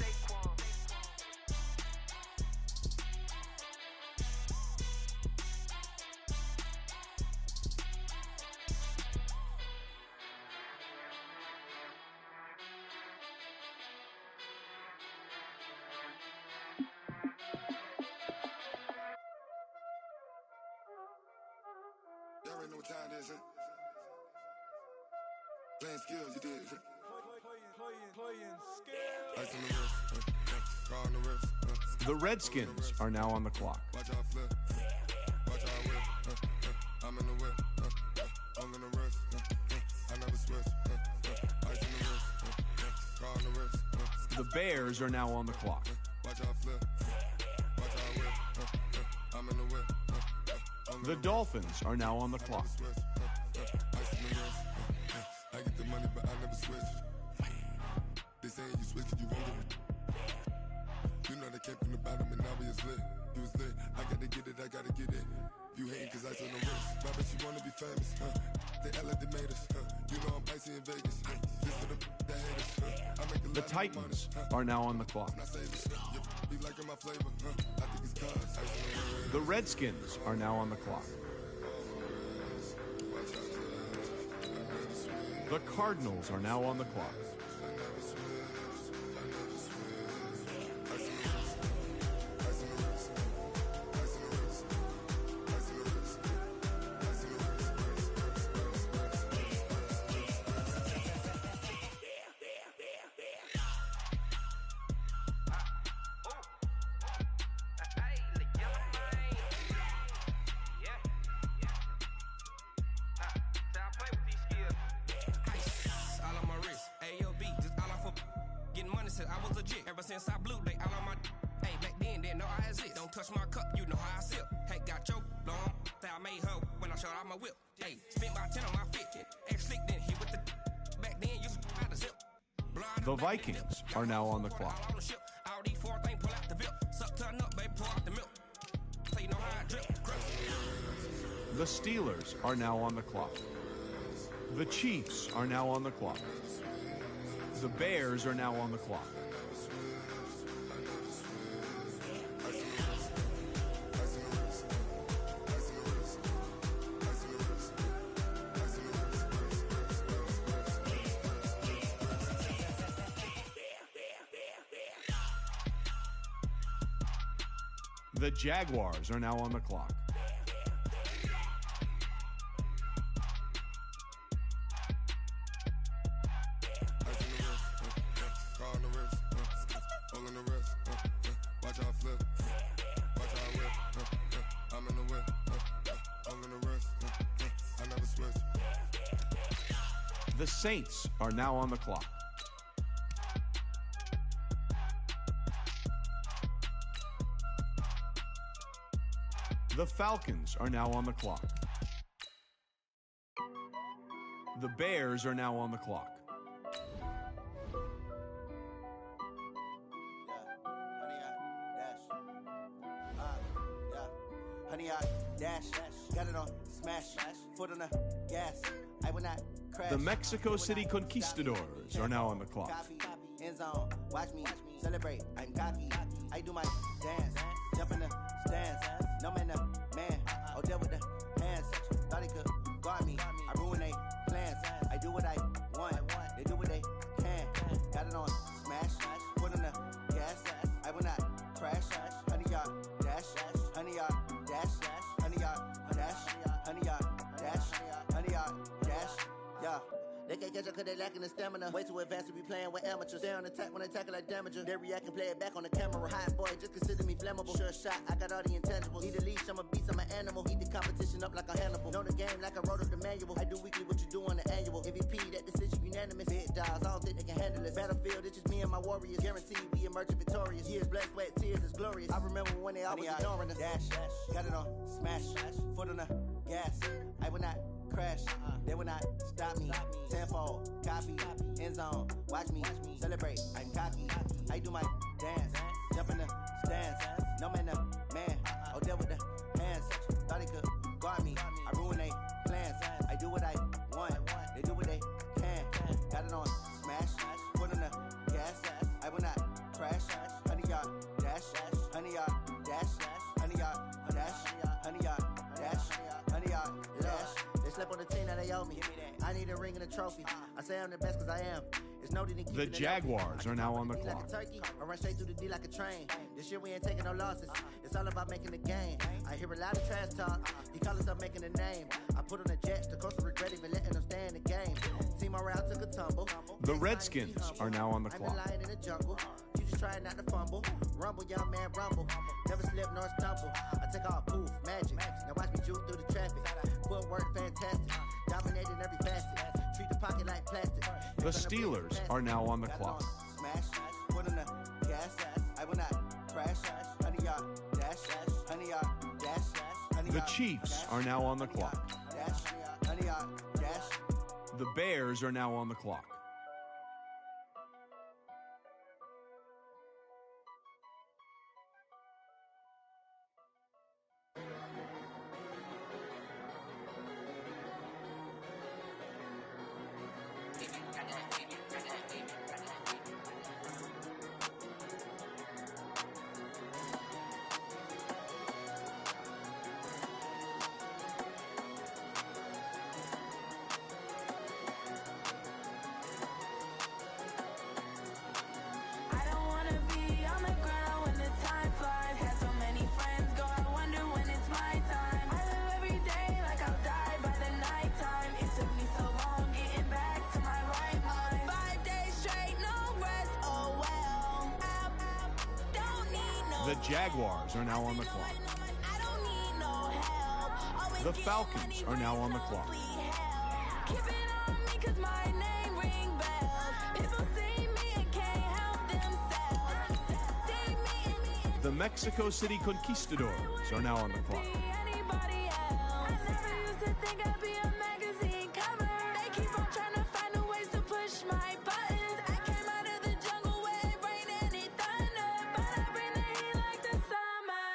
Y'all already know what time it is, huh? Playing skills, you did. Ice on the wrist, car on the wrist. The Redskins are now on the clock. Watch out flip, watch out whip. I'm in the whip, I'm in the wrist. I never switch. Ice on the wrist, car on the wrist. The Bears are now on the clock. Watch out flip, watch out whip. I'm in the whip. The Dolphins are now on the clock. I get the money, but I never switch. They saying you switch, you won't get it. You know they came from the bottom and now we is lit. You was lit, I gotta get it, I gotta get it. You hating cause ice on the wrist. I bet you wanna be famous, huh? They act like they made us, huh? You know I'm icy in Vegas, huh? This for the that hate us, huh? I make a lot The Titans are now on the clock. Be liking my flavor, huh? I think it's cause ice on the wrist. The Redskins are now on the clock. The Cardinals are now on the clock. Since I blew, they all on my. Hey, back then didn't know I exist. Don't touch my cup, you know how I sip. Hey, got your long, that I made her when I showed out my whip. Hey, spent my 10 on my fit. And slick then hit with the back then you out the zip. The Vikings are now on the clock. All these four things pull out the VIP. Suck turn up, baby, pour out the milk. So you know how I drip. The Steelers are now on the clock. The Chiefs are now on the clock. The Bears are now on the clock. The Jaguars are now on the clock. The Saints are now on the clock. The Falcons are now on the clock. The Bears are now on the clock. Honey, I dash, got it on smash, foot on the gas. I will not crash. The Mexico City Conquistadors are now on the clock. End zone, watch me celebrate. I'm cocky. I do my dance, jump in the stands. No man, man. Oh, deal with the hands. Thought he could guard me. I ruin they plans. I do what I want. They do what they can. Got it on smash, foot on the gas. I will not crash. Honey, y'all dash. Honey, y'all dash. Honey, y'all dash. Honey, y'all dash. Honey, y'all dash. Yeah. They can't catch up cause they lacking the stamina. Way too advanced to be playing with amateurs. Stay on attack when they tackle like damager. They react and play it back on the camera. Hot boy, just consider me flammable. Sure shot, I got all the intangibles. Need a leash, I'm a beast, I'm an animal. Heat the competition up like a Hannibal. Know the game like I wrote up the manual. I do weekly what you do on the annual. MVP, that decision unanimous. Big dogs, I don't think they can handle it. Battlefield, it's just me and my warriors. Guaranteed we emerging victorious. Years, blood, sweat, tears, is glorious. I remember when they always ignoring us. Dash, got it on smash, foot on the gas. I will not crash, they will not stop me. Tenfold, copy, end zone, watch me celebrate. I'm cocky, I do my dance, jump in the stands. No man, man. Oh, deal with the hands. Thought he could guard me. I ruin they plans. I do what I want. They do what they can. Got it on smash, foot on the gas. I will not crash. Honey, y'all dash. Honey, y'all dash. Honey, y'all dash. Honey, y'all dash. Honey, y'all dash. They slept on the team that they owe me. I need a ring and a trophy. I say I'm the best cause I am. It's noted in The Jaguars are now on the clock. Like a turkey, I run straight through the D like a train. This year we ain't taking no losses. It's all about making the game. I hear a lot of trash talk. He call himself making a name. I put on the Jets. The coach regret even letting them stay in the game. Team morale took a tumble. The Redskins are now on the I'm clock. the lion in the jungle. You just trying not to fumble. Rumble, young man, rumble. Never slip nor stumble. I take off, poof, magic. Now watch me juke through the traffic. Footwork fantastic. Dominating every facet. Treat the pocket like plastic. The Steelers are now on the clock. Smash, foot on the gas. I will not crash. Honey, y'all dash. Honey, y'all dash. Honey, The Chiefs are now on the clock. dash. Honey, y'all dash. The Bears are now on the clock. I don't wanna be on the ground when the time flies. Had so many friends go, I wonder when it's my time. I live every day like I'll die by the nighttime. It took me so long getting back to my right mind. 5 days straight, no rest, oh well. I don't need no The Jaguars are now on the clock. I don't need no help. Always The Falcons are now on the clock. keep it on me 'cause my name ring bells. People see me and can't help themselves. See me and The Mexico City Conquistadors are now on the clock. Anybody else? I never used to think I'd be a magazine cover. They keep on trying to find new ways to push my buttons. I came out of the jungle where it rained and it thunder, but I bring the heat like the summer.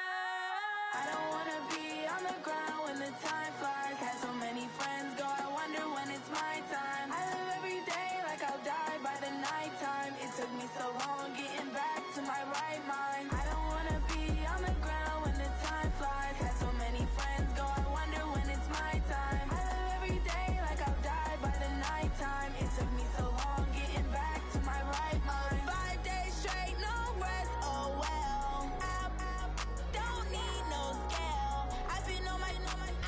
I don't wanna be on the ground when the time flies. Had so many friends go, I wonder when it's my time. I live every day like I'll die by the nighttime. It took me so long getting back to my right mind. I don't wanna be on the ground when the time flies. Had so many friends go, I wonder when it's my time. I live every day like I'll die by the nighttime. It took me so long getting back to my right mind. 5 days straight, no rest, oh well. I don't need no scale. I've been on my,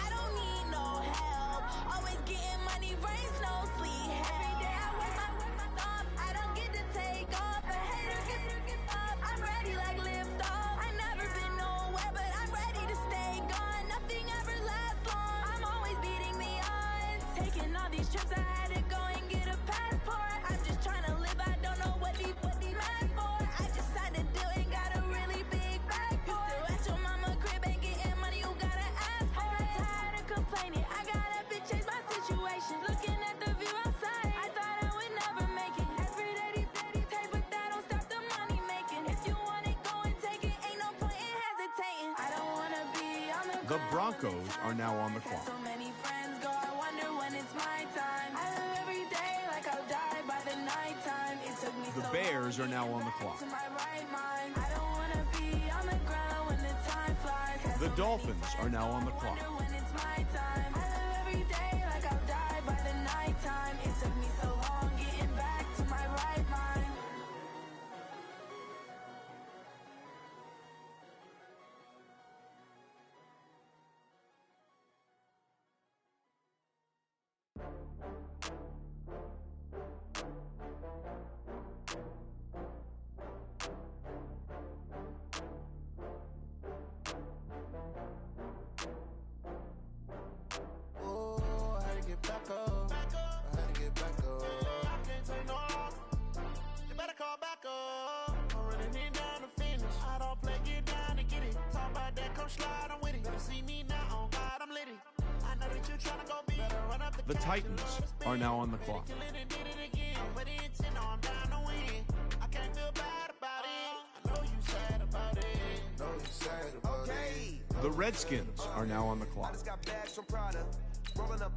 I don't need no help. Always getting money, rain, snow, sleet, every day I work my thumb. I don't get to take off. A hater get up. I'm ready like lift off. I never been nowhere, but I'm ready to stay gone. Nothing ever lasts long. I'm always beating the odds. Taking all these trips, I had to go and get a passport. I'm just trying to live. I don't know what these mad for. I just signed a deal and got a really big bag for it. Still at your mama crib, ain't getting money. You gotta ask for it. I'm tired of complaining. I gotta bitch change my situation. Looking at the view outside, I thought I would never make it. Every day these take, but that don't stop the money making. If you want it, go and take it. Ain't no point in hesitating. I don't wanna be on the The Broncos are now on the clock. so many friends go, I wonder when it's my time. I live every day like I'll die by the nighttime. It took me The Bears are now on the clock. to my right mind. I don't wanna be on the ground when the time flies. The Dolphins are now on the clock. When it's my time. I live every day like I'll die by the nighttime. It took me so long getting back to my right mind. Oh, I had to get back up. I had to get back up. I can't take no loss. You better call back up. I'm running it down to finish. I don't play, get down to get it. Talk about that, come slide, I'm with it. Better see me now, on God, I'm lit it. I know that you're trying to go big. Better run up the The Titans are now on the clock. kill it and did it again. But the intent, no, I'm down to win. I can't feel bad about it. I know you sad about it. Know you sad about it. The Redskins are now on the clock. Got bags from Prada, rolling up.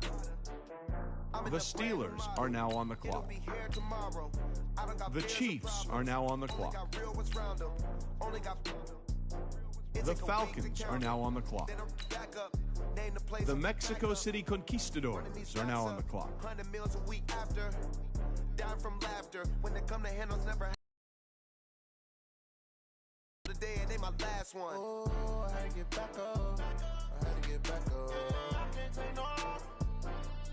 The Steelers are now on the clock. The Chiefs are now on the clock. The Falcons are now on the clock. The Mexico City Conquistadors are now on the clock. 100 meals a week after, down from laughter. When they come to handles, never today and they my last one. Oh, I had to get back up. I had to get back up. I can't take no loss.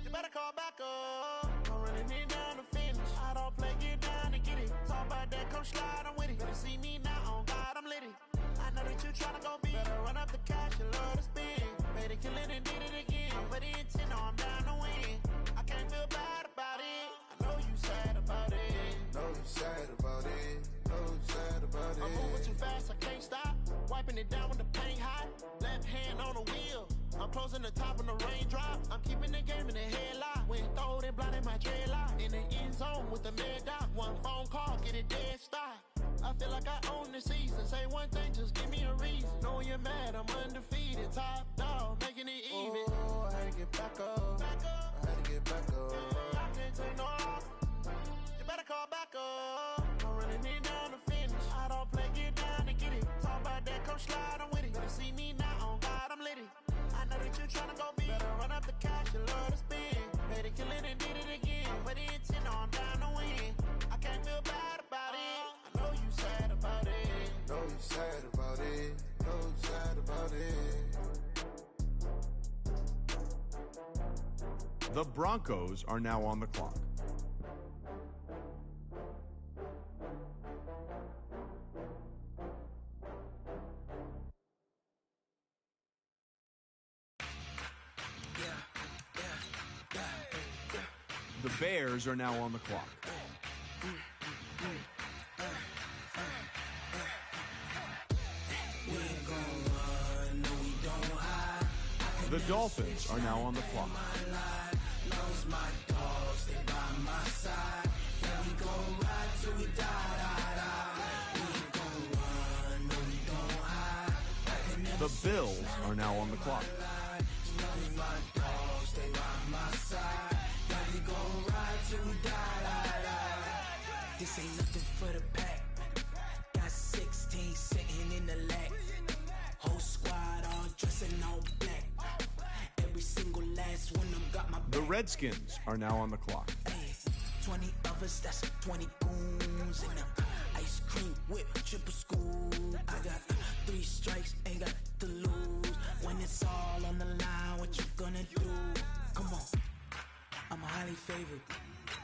You better call back up. I'm running it down to finish. I don't play, get down to get it. Talk about that, come slide, I'm with it. Better see me now, on God, I'm lit it. I know that you tryna go big. Better run up the cash, you love to spend. Made it, kill it, and did it again. But the intent, no, I'm down to win. I can't feel bad about it. I know you sad about it. Know you sad about it. Know you sad about it. I'm moving too fast, I can't stop. Wiping it down when the paint hot. Left hand on the wheel. I'm closing the top when the raindrop. I'm keeping the game in the headlock. When throwed and blinded my dreadlock. In the end zone with the mad dot. One phone call, get it dead stop. I feel like I own the season. Say one thing, just give me a reason. Knowing you're mad, I'm undefeated. Top dog, making it even. Oh, I had to get back up. I had to get back up. I can't take no loss. You better call back up. I'm running it down to finish. I don't play, get down to get it. Talk about that, come slide, I'm with it. Better see me now, on God, I'm lit it. I know that you're tryna go big. Better run up the cash, you love to spend. Made it, kill it, and did it again. But the intent, no, I'm down to win. I can't feel bad about it. I know you sad about it. Know you sad about it. Know you sad about it. The Broncos are now on the clock. The Bears are now on the clock. The Dolphins are now on the clock. The Bills are now on the clock. This ain't nothing for the pack. Got 16 sitting in the lag. Whole squad all dressing all black. Every single last one of them got my back. The Redskins are now on the clock. 20 of us, that's 20 goons in them. Ice cream whip, triple scoop. I got 3 strikes, ain't got to lose. When it's all on the line, what you gonna do? Come on, I'm highly favored.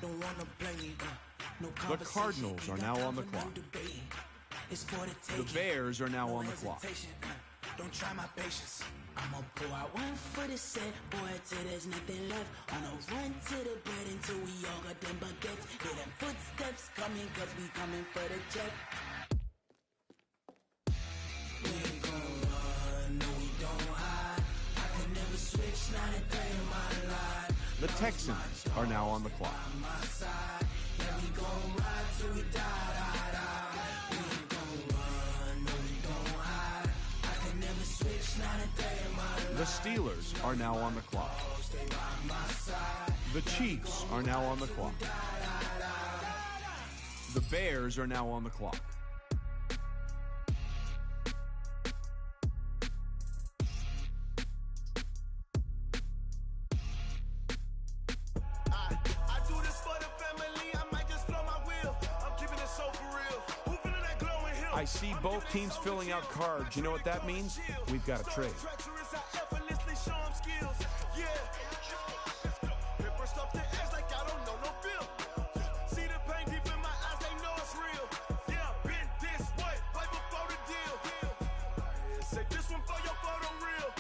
Don't wanna play me. No The Cardinals are now on the clock. The Bears are now on the clock. Don't try my patience. I'ma pull out one for the set, boy, till there's nothing left. On a run to the bread until we all got them baguettes. Hear them footsteps coming, cause we coming for the jet. We ain't gon' run, no we don't hide. I can never switch, not a day in my life. The Texans are now on the clock. Yeah, we gon' ride till we die. We ain't gon' run, no we don't hide. I can never switch, not a day in my life. The Steelers are now on the clock. The Chiefs are now on the clock. The Bears are now on the clock. I do this for the family, I might just blow my wheel. I'm keeping it so for real. Who feeling that glowing hill? I see both teams filling out cards. You know what that means? We've got a trade. Treacherous, I effortlessly show 'em skills. Yeah. Paper stuff the edge like I don't know no feel. See the pain deep in my eyes, they know it's real. Yeah, been this way, right before the deal. Say this one for your photo real.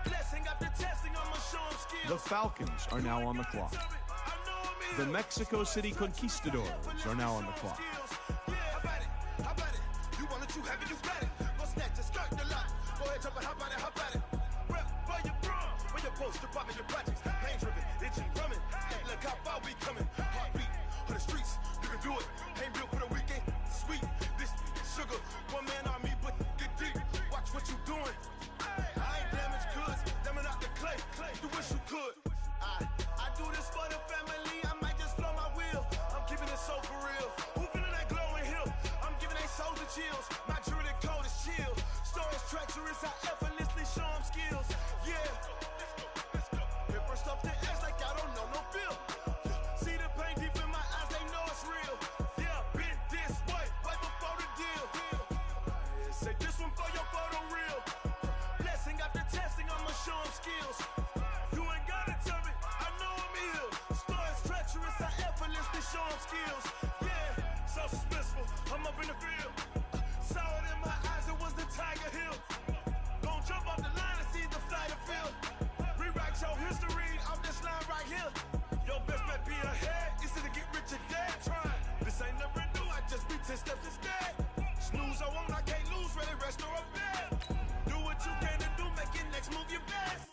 Blessing after testing, I'ma show 'em skills. The Falcons are now on the clock. The Mexico City Conquistadors are now on the clock. How about it? You want it, you have it, you got it. Go snatch it, start the lot. Go ahead, jump it, how about it? Rep for your bro, for your poster, popping your projects. Pain driven, itching, drumming. Look how far we coming. Heartbeat on the streets, you can do it. Ain't built for the weekend, sweet. This sugar, one man army, but get deep. Watch what you doing. I ain't damaged goods, damn out the clay. You wish you could. I do this for the family, I might just blow my wheel. I'm keeping it so for real. Who feeling that glowing hill? I'm giving they souls the chills. My jewelry cold is chill. Stories treacherous, I effortlessly show 'em skills. Yeah. Paper stuff the edge like I don't know no feel. See the pain deep in my eyes, they know it's real. Yeah, been this way, right before the deal. Say this one for your photo real. Blessing after testing, I'ma show 'em skills. You ain't gotta tell me, I know I'm ill. Stories treacherous, I effortlessly show 'em skills. Yeah, so suspenseful, I'm up in the field. Saw it in my eyes, it was the Tiger Hill. Gon' jump off the line and see the flight of field. Rewrite your history off this line right here. Your best bet be ahead, easy to get rich or dead. Trying, this ain't never new, I just be 10 steps instead. Snooze I won't, I can't lose, ready, rest or a bed. Do what you can to do, make your next move your best.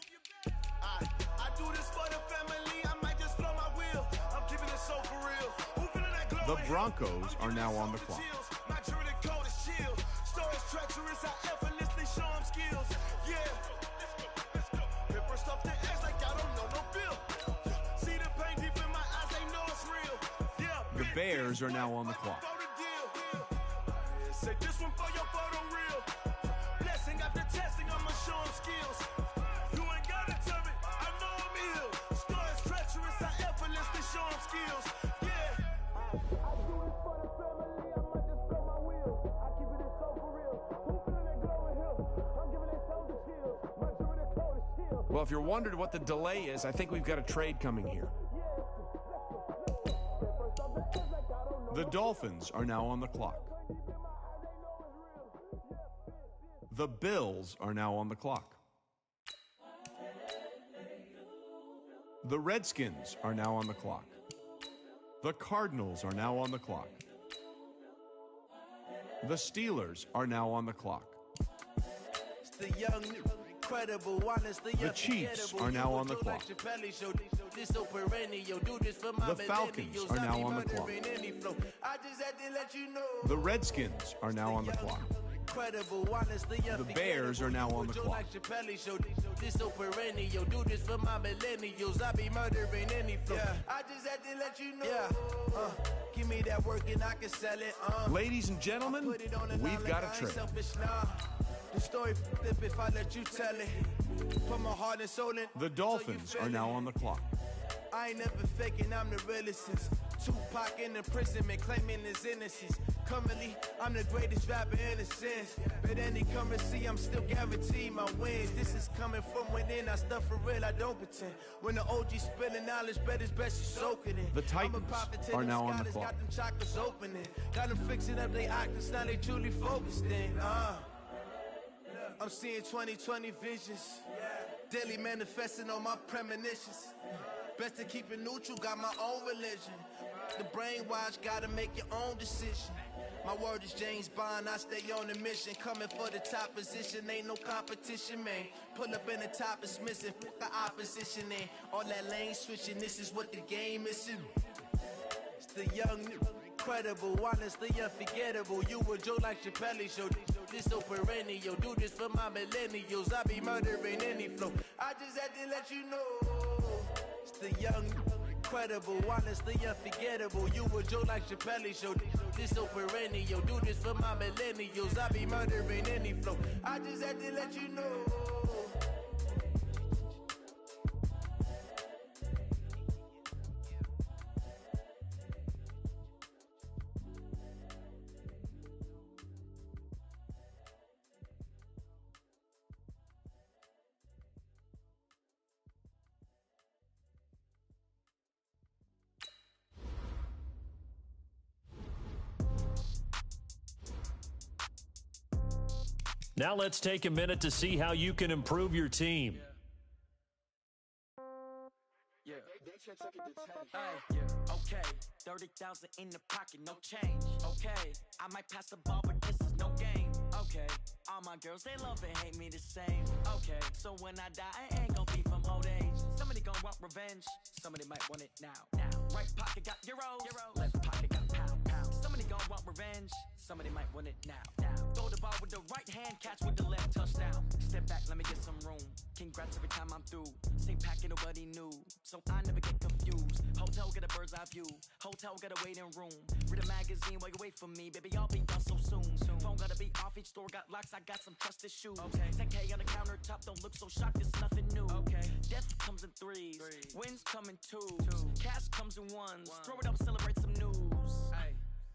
I do this for the family, I might just blow my wheel. I'm keeping it so for real. Who feeling that glowing The Broncos are now on the clock. My jewelry cold is chill. Stories treacherous, I effortlessly show 'em skills. Yeah. Paper stuff the edge like I don't know no feel. See the pain deep in my eyes, they know it's real. Yeah. The Bears are now on the clock. Say this one for your photo real. Blessing after testing, I'ma show 'em skills. You ain't gotta tell me, I know I'm ill. Stories treacherous, I effortlessly show 'em skills. Yeah. I do this for the family, I might just blow my wheel. I keep it so for real. Who feeling that glowing hill? I'm giving they souls the chills. My jewelry cold is chill. Well, if you're wondering what the delay is, I think we've got a trade coming here. The Dolphins are now on the clock. The Bills are now on the clock. The Redskins are now on the clock. The Cardinals are now on the clock. The Steelers are now on the clock. It's the young Incredible, honestly, The Chiefs are now on the clock. The Falcons are now on the clock. The Redskins are now on the clock. The Bears are now on the clock. This super yo, do this for my millennials. I be murdering any flow. I just had to let you know. Give me that work and I can sell it. Ladies and gentlemen, we've got a trade. The story flip if I let you tell it. Put my heart and soul in. The Dolphins are now on the clock. I ain't never faking, I'm the realest since Tupac in imprisonment, claiming his innocence. Currently, I'm the greatest rapper in a sense. But any currency, I'm still guaranteed my wins. This is coming from within, I stuff for real, I don't pretend. When the OG spilling knowledge, bet it's best you soak it in. The Titans are now on the clock. Got them chakras opening. Got them fixing up they octaves, now they truly focused in. I'm seeing 2020 visions. Daily manifesting on my premonitions. Best to keep it neutral, got my own religion. The brainwash, gotta make your own decision. My word is James Bond, I stay on the mission. Coming for the top position, ain't no competition, man. Pull up in the top, it's missing, fuck the opposition, in. All that lane switching, this is what the game is. It's the young, incredible, honestly unforgettable. You a Joe like Chappelle show. This so perennial, do this for my millennials. I be murdering any flow. I just had to let you know. It's the young, incredible, honestly unforgettable. You a Joe like Chappelle show. This so perennial, do this for my millennials. I be murdering any flow. I just had to let you know. Now let's take a minute to see how you can improve your team. Yeah. Okay, 30,000 in the pocket, no change. Okay, I might pass the ball, but this is no game. Okay, all my girls, they love and hate me the same. Okay, so when I die, I ain't gon' be from old age. Somebody gon' want revenge, somebody might want it now. Right pocket got euros, left pocket got pound. Somebody gon' want revenge, somebody might want it now. Throw the ball with the right hand, catch with the left, touchdown. Step back, let me get some room. Congrats every time I'm through. Same packet, nobody knew, so I never get confused. Hotel get a bird's eye view. Hotel got a waiting room. Read a magazine while you wait for me, baby. I'll be done so soon. Phone gotta be off, each store got locks. I got some trusted shoes. 10K on the countertop, don't look so shocked. It's nothing new. Death comes in threes. Wins come in twos. Cash comes in ones. Throw it up, celebrate some news.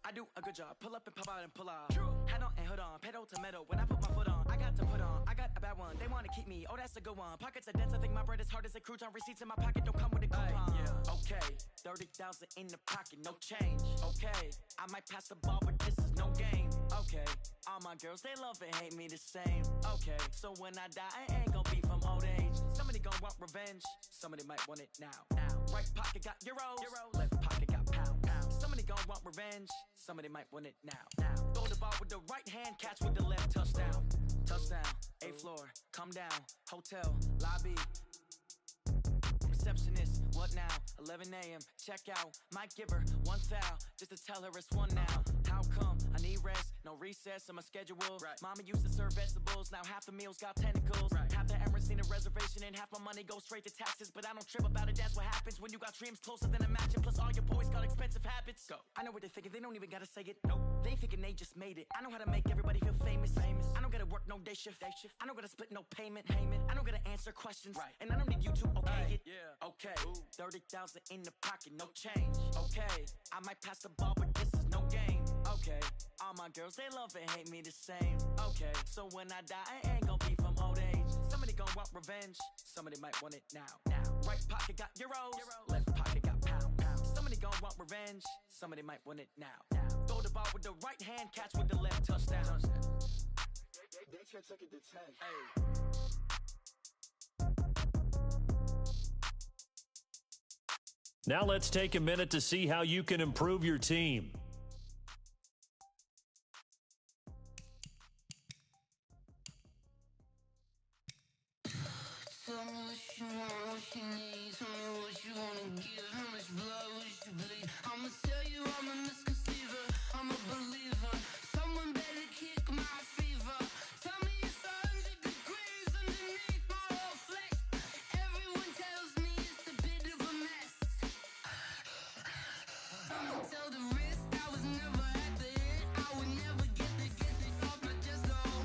I do a good job. Pull up and pop out and pull out. Head on and hood on. Pedal to metal. When I put my foot on, I got to put on. I got a bad one. They want to keep me. Oh, that's a good one. Pockets are dense. I think my bread is hard as a crouton. Receipts in my pocket don't come with a coupon. Okay, 30,000 in the pocket, no change. Okay, I might pass the ball, but this is no game. Okay, all my girls, they love and hate me the same. Okay, so when I die, I ain't gon' be from old age. Somebody gon' want revenge. Somebody might want it now. Right pocket got euros. Left pocket got pound. Somebody gon' want revenge. Somebody might want it now. Throw the ball with the right hand, catch with the left, touchdown. Touchdown, 8th floor, come down, hotel, lobby. Receptionist, what now? 11 a.m., check out. Might give her one foul, just to tell her it's one now. How come? I need rest, no recess on my schedule. Mama used to serve vegetables, now half the meals got tentacles. Half the Emirates need a reservation and half my money goes straight to taxes. But I don't trip about it, that's what happens when you got dreams closer than imagine. Plus all your boys got expensive habits. Go. I know what they're thinking, they don't even gotta say it. Nope. They thinking they just made it. I know how to make everybody feel famous. I don't gotta work no day shift. I don't gotta split no payment. I don't gotta answer questions. And I don't need you to okay it. Okay, 30,000 in the pocket, no change. Okay, I might pass the ball, but this is no game. Okay, all my girls, they love and hate me the same. Okay, so when I die, I ain't gon' be from old age. Somebody gon' want revenge, somebody might want it now. Right pocket got euros, left pocket got pound. Somebody gon' want revenge, somebody might want it now. Throw the ball with the right hand, catch with the left, touchdown. They took it to 10. Now let's take a minute to see how you can improve your team. you want, what you need. Tell me what you wanna give. How much blood would you bleed? I'ma tell you I'm a misconceiver. I'm a believer. Someone better kick my fever. Tell me it's 100 degrees underneath my whole flesh. Everyone tells me it's a bit of a mess. I'ma tell the risk I was never at the end. I would never get it off my chest, though.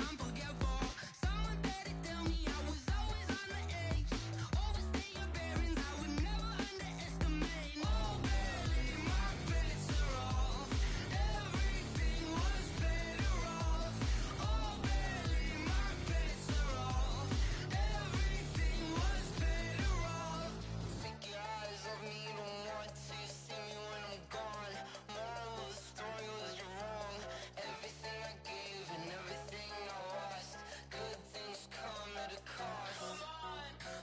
I'm forgetful. Someone better tell me I was always on the edge. Overstay your bearings, I would never underestimate. Oh, barely, my bets are off. Everything was better off. Oh, barely, my bets are off. Everything was better off. Take your eyes off me, don't want to see me when I'm gone. Moral of the story was you're wrong. Everything I gave and everything I lost. Good things come at a cost.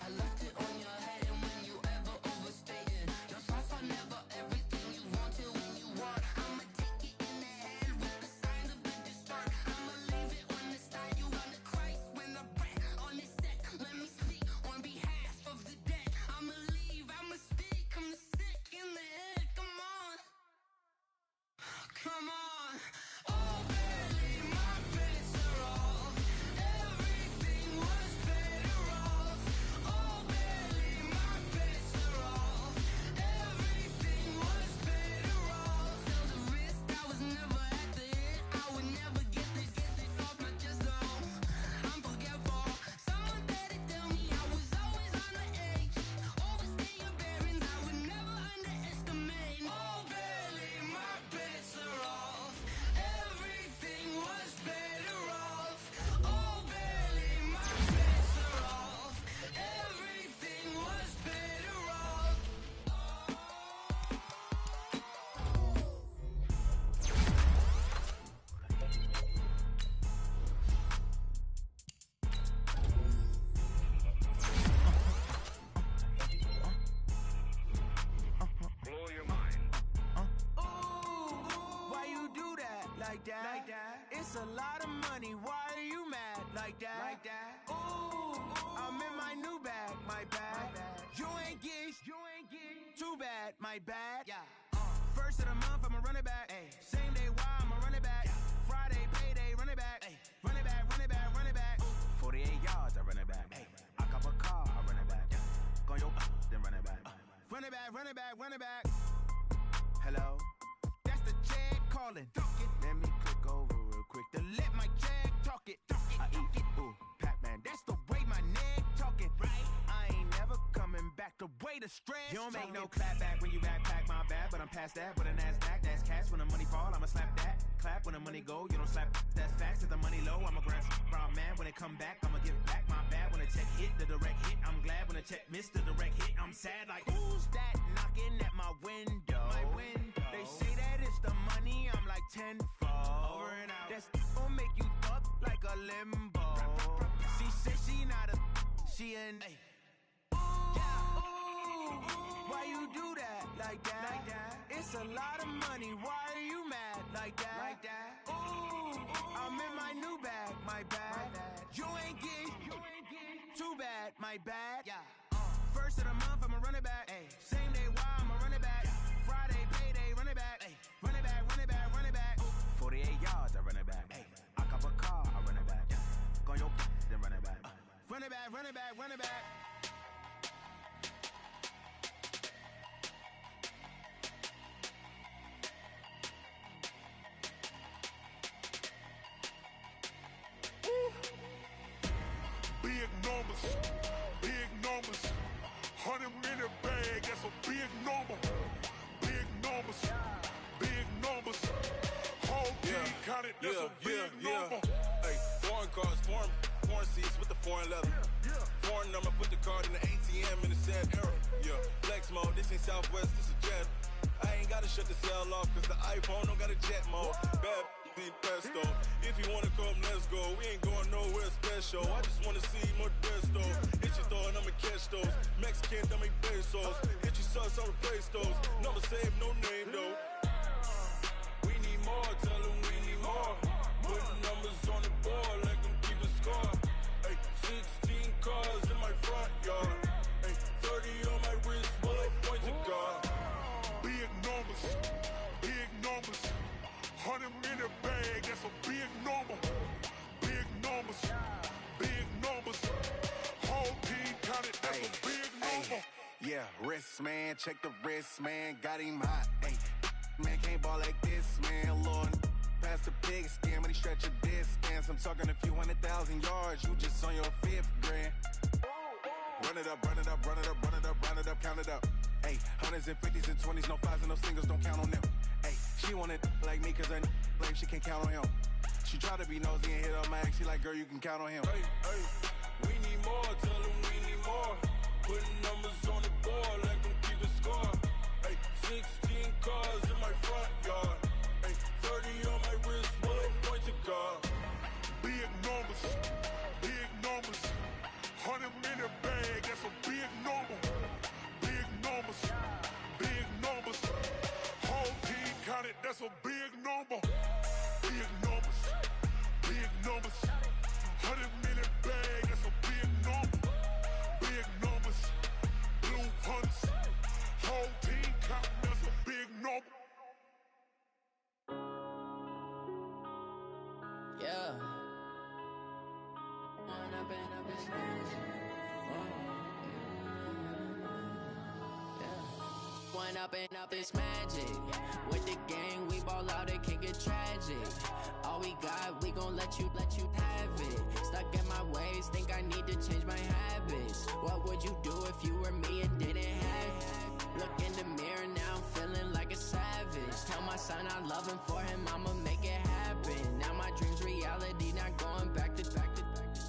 I left it on your head, and when you ever overstay it, your thoughts are never everything you wanted when you want. I'ma take it in the head with the signs of a distort. I'ma leave it on the side. You wanna Christ when the breath on this set. Let me speak on behalf of the dead. I'ma leave, I'ma speak. I'm the sick in the head. Come on. Come on. Oh, barely, my bets are off. Everything was better off. Oh, barely, my bets are off. Everything was better off. Tell the risk I was never at the end. I would never get it off my chest, though. I'm forgetful. Someone better tell me I was always on the edge. Overstay your bearings, I would never underestimate. Oh, barely, my bets are off. Everything was better off. Oh, barely, my bets are off. Everything was better off. Blow your mind. Why you do that like that? Like that? It's a lot of money. Why are you mad like that? Like that? Ooh, I'm in my new bag. My bad. You ain't get too bad. My bad. Yeah. First of the month, I'ma run it back. Ay. Same day, why I'ma run it back? Friday, payday, run it back. Ay. Run it back, run it back, run it back. 48 yards, I run it back. Ay. I cop a car, I run it back. Go your then run it back. Run it back, run it back, run it back. Hello? That's the check calling. Let me click over real quick to let my check talk it. I eat it, ooh, Pac-Man. That's the way my neck talking. Right? I ain't never coming back. The way the stress. You don't make no clap back when you backpack, my bad. But I'm past that. With a NASDAQ, that's cash. When the money fall, I'ma slap that. Clap when the money go. You don't slap. That's facts. If the money low, I'ma grab brown man. When it come back, I'ma give back my bad. When the check hit, the direct hit. I'm glad when the check missed the direct hit. I'm sad like who's that knocking at my window? My window. They say that it's the money. I'm like tenfold. Over and out. That's gon' make you up like a limbo. She said she not a. She an. Ay. Why you do that like that? Like that? It's a lot of money. Why are you mad like that? Like that? Ooh, I'm in my new bag. My bad. You ain't get too bad. My bad. Yeah. First of the month, I'ma run it back. Ay. Same day, why I'ma run it back? Friday, payday, run it back. Ay. Run it back, run it back, run it back. 48 yards, I run it back. Ay. I cop a car, I run it back. Go your then run it back. Run it back, run it back, run it back. Big numbers, big numbers. 100 in the bag, that's a big number. Big numbers, big numbers. Whole team counted, that's a big number. Hey, foreign cars, foreign seats with the foreign leather. Foreign number, put the card in the ATM in the sad era. Yeah, flex mode, this ain't Southwest, this is Jet. I ain't gotta shut the cell off, cause the iPhone don't got a jet mode. Bad need pesto. If you wanna come, let's go. We ain't going nowhere special. I just wanna see more Modesto. Hit your thought, I'ma catch those. Mexican, dummy pesos. Hit your sauce, I'll replace those. Number save, no name though. We need more, tell them we need more. Putting numbers on the board like them keep a score. Hey, 16 cars in my front yard. numbers. 100 in the bag, that's a big number. Big numbers, big numbers. Whole team counted, that's a big number. Yeah, wrist, man, check the wrist, man, got him hot. Ay, man, can't ball like this, man, Lord. Past the pig skin, when he stretch a distance. I'm talking a few 100,000 yards, you just on your 5th grand. Run it up, run it up, run it up, run it up, run it up, count it up. Ay, 100s and 50s and 20s, no 5s and no singles, don't count on them. Ay, she want it like me, cause her like she can't count on him. She try to be nosy and hit up my ex, she like, girl, you can count on him. Hey, hey, we need more, tell them we need more. Putting numbers on the board, like them keeping score. Hey, 16 cars in my front yard. Hey, 30 on my wrist, one point to guard. Big numbers, big numbers. 100 in the bag, that's a big number. Big numbers, big numbers. Whole team counted, that's a big number. Big numbers, big numbers. 100 in the bag, that's a big number. Big numbers, blue hunts. Whole team counting, that's a big number. Yeah. One up and up is magic. With the gang, we ball out, it can get tragic. All we got, we gon' let you have it. Stuck in my ways, think I need to change my habits. What would you do if you were me and didn't have it? Look in the mirror, now I'm feeling like a savage. Tell my son I love him, for him I'ma make it happen. Now my dream's reality, not going back to.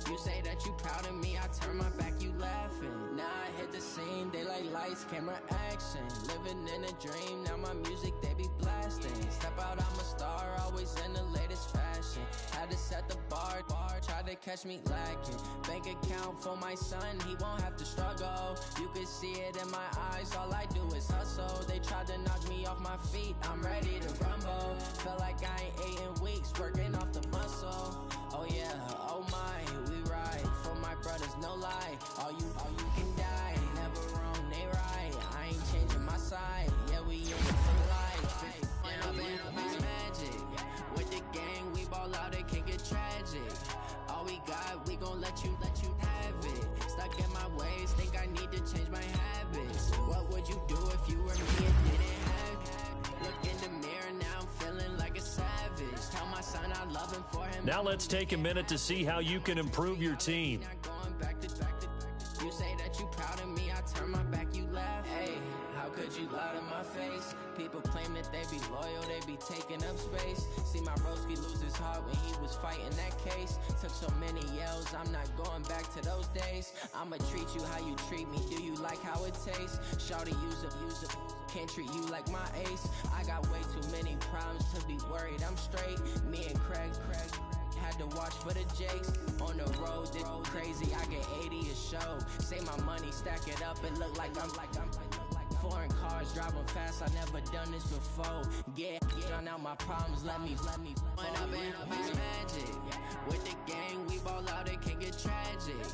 You say that you proud of me, I turn my back, you laughing. Now I hit the scene, they like lights, camera, action. Living in a dream, now my music, they be blasting. Step out, I'm a star, always in the latest fashion. Had to set the bar, try to catch me lacking. Bank account for my son, he won't have to struggle. You can see it in my eyes, all I do is hustle. They tried to knock me off my feet, I'm ready to rumble. Feel like I ain't ate in weeks, working off the muscle. Oh yeah, oh my, we ride for my brothers, no lie. All you can die, never wrong, they right. I ain't changing my side, yeah, we in it for life. It's magic. With the gang, we ball out, it can get tragic. All we got, we gon' let you have it. Stuck in my ways, think I need to change my habits. What would you do if you were me and didn't have it? Look in the mirror, now I'm feeling like a savage. Tell my son I love him, for him. Now let's take a minute to see how you can improve your team. You say that you proud of me, I turn my back, you laugh. Hey, how could you lie to my face? People claim that they be loyal, they be taking up space. See my broski lose his heart when he was fighting that case. Took so many yells, I'm not going back to those days. I'ma treat you how you treat me, do you like how it tastes? Shawty, use up, can't treat you like my ace. I got way too many problems to be worried, I'm straight. Me and Craig had to watch for the Jakes. On the road, this crazy, I get 80 a show. Say my money, stack it up, and look like I'm foreign cars, driving fast, I never done this before. Get on out my problems, let me One up and up is magic. With the gang, we ball out, it can get tragic.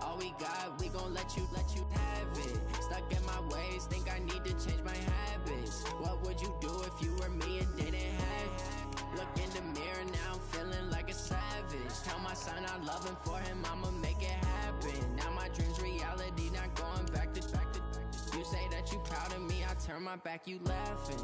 All we got, we gon' let you have it. Stuck in my ways, think I need to change my habits. What would you do if you were me and didn't have it? Look in the mirror, now I'm feeling like a savage. Tell my son I love him, for him I'ma make it happen. Now my dream's reality, not going back to. You say that you proud of me, I turn my back, you laughing.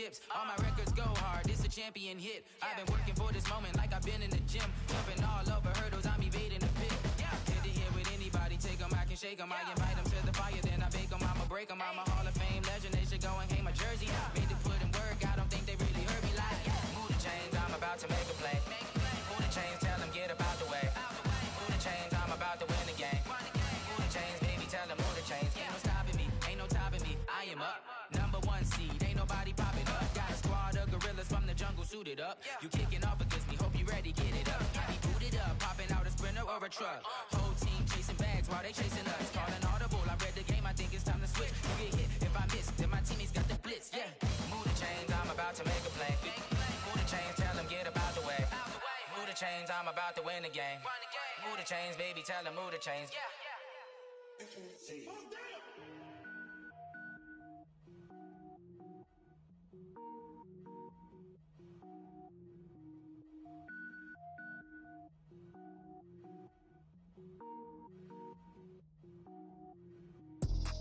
championships. All my records go hard, this a champion hit. I've been working for this moment like I've been in the gym. Jumping all over hurdles, I'm evading the pit. Get to here with anybody, take them, I can shake them. I invite them to the fire, then I bake them. I'ma break them, I'm a Hall of Fame legend. They should go and hang my jersey. Made to put in work, I don't think they really heard me like. Move the chains, I'm about to make a play. Move the chains, tell them get up out the way. Move the chains, I'm about to win the game. Move the chains, baby, tell them move the chains. Ain't no stopping me, ain't no topping me. I am up, #1 seed, ain't nobody popping up. Got a squad of gorillas from the jungle suited up. You kicking off against me, hope you ready, get it up. I be booted up, popping out a Sprinter or a truck. Whole team chasing bags while they chasing us. Calling audible, I read the game, I think it's time to switch. You get hit, if I miss, then my teammates got the blitz, yeah. Move the chains, I'm about to make a play. Move the chains, tell them get up out the way. Move the chains, I'm about to win the game. Move the chains, baby, tell them move the chains.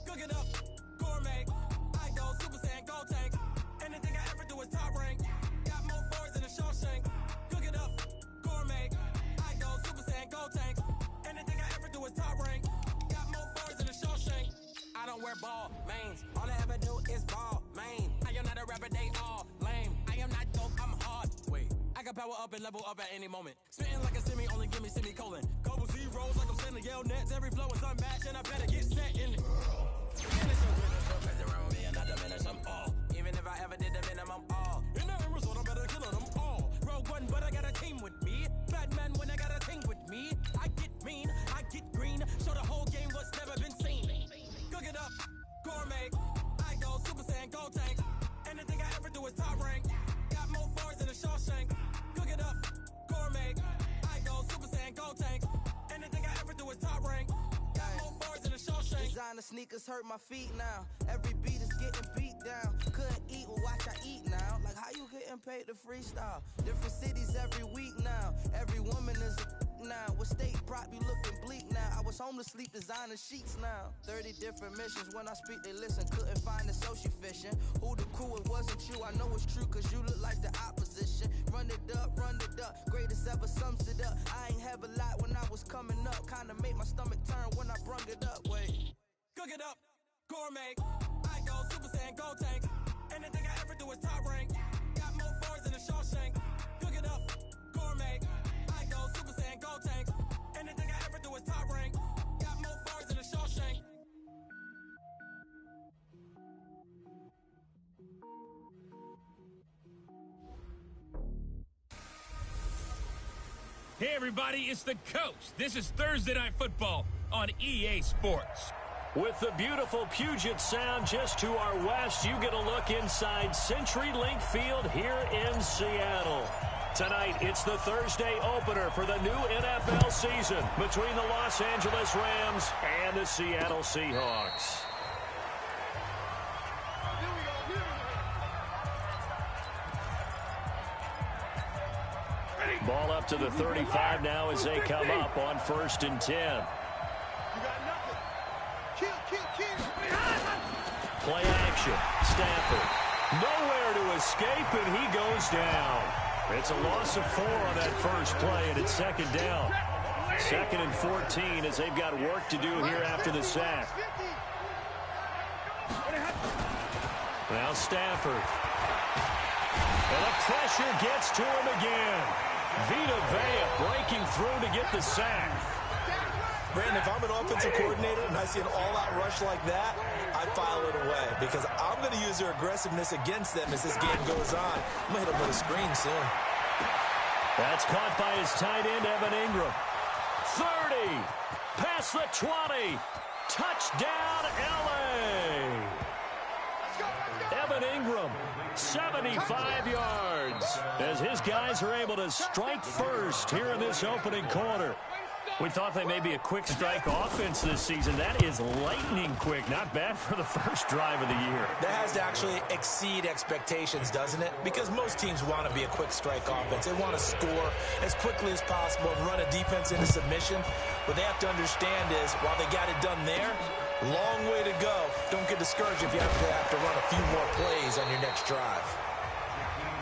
Cook it up, gourmet. I go Super Saiyan, go tank. Anything I ever do is top rank. Got more boards than a Shawshank. Cook it up, gourmet. I go Super Saiyan, go tank. Anything I ever do is top rank. Got more boards than a Shawshank. I don't wear ball mains. All I ever do is ball main. I am not a rapper, they all lame. I am not dope, I'm hard. Wait, I can power up and level up at any moment. Spitting like a semi, only give me semicolon. Couple zeros like I'm sending yell nets. Every flow is unmatched and I better get set in it. Even if I ever did the minimum, all in the result, I'm better killing them all. Rogue One, but I got a team with me. Batman when I got a team with me. I get mean, I get green. Show the whole game what's never been seen. Cook it up, gourmet. I go Super Saiyan, go tank. Anything I ever do is top rank. Got more bars than a Shawshank. Cook it up, gourmet. I go Super Saiyan, go tank. Anything I ever do is top rank. Designer sneakers hurt my feet now. Every beat is getting beat down. Couldn't eat, well watch I eat now. Like how you getting paid to freestyle? Different cities every week now. Every woman is a now. What state prop you looking bleak now? I was homeless, sleep designer sheets now. 30 different missions. When I speak they listen. Couldn't find the social fishing. Who the crew, it wasn't you. I know it's true cause you look like the opposition. Run it up, greatest ever sums it up. I ain't have a lot when I was coming up. Kinda made my stomach turn when I brung it up. Wait. Cook it up, gourmet. I go Super Saiyan, go tank. Anything I ever do is top rank. Got more bars than a Shawshank. Cook it up, gourmet. I go Super Saiyan, go tank. Anything I ever do is top rank. Got more bars than a Shawshank. Hey everybody, it's the Coach. This is Thursday Night Football on EA Sports. With the beautiful Puget Sound just to our west, you get a look inside CenturyLink Field here in Seattle. Tonight, it's the Thursday opener for the new NFL season between the Los Angeles Rams and the Seattle Seahawks. Ball up to the 35 now as they come up on 1st and 10. Play action. Stafford. Nowhere to escape, and he goes down. It's a loss of 4 on that first play, and it's 2nd down. 2nd and 14 as they've got work to do here after the sack. Now Stafford. And the pressure gets to him again. Vita Vea breaking through to get the sack. Brandon, if I'm an offensive coordinator and I see an all-out rush like that, I file it away because I'm going to use their aggressiveness against them as this game goes on. I'm going to hit them with a screen soon. That's caught by his tight end, Evan Ingram. 30. Past the 20. Touchdown, L.A. Evan Ingram, 75 yards, as his guys are able to strike first here in this opening quarter. We thought they may be a quick strike offense this season. That is lightning quick. Not bad for the first drive of the year. That has to actually exceed expectations, doesn't it? Because most teams want to be a quick strike offense. They want to score as quickly as possible and run a defense into submission. What they have to understand is, while they got it done there, long way to go. Don't get discouraged if you have to run a few more plays on your next drive.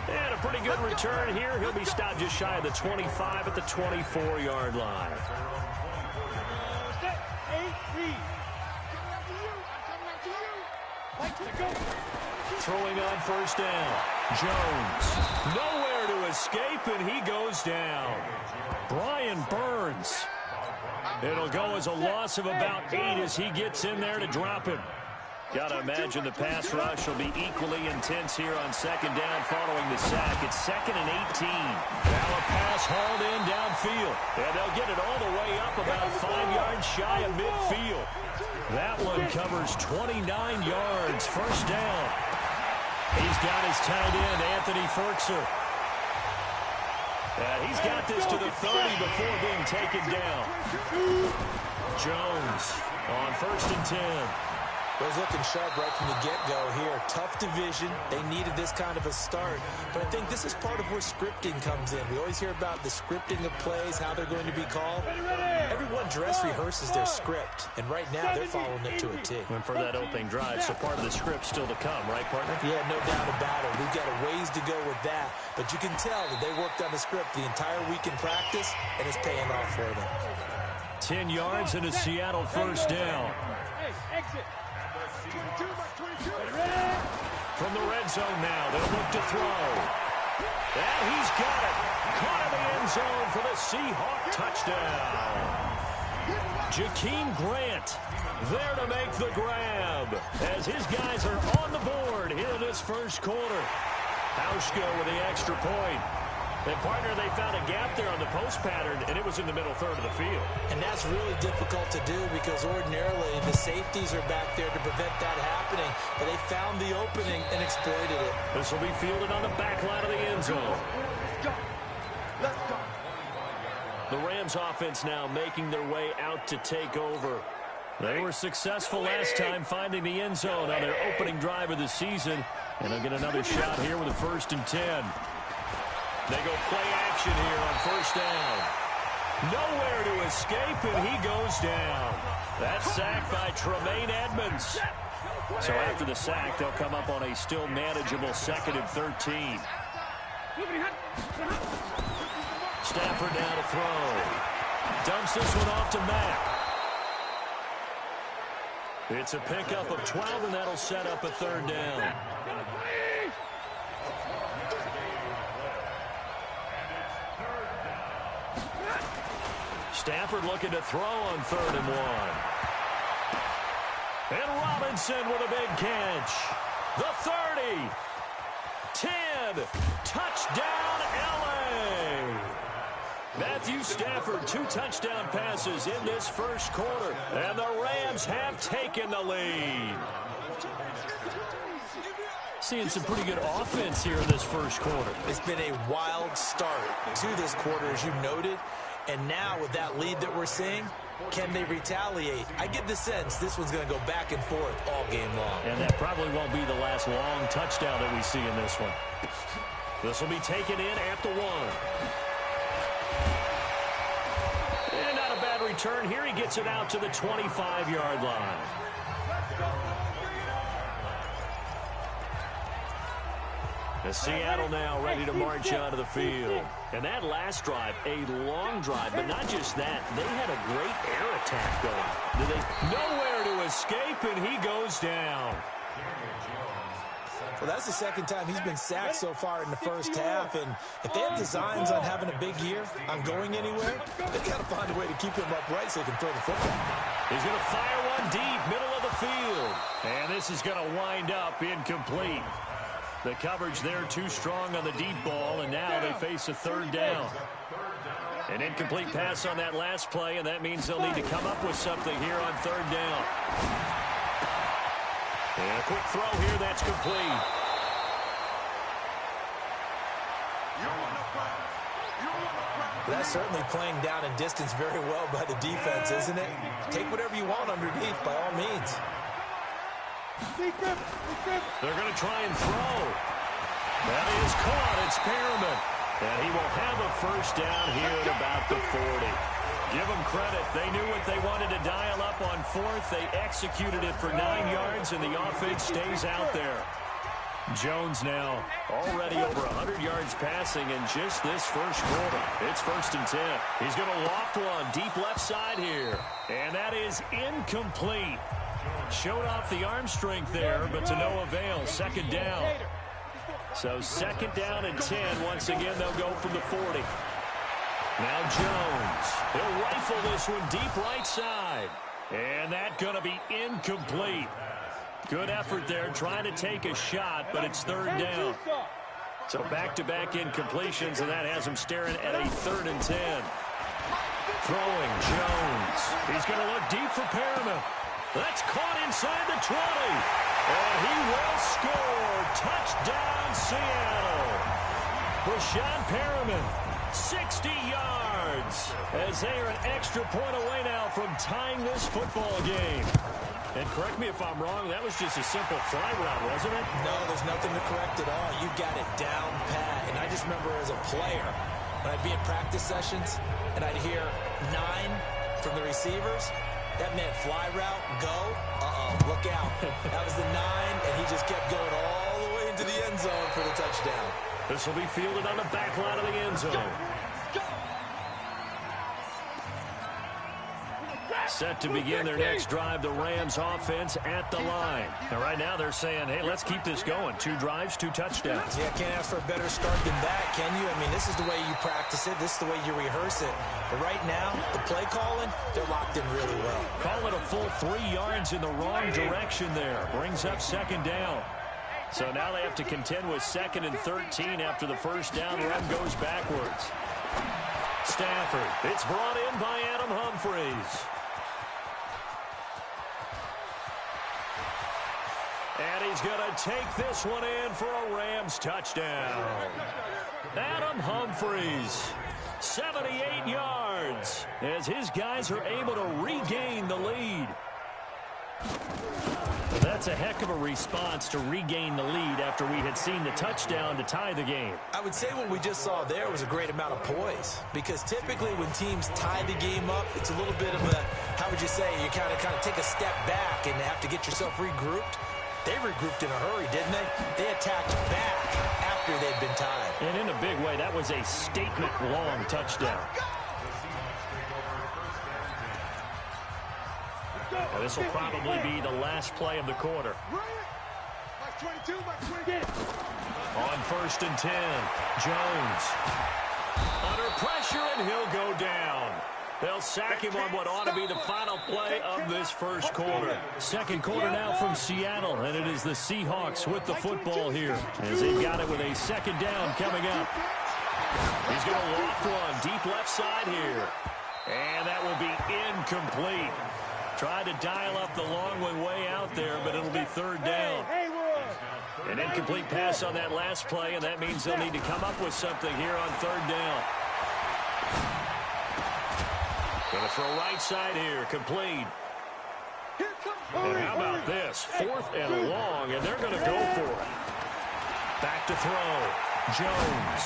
And a pretty good return here. He'll be stopped just shy of the 25 at the 24-yard line. Throwing on first down. Jones. Nowhere to escape, and he goes down. Brian Burns. It'll go as a loss of about 8 as he gets in there to drop him. Got to imagine the pass rush will be equally intense here on second down following the sack. It's 2nd and 18. Now a pass hauled in downfield. And they'll get it all the way up about 5 yards shy of midfield. That one covers 29 yards. First down. He's got his tight end, Anthony Ferkser. He's got this to the 30 before being taken down. Jones on 1st and 10. Was looking sharp right from the get-go here. Tough division. They needed this kind of a start. But I think this is part of where scripting comes in. We always hear about the scripting of plays, how they're going to be called. Everyone dress rehearses their script. And right now, they're following it to a T. And for that opening drive, so part of the script still to come, right, partner? Yeah, no doubt about it. We've got a ways to go with that. But you can tell that they worked on the script the entire week in practice, and it's paying off for them. 10 yards and a Seattle first down. From the red zone now, they'll look to throw. And he's got it. Caught in the end zone for the Seahawk touchdown. Jakeem Grant there to make the grab as his guys are on the board here in this first quarter. Hauschka with the extra point. And, partner, they found a gap there on the post pattern, and it was in the middle third of the field. And that's really difficult to do because ordinarily the safeties are back there to prevent that happening. But they found the opening and exploited it. This will be fielded on the back line of the end zone. The Rams offense now making their way out to take over. They were successful last time finding the end zone on their opening drive of the season. And they'll get another shot here with a 1st and 10. They go play action here on first down. Nowhere to escape, and he goes down. That's sacked by Tremaine Edmonds. So after the sack, they'll come up on a still manageable 2nd and 13. Stafford now to throw. Dumps this one off to Mack. It's a pickup of 12, and that'll set up a 3rd down. Stafford looking to throw on 3rd and 1. And Robinson with a big catch. The 30. 10. Touchdown, L.A. Matthew Stafford, 2 touchdown passes in this first quarter. And the Rams have taken the lead. Seeing some pretty good offense here in this first quarter. It's been a wild start to this quarter, as you noted. And now with that lead that we're seeing, can they retaliate? I get the sense this one's going to go back and forth all game long. And that probably won't be the last long touchdown that we see in this one. This will be taken in at the 1. And not a bad return here. He gets it out to the 25-yard line. The Seattle now ready to march onto the field. And that last drive, a long drive, but not just that. They had a great air attack going. Nowhere to escape, and he goes down. Well, that's the 2nd time he's been sacked so far in the first half. And if they have designs on having a big year, on going anywhere, they've got to find a way to keep him upright so they can throw the football. He's going to fire one deep, middle of the field. And this is going to wind up incomplete. The coverage there too strong on the deep ball, and now they face a 3rd down. An incomplete pass on that last play, and that means they'll need to come up with something here on 3rd down. And a quick throw here, that's complete. That's certainly playing down in distance very well by the defense, isn't it? Take whatever you want underneath, by all means. They're going to try and throw. That is caught. It's Perriman. And he will have a first down here at about the 40. Give them credit. They knew what they wanted to dial up on 4th. They executed it for 9 yards, and the offense stays out there. Jones now already over 100 yards passing in just this first quarter. It's 1st and 10. He's going to loft one deep left side here. And that is incomplete. Showed off the arm strength there, but to no avail. 2nd down. So 2nd down and 10. Once again, they'll go from the 40. Now Jones. He'll rifle this one deep right side. And that's going to be incomplete. Good effort there, trying to take a shot, but it's 3rd down. So back-to-back incompletions, and that has him staring at a 3rd and 10. Throwing, Jones. He's going to look deep for Perriman. That's caught inside the 20. And he will score. Touchdown, Seattle. Rashawn Perriman, 60 yards. As they are an extra point away now from tying this football game. And correct me if I'm wrong, that was just a simple fly route, wasn't it? No, there's nothing to correct at all. You got it down pat. And I just remember as a player, when I'd be in practice sessions, and I'd hear 9 from the receivers, that meant fly route, go, look out. That was the 9, and he just kept going all the way into the end zone for the touchdown. This will be fielded on the back line of the end zone. Set to begin their next drive, the Rams offense at the line. And right now they're saying, hey, let's keep this going. 2 drives, 2 touchdowns. Yeah, can't ask for a better start than that, can you? I mean, this is the way you practice it. This is the way you rehearse it. But right now, the play calling, they're locked in really well. Call it a full 3 yards in the wrong direction there. Brings up 2nd down. So now they have to contend with 2nd and 13 after the first down run goes backwards. Stafford. It's brought in by Adam Humphries. And he's going to take this one in for a Rams touchdown. Adam Humphries, 78 yards, as his guys are able to regain the lead. Well, that's a heck of a response to regain the lead after we had seen the touchdown to tie the game. I would say what we just saw there was a great amount of poise, because typically when teams tie the game up, it's a little bit of a, how would you say, you kind of take a step back and have to get yourself regrouped. They regrouped in a hurry, didn't they? They attacked back after they'd been tied. And in a big way, that was a statement-long touchdown. Now, this will probably be the last play of the quarter. On 1st and 10, Jones. Under pressure, and he'll go down. They'll sack him on what ought to be the final play of this first quarter. 2nd quarter now from Seattle, and it is the Seahawks with the football here as they've got it with a 2nd down coming up. He's going to loft one deep left side here, and that will be incomplete. Tried to dial up the long one way out there, but it'll be 3rd down. An incomplete pass on that last play, and that means they'll need to come up with something here on 3rd down. Going to throw right side here, complete. And how about this? 4th and long, and they're going to go for it. Back to throw. Jones.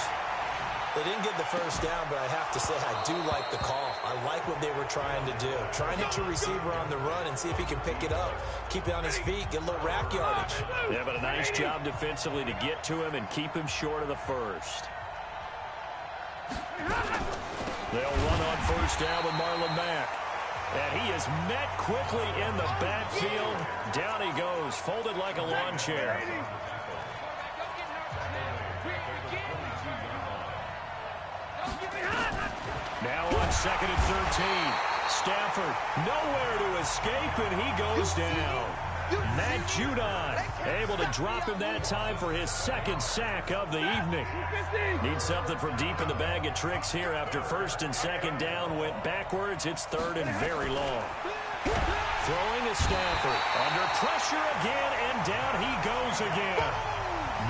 They didn't get the first down, but I have to say I do like the call. I like what they were trying to do. Try and hit your receiver on the run and see if he can pick it up. Keep it on his feet, get a little rack yardage. Yeah, but a nice job defensively to get to him and keep him short of the first. They'll run on 1st down with Marlon Mack. And he is met quickly in the backfield. Down he goes, folded like a lawn chair. Now on 2nd and 13. Stafford nowhere to escape, and he goes down. Matt Judon able to drop him that time for his 2nd sack of the evening. Needs something from deep in the bag of tricks here after 1st and 2nd down went backwards. It's 3rd and very long. Throwing to Stafford. Under pressure again, and down he goes again.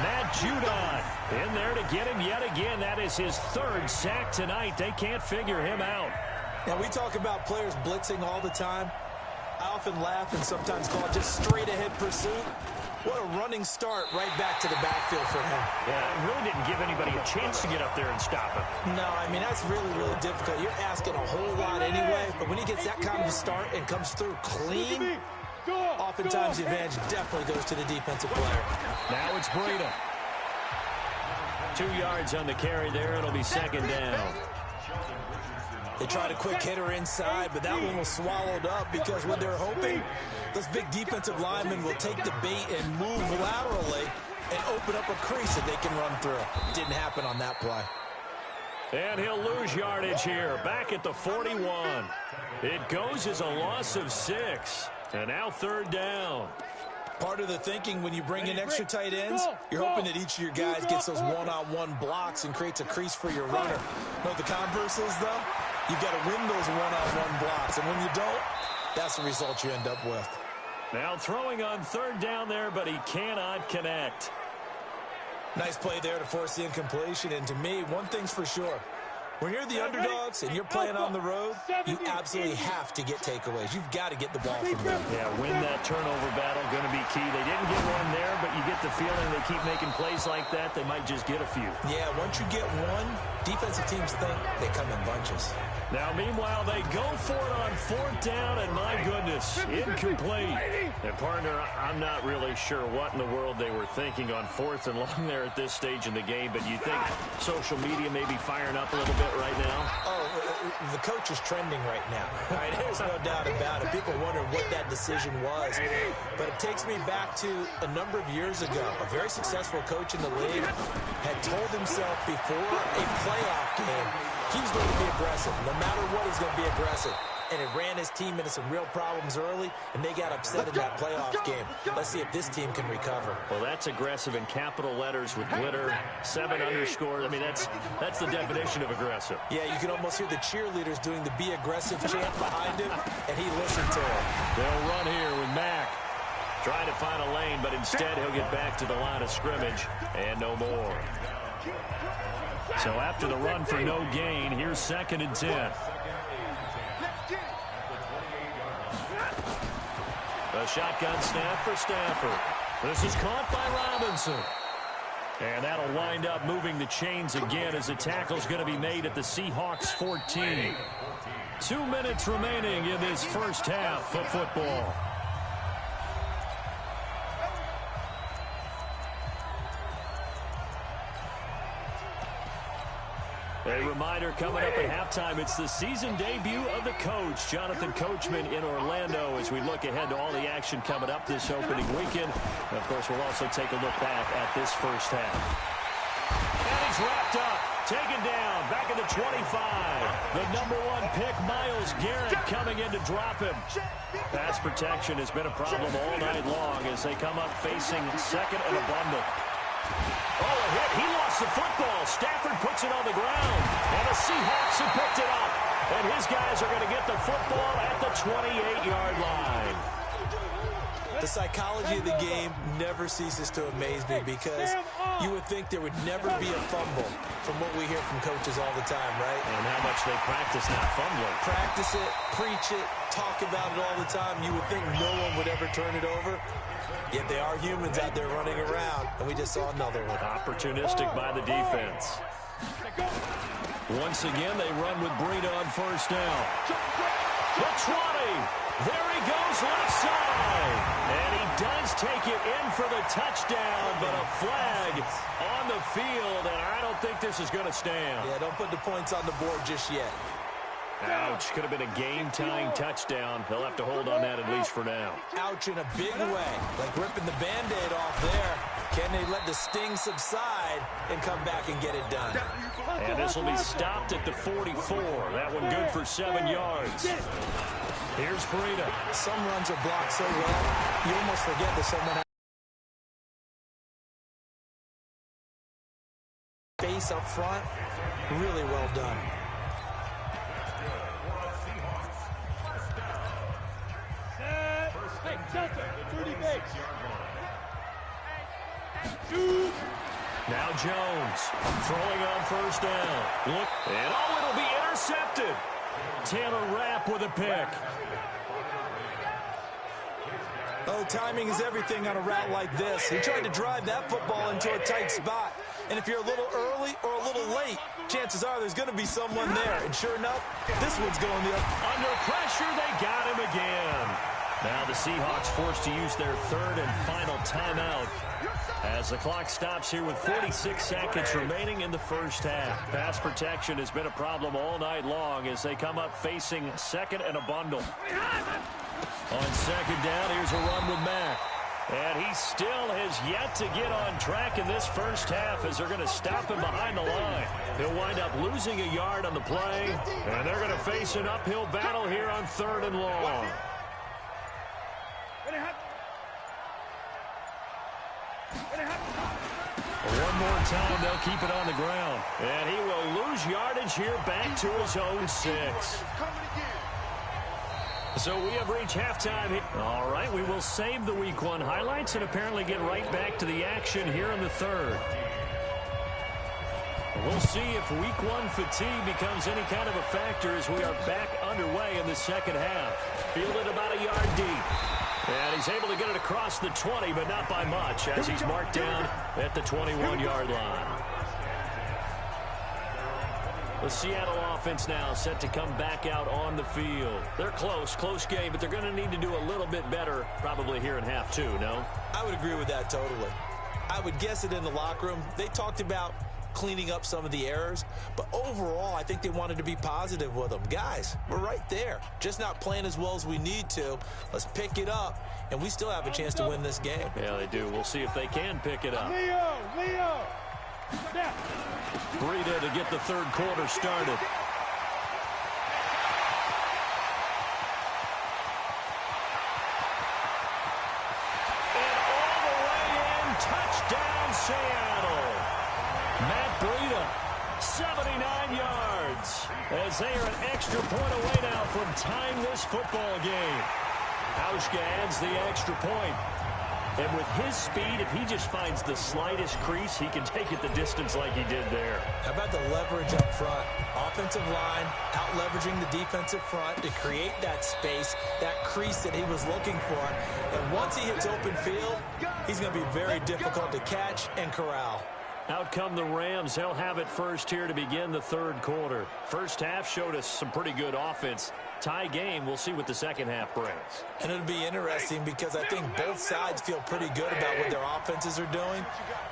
Matt Judon in there to get him yet again. That is his 3rd sack tonight. They can't figure him out. Now, we talk about players blitzing all the time. I often laugh and sometimes call it just straight-ahead pursuit. What a running start right back to the backfield for him. Yeah, it really didn't give anybody a chance to get up there and stop him. No, I mean, that's really, really difficult. You're asking a whole lot anyway, but when he gets that kind of a start and comes through clean, Oftentimes, the advantage definitely goes to the defensive player. Now it's Breida. 2 yards on the carry there. It'll be second down. They tried a quick hitter inside, but that one was swallowed up because what they're hoping, those big defensive linemen will take the bait and move laterally and open up a crease that they can run through. Didn't happen on that play. And he'll lose yardage here. Back at the 41. It goes as a loss of 6. And now third down. Part of the thinking when you bring in extra tight ends, you're hoping that each of your guys gets those one-on-one blocks and creates a crease for your runner. No, the converse is, though, you've got to win those one-on-one blocks. And when you don't, that's the result you end up with. Now throwing on third down there, but he cannot connect. Nice play there to force the incompletion. And to me, one thing's for sure. When you're the underdogs and you're playing on the road, you absolutely have to get takeaways. You've got to get the ball from them. Yeah, win that turnover battle, going to be key. They didn't get one there, but you get the feeling they keep making plays like that, they might just get a few. Yeah, once you get one, defensive teams think they come in bunches. Now, meanwhile, they go for it on fourth down, and my goodness, incomplete. And, partner, I'm not really sure what in the world they were thinking on fourth and long there at this stage in the game, but you think social media may be firing up a little bit right now? Oh, the coach is trending right now. Right? There's no doubt about it. People wonder what that decision was. But it takes me back to a number of years ago. A very successful coach in the league had told himself before a playoff game he was going to be aggressive. No matter what, he's going to be aggressive. And it ran his team into some real problems early, and they got upset in that playoff game. Let's see if this team can recover. Well, that's aggressive in capital letters with glitter, 7 underscores. I mean, that's the definition of aggressive. Yeah, you can almost hear the cheerleaders doing the be aggressive chant behind him, and he listened to it. They'll run here with Mack. Trying to find a lane, but instead he'll get back to the line of scrimmage, and no more. So after the run for no gain, here's 2nd and 10. A shotgun snap for Stafford. This is caught by Robinson. And that'll wind up moving the chains again as the tackle's going to be made at the Seahawks 14. 2 minutes remaining in this first half of football. A reminder coming up at halftime, it's the season debut of the coach, Jonathan Coachman in Orlando, as we look ahead to all the action coming up this opening weekend. And, of course, we'll also take a look back at this first half. And he's wrapped up, taken down, back at the 25. The #1 pick, Myles Garrett, coming in to drop him. Pass protection has been a problem all night long as they come up facing second and abundant. Oh, a hit. He lost the football. Stafford puts it on the ground. And the Seahawks have picked it up. And his guys are going to get the football at the 28-yard line. The psychology of the game never ceases to amaze me because you would think there would never be a fumble from what we hear from coaches all the time, right? And how much they practice not fumbling. Practice it, preach it, talk about it all the time. You would think no one would ever turn it over. Yet they are humans out there running around, and we just saw another one. Opportunistic by the defense. Once again, they run with Breida on first down. The 20. There he goes left side. And he does take it in for the touchdown, but a flag on the field, and I don't think this is going to stand. Yeah, don't put the points on the board just yet. Ouch, could have been a game-tying touchdown. He'll have to hold on that at least for now. Ouch in a big way, like ripping the Band-Aid off there. Can they let the sting subside and come back and get it done? And this will be stopped at the 44. That one good for 7 yards. Here's Breida. Some runs are blocked so well, you almost forget that someone has face up front. Really well done. Now Jones throwing on first down. Look, and it'll be intercepted. Taylor Rapp with a pick. Oh, timing is everything on a route like this. He tried to drive that football into a tight spot. And if you're a little early or a little late, chances are there's going to be someone there. And sure enough, this one's going the other. Under pressure, they got him again. Now the Seahawks forced to use their third and final timeout as the clock stops here with 46 seconds remaining in the first half. Pass protection has been a problem all night long as they come up facing second and a bundle. On second down, here's a run with Mack. And he still has yet to get on track in this first half as they're going to stop him behind the line. He'll wind up losing a yard on the play, and they're going to face an uphill battle here on third and long. One more time, they'll keep it on the ground. And he will lose yardage here back to his own 6. So we have reached halftime. All right, we will save the Week 1 highlights and apparently get right back to the action here in the third. We'll see if Week 1 fatigue becomes any kind of a factor as we are back underway in the second half. Fielded about a yard deep. And he's able to get it across the 20, but not by much as he's marked down at the 21-yard line. The Seattle offense now set to come back out on the field. They're close game, but they're going to need to do a little bit better probably here in half 2, no? I would agree with that totally. I would guess it in the locker room. They talked about cleaning up some of the errors, but overall, I think they wanted to be positive with them. Guys, we're right there. Just not playing as well as we need to. Let's pick it up, and we still have a chance to win this game. Yeah, they do. We'll see if they can pick it up. Leo! Breida to get the third quarter started. And all the way in, touchdown Seattle. Matt Breida, 79 yards, as they are an extra point away now from tying this football game. Hauschka adds the extra point. And with his speed, if he just finds the slightest crease, he can take it the distance like he did there. How about the leverage up front? Offensive line out-leveraging the defensive front to create that space, that crease that he was looking for. And once he hits open field, he's going to be very difficult to catch and corral. Out come the Rams. They'll have it first here to begin the third quarter. First half showed us some pretty good offense. Tie game, we'll see what the second half brings. And it'll be interesting because I think both sides feel pretty good about what their offenses are doing.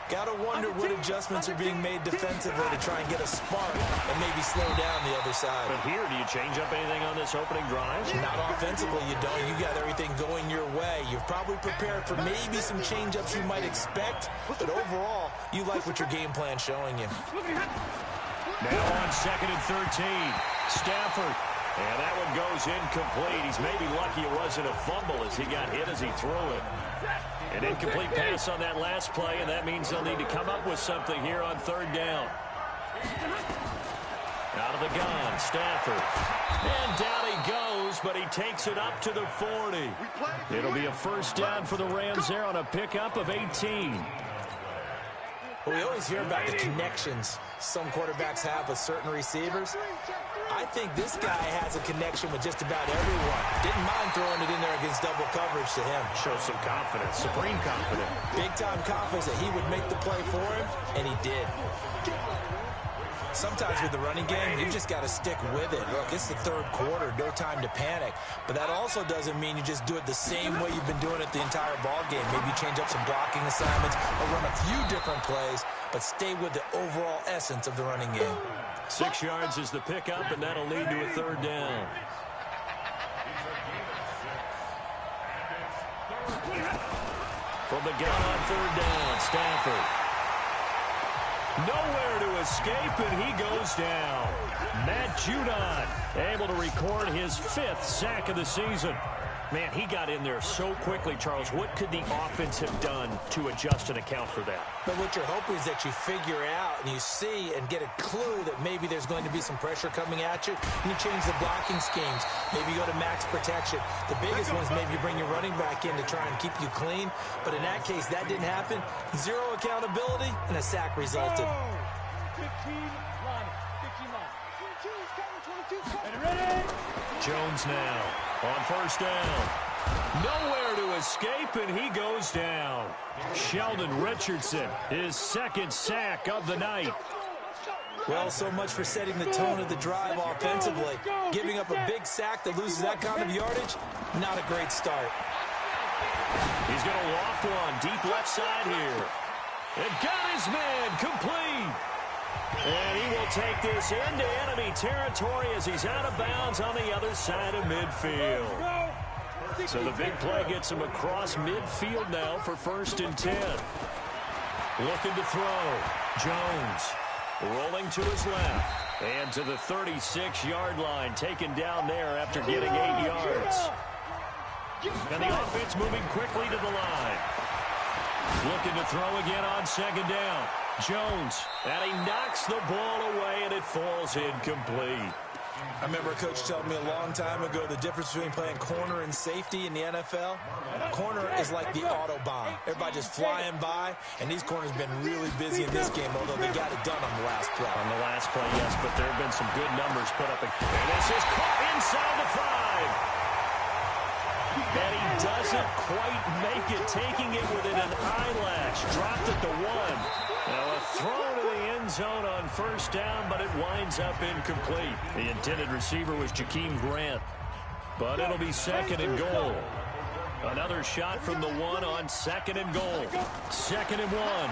Got to wonder what adjustments are being made defensively to try and get a spark and maybe slow down the other side. But here, do you change up anything on this opening drive? Not offensively, you don't. You got everything going your way. You've probably prepared for maybe some change-ups you might expect, but overall, you like what your game plan's showing you. Now on second and 13, Stafford. And that one goes incomplete. He's maybe lucky it wasn't a fumble as he got hit as he threw it. An incomplete pass on that last play, and that means they'll need to come up with something here on third down. Out of the gun, Stafford. And down he goes, but he takes it up to the 40. It'll be a first down for the Rams there on a pickup of 18. Well, we always hear about the connections some quarterbacks have with certain receivers. I think this guy has a connection with just about everyone. Didn't mind throwing it in there against double coverage to him. Shows some confidence, supreme confidence. Big-time confidence that he would make the play for him, and he did. Sometimes with the running game, you just got to stick with it. Look, it's the third quarter, no time to panic. But that also doesn't mean you just do it the same way you've been doing it the entire ball game. Maybe change up some blocking assignments or run a few different plays, but stay with the overall essence of the running game. 6 yards is the pickup, and that'll lead to a third down. From the gun on third down, Stafford. Nowhere to escape, and he goes down. Matt Judon able to record his 5th sack of the season. Man, he got in there so quickly, Charles. What could the offense have done to adjust and account for that? But what you're hoping is that you figure out and you see and get a clue that maybe there's going to be some pressure coming at you, and you change the blocking schemes. Maybe you go to max protection. The biggest one is maybe you bring your running back in to try and keep you clean. But in that case, that didn't happen. 0 accountability, and a sack resulted. 15 line. Ready? Jones now on first down. Nowhere to escape, and he goes down. Sheldon Richardson, his 2nd sack of the night. Well, so much for setting the tone of the drive offensively. Giving up a big sack that loses that kind of yardage, not a great start. He's going to loft one deep left side here. And got his man complete. And he will take this into enemy territory as he's out of bounds on the other side of midfield. So the big play gets him across midfield now for 1st and 10. Looking to throw. Jones rolling to his left. And to the 36-yard line, taken down there after getting 8 yards. And the offense moving quickly to the line. Looking to throw again on 2nd down. Jones, and he knocks the ball away, and it falls incomplete. I remember a coach telling me a long time ago the difference between playing corner and safety in the NFL. Corner is like the Autobahn. Everybody just flying by, and these corners have been really busy in this game, although they got it done on the last play. On the last play, yes, but there have been some good numbers put up. And this is caught inside the 5. And he doesn't quite make it, taking it within an eyelash. Dropped it to 1. Now a throw to the end zone on 1st down, but it winds up incomplete. The intended receiver was Jakeem Grant. But it'll be 2nd and goal. Another shot from the 1 on 2nd and goal. 2nd and 1.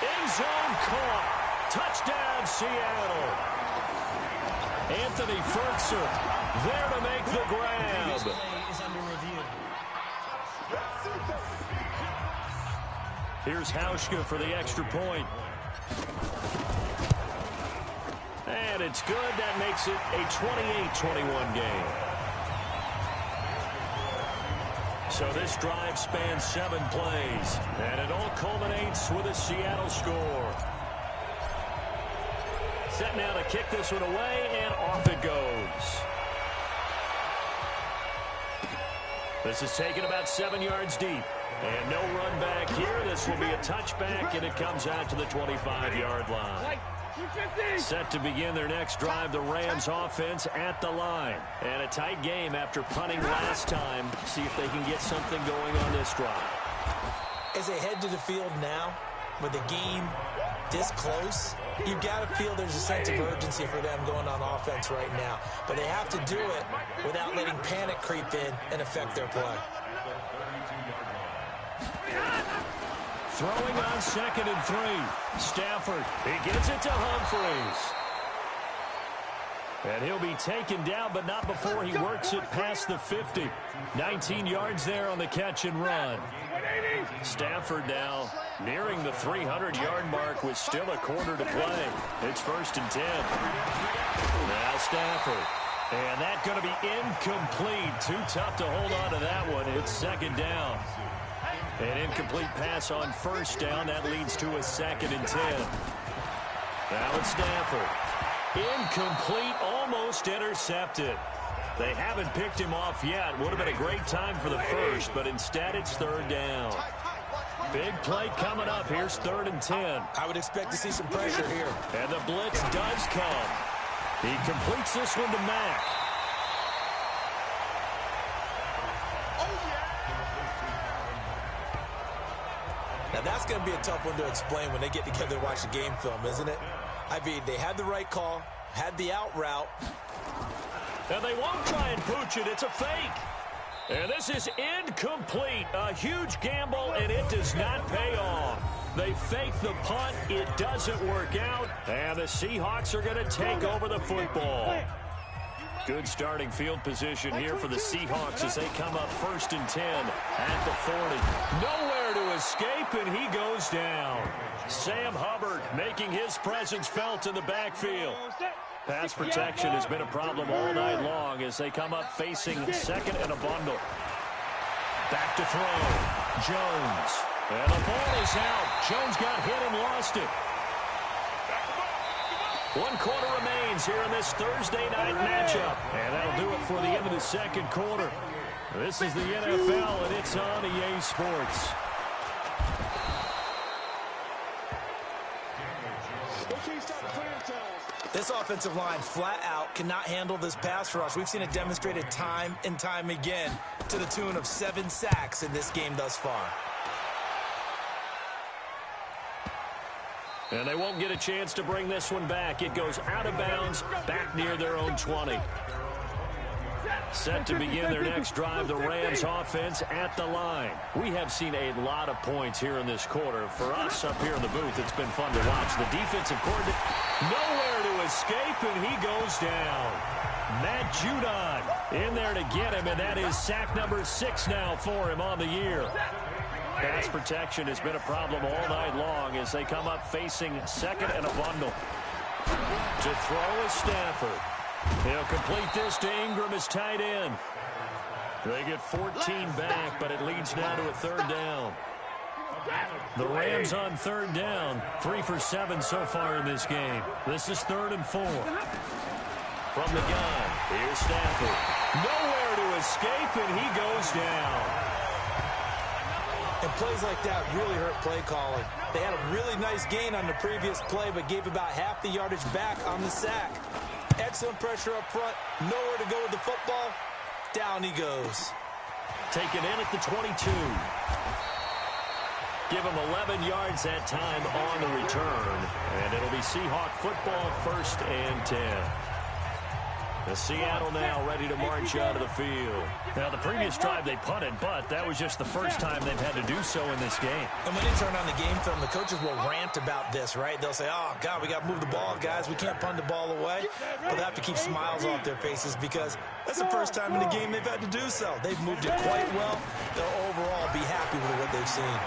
End zone caught. Touchdown, Seattle. Anthony Ferguson there to make the grab. This play is under review. Here's Hauschka for the extra point. And it's good. That makes it a 28-21 game. So this drive spans 7 plays. And it all culminates with a Seattle score. Set now to kick this one away, and off it goes. This is taken about 7 yards deep. And no run back here. This will be a touchback, and it comes out to the 25-yard line. Set to begin their next drive, the Rams offense at the line. And a tight game after punting last time. See if they can get something going on this drive. As they head to the field now, with the game this close, you've got to feel there's a sense of urgency for them going on offense right now. But they have to do it without letting panic creep in and affect their play. Throwing on 2nd and 3. Stafford, he gets it to Humphries. And he'll be taken down, but not before he works it past the 50. 19 yards there on the catch and run. Stafford now nearing the 300-yard mark with still a quarter to play. It's 1st and 10. Now Stafford. And that's going to be incomplete. Too tough to hold on to that one. It's 2nd down. An incomplete pass on 1st down. That leads to a 2nd and 10. Now it's Stafford. Incomplete, almost intercepted. They haven't picked him off yet. Would have been a great time for the first, but instead it's 3rd down. Big play coming up. Here's 3rd and 10. I would expect to see some pressure here. And the blitz does come. He completes this one to Mack. Now, that's going to be a tough one to explain when they get together to watch the game film, isn't it? I mean, they had the right call, had the out route. And they won't try and pooch it. It's a fake. And this is incomplete. A huge gamble, and it does not pay off. They fake the punt. It doesn't work out. And the Seahawks are going to take over the football. Good starting field position here for the Seahawks as they come up 1st and 10 at the 40. Nowhere to escape, and he goes down. Sam Hubbard making his presence felt in the backfield. Pass protection has been a problem all night long as they come up facing 2nd and a bundle. Back to throw. Jones. And the ball is out. Jones got hit and lost it. 1 quarter remains here in this Thursday night matchup. And that'll do it for the end of the 2nd quarter. This is the NFL, and it's on EA Sports. This offensive line flat out cannot handle this pass rush. We've seen it demonstrated time and time again to the tune of 7 sacks in this game thus far. And they won't get a chance to bring this one back. It goes out of bounds, back near their own 20. Set to begin their next drive, the Rams offense at the line. We have seen a lot of points here in this quarter. For us up here in the booth, it's been fun to watch. The defensive coordinator nowhere to escape, and he goes down. Matt Judon in there to get him, and that is sack number 6 now for him on the year. Pass protection has been a problem all night long as they come up facing second and a bundle. To throw is Stafford. He'll complete this to Ingram as tight end. They get 14 back, but it leads now to a third down. The Rams on third down, 3 for 7 so far in this game. This is 3rd and 4. From the gun, here's Stafford. Nowhere to escape, and he goes down. And plays like that really hurt play calling. They had a really nice gain on the previous play, but gave about half the yardage back on the sack. Excellent pressure up front. Nowhere to go with the football. Down he goes. Taken in at the 22. Give him 11 yards that time on the return. And it'll be Seahawk football, 1st and 10. The Seattle now ready to march out of the field. Now, the previous drive they punted, but that was just the first time they've had to do so in this game. And when they turn on the game film, the coaches will rant about this, right? They'll say, oh, God, we got to move the ball, guys. We can't punt the ball away. But they have to keep smiles off their faces because that's the first time in the game they've had to do so. They've moved it quite well. They'll overall be happy with what they've seen.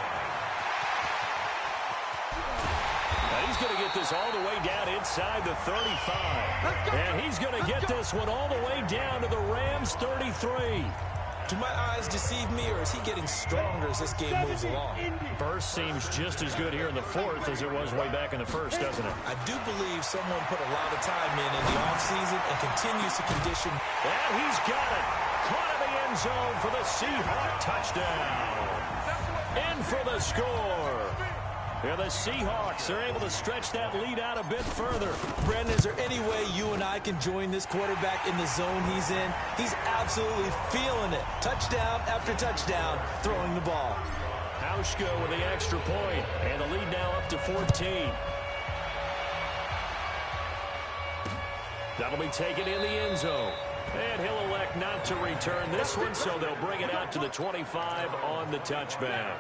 He's going to get this all the way down inside the 35. And he's going to get this one all the way down to the Rams 33. Do my eyes deceive me, or is he getting stronger as this game moves along? Burst seems just as good here in the 4th as it was way back in the 1st, doesn't it? I do believe someone put a lot of time in the offseason and continues to condition. And he's got it. Caught in the end zone for the Seahawk touchdown. In for the score. Yeah, the Seahawks are able to stretch that lead out a bit further. Brandon, is there any way you and I can join this quarterback in the zone he's in? He's absolutely feeling it. Touchdown after touchdown, throwing the ball. Hauschka with the extra point, and the lead now up to 14. That'll be taken in the end zone. And he'll elect not to return this one, so they'll bring it out to the 25 on the touchback.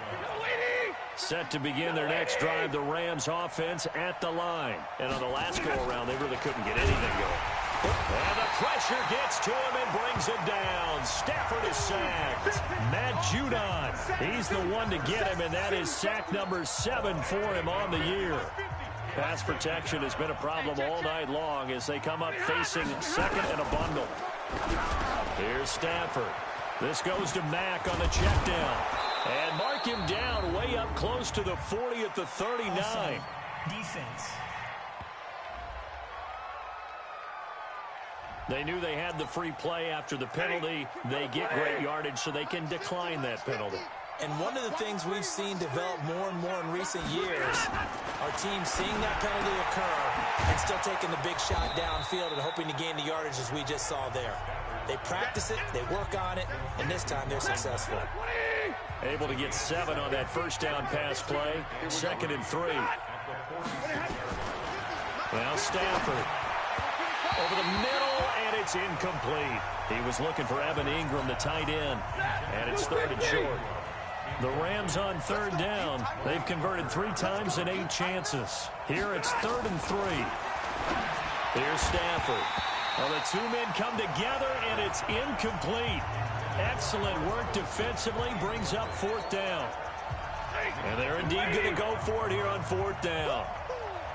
Set to begin their next drive, the Rams offense at the line. And on the last go-around, they really couldn't get anything going. And the pressure gets to him and brings him down. Stafford is sacked. Matt Judon, he's the one to get him, and that is sack number 7 for him on the year. Pass protection has been a problem all night long as they come up facing second and a bundle. Here's Stafford. This goes to Mack on the check down. And mark him down way up close to the 40 at the 39. Awesome defense. They knew they had the free play after the penalty. They get great yardage so they can decline that penalty. And one of the things we've seen develop more and more in recent years, our team seeing that penalty occur and still taking the big shot downfield and hoping to gain the yardage as we just saw there. They practice it, they work on it, and this time they're successful. Able to get 7 on that first down pass play. 2nd and 3. Now Stafford. Over the middle, and it's incomplete. He was looking for Evan Ingram, the tight end, and it's 3rd and short. The Rams on 3rd down. They've converted 3 times in 8 chances. Here it's 3rd and 3. Here's Stafford. Well, the 2 men come together, and it's incomplete. Excellent work defensively, brings up 4th down. And they're indeed going to go for it here on 4th down.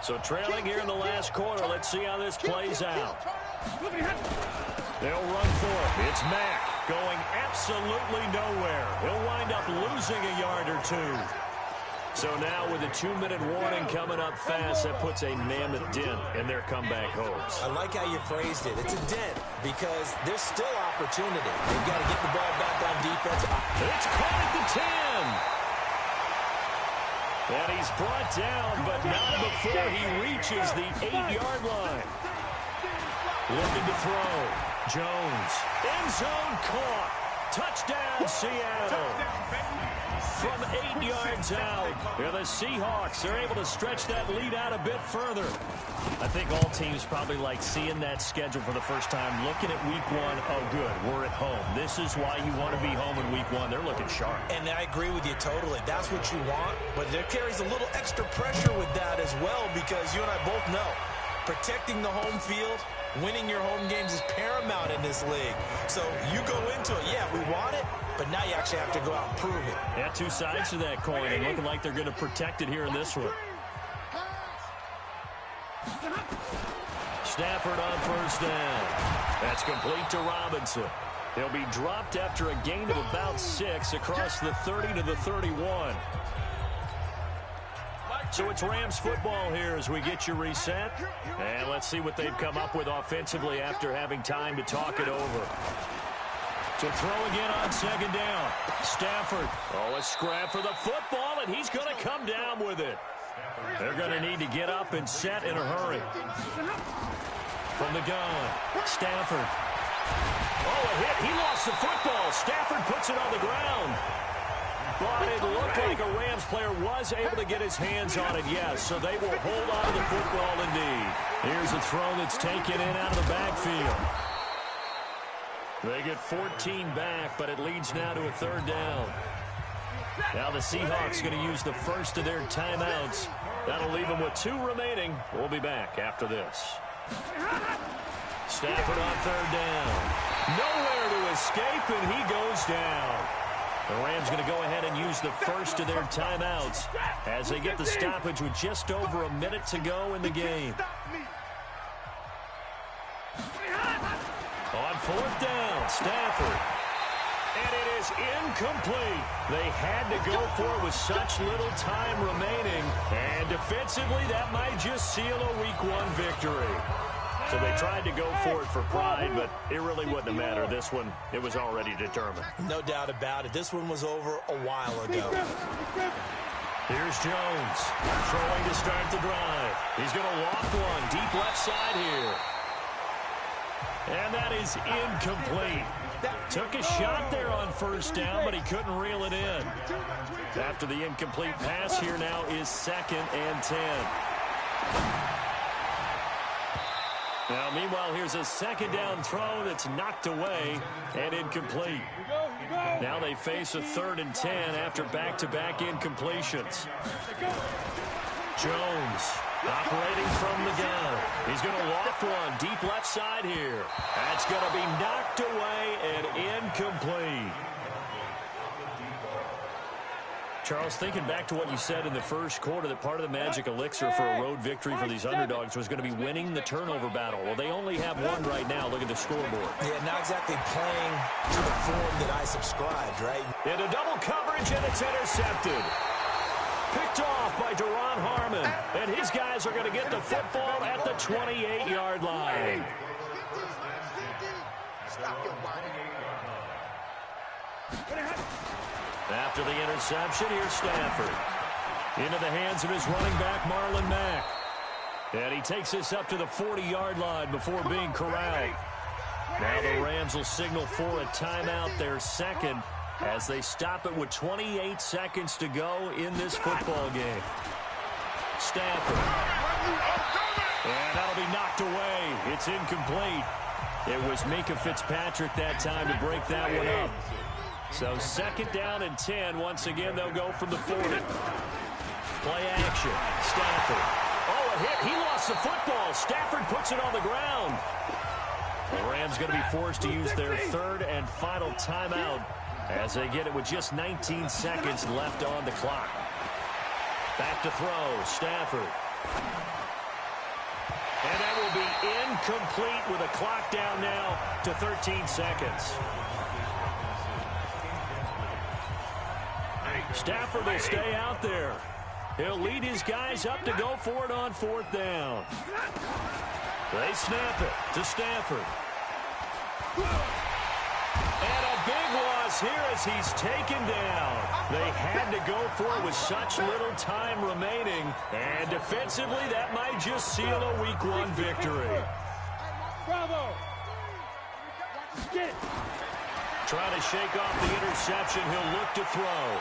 So trailing here in the last quarter, let's see how this plays out. They'll run for it. It's Mack going absolutely nowhere. He'll wind up losing a yard or 2. So now with a 2-minute warning coming up fast, that puts a mammoth dent in their comeback hopes. I like how you phrased it. It's a dent because there's still opportunity. They've got to get the ball back on defense. It's caught at the 10. And he's brought down, but not before he reaches the 8-yard line. Looking to throw. Jones. End zone caught. Touchdown, Seattle. From 8 yards out, the Seahawks are able to stretch that lead out a bit further. I think all teams probably like seeing that schedule for the first time, looking at week one. Oh, good, we're at home. This is why you want to be home in week one. They're looking sharp. And I agree with you totally. That's what you want, but there carries a little extra pressure with that as well, because you and I both know protecting the home field, winning your home games is paramount in this league. So you go into it, yeah, we want it, but now you actually have to go out and prove it. Yeah, two sides to that coin, and looking like they're going to protect it here in this one. Stafford on first down. That's complete to Robinson. He'll be dropped after a gain of about 6 across the 30 to the 31. So it's Rams football here as we get you reset. And let's see what they've come up with offensively after having time to talk it over. To throw again on second down. Stafford. Oh, a scrap for the football, and he's going to come down with it. They're going to need to get up and set in a hurry. From the gun, Stafford. Oh, a hit. He lost the football. Stafford puts it on the ground. But it looked like a Rams player was able to get his hands on it, yes. So they will hold on to the football indeed. Here's a throw that's taken in out of the backfield. They get 14 back, but it leads now to a third down. Now the Seahawks going to use the first of their timeouts. That'll leave them with 2 remaining. We'll be back after this. Stafford on third down. Nowhere to escape, and he goes down. The Rams going to go ahead and use the first of their timeouts as they get the stoppage with just over a minute to go in the game. On fourth down, Stafford. And it is incomplete. They had to go for it with such little time remaining. And defensively, that might just seal a week 1 victory. So they tried to go for it for pride, but it really wouldn't have mattered. This one, it was already determined. No doubt about it. This one was over a while ago. Here's Jones, throwing to start the drive. He's going to loft one, deep left side here. And that is incomplete. Took a shot there on first down, but he couldn't reel it in. After the incomplete pass, here now is 2nd and 10. Now, meanwhile, here's a second down throw that's knocked away and incomplete. Now they face a 3rd and 10 after back-to-back incompletions. Jones operating from the gun. He's going to loft one deep left side here. That's going to be knocked away and incomplete. Charles, thinking back to what you said in the first quarter, that part of the magic elixir for a road victory for these underdogs was going to be winning the turnover battle. Well, they only have one right now. Look at the scoreboard. Yeah, not exactly playing to the form that I subscribed, right? Into double coverage, and it's intercepted. Picked off by Duron Harmon. And his guys are going to get the football at the 28-yard line. After the interception, here's Stafford. Into the hands of his running back, Marlon Mack. And he takes this up to the 40-yard line before being corralled. Now the Rams will signal for a timeout, their second, as they stop it with 28 seconds to go in this football game. Stafford. And that'll be knocked away. It's incomplete. It was Minkah Fitzpatrick that time to break that one up. So 2nd down and 10. Once again, they'll go from the 40. Play action. Stafford. Oh, a hit. He lost the football. Stafford puts it on the ground. The Rams going to be forced to use their 3rd and final timeout as they get it with just 19 seconds left on the clock. Back to throw. Stafford. And that will be incomplete with a clock down now to 13 seconds. Stafford will stay out there. He'll lead his guys up to go for it on 4th down. They snap it to Stafford. And a big loss here as he's taken down. They had to go for it with such little time remaining. And defensively, that might just seal a week 1 victory. Trying to shake off the interception. He'll look to throw.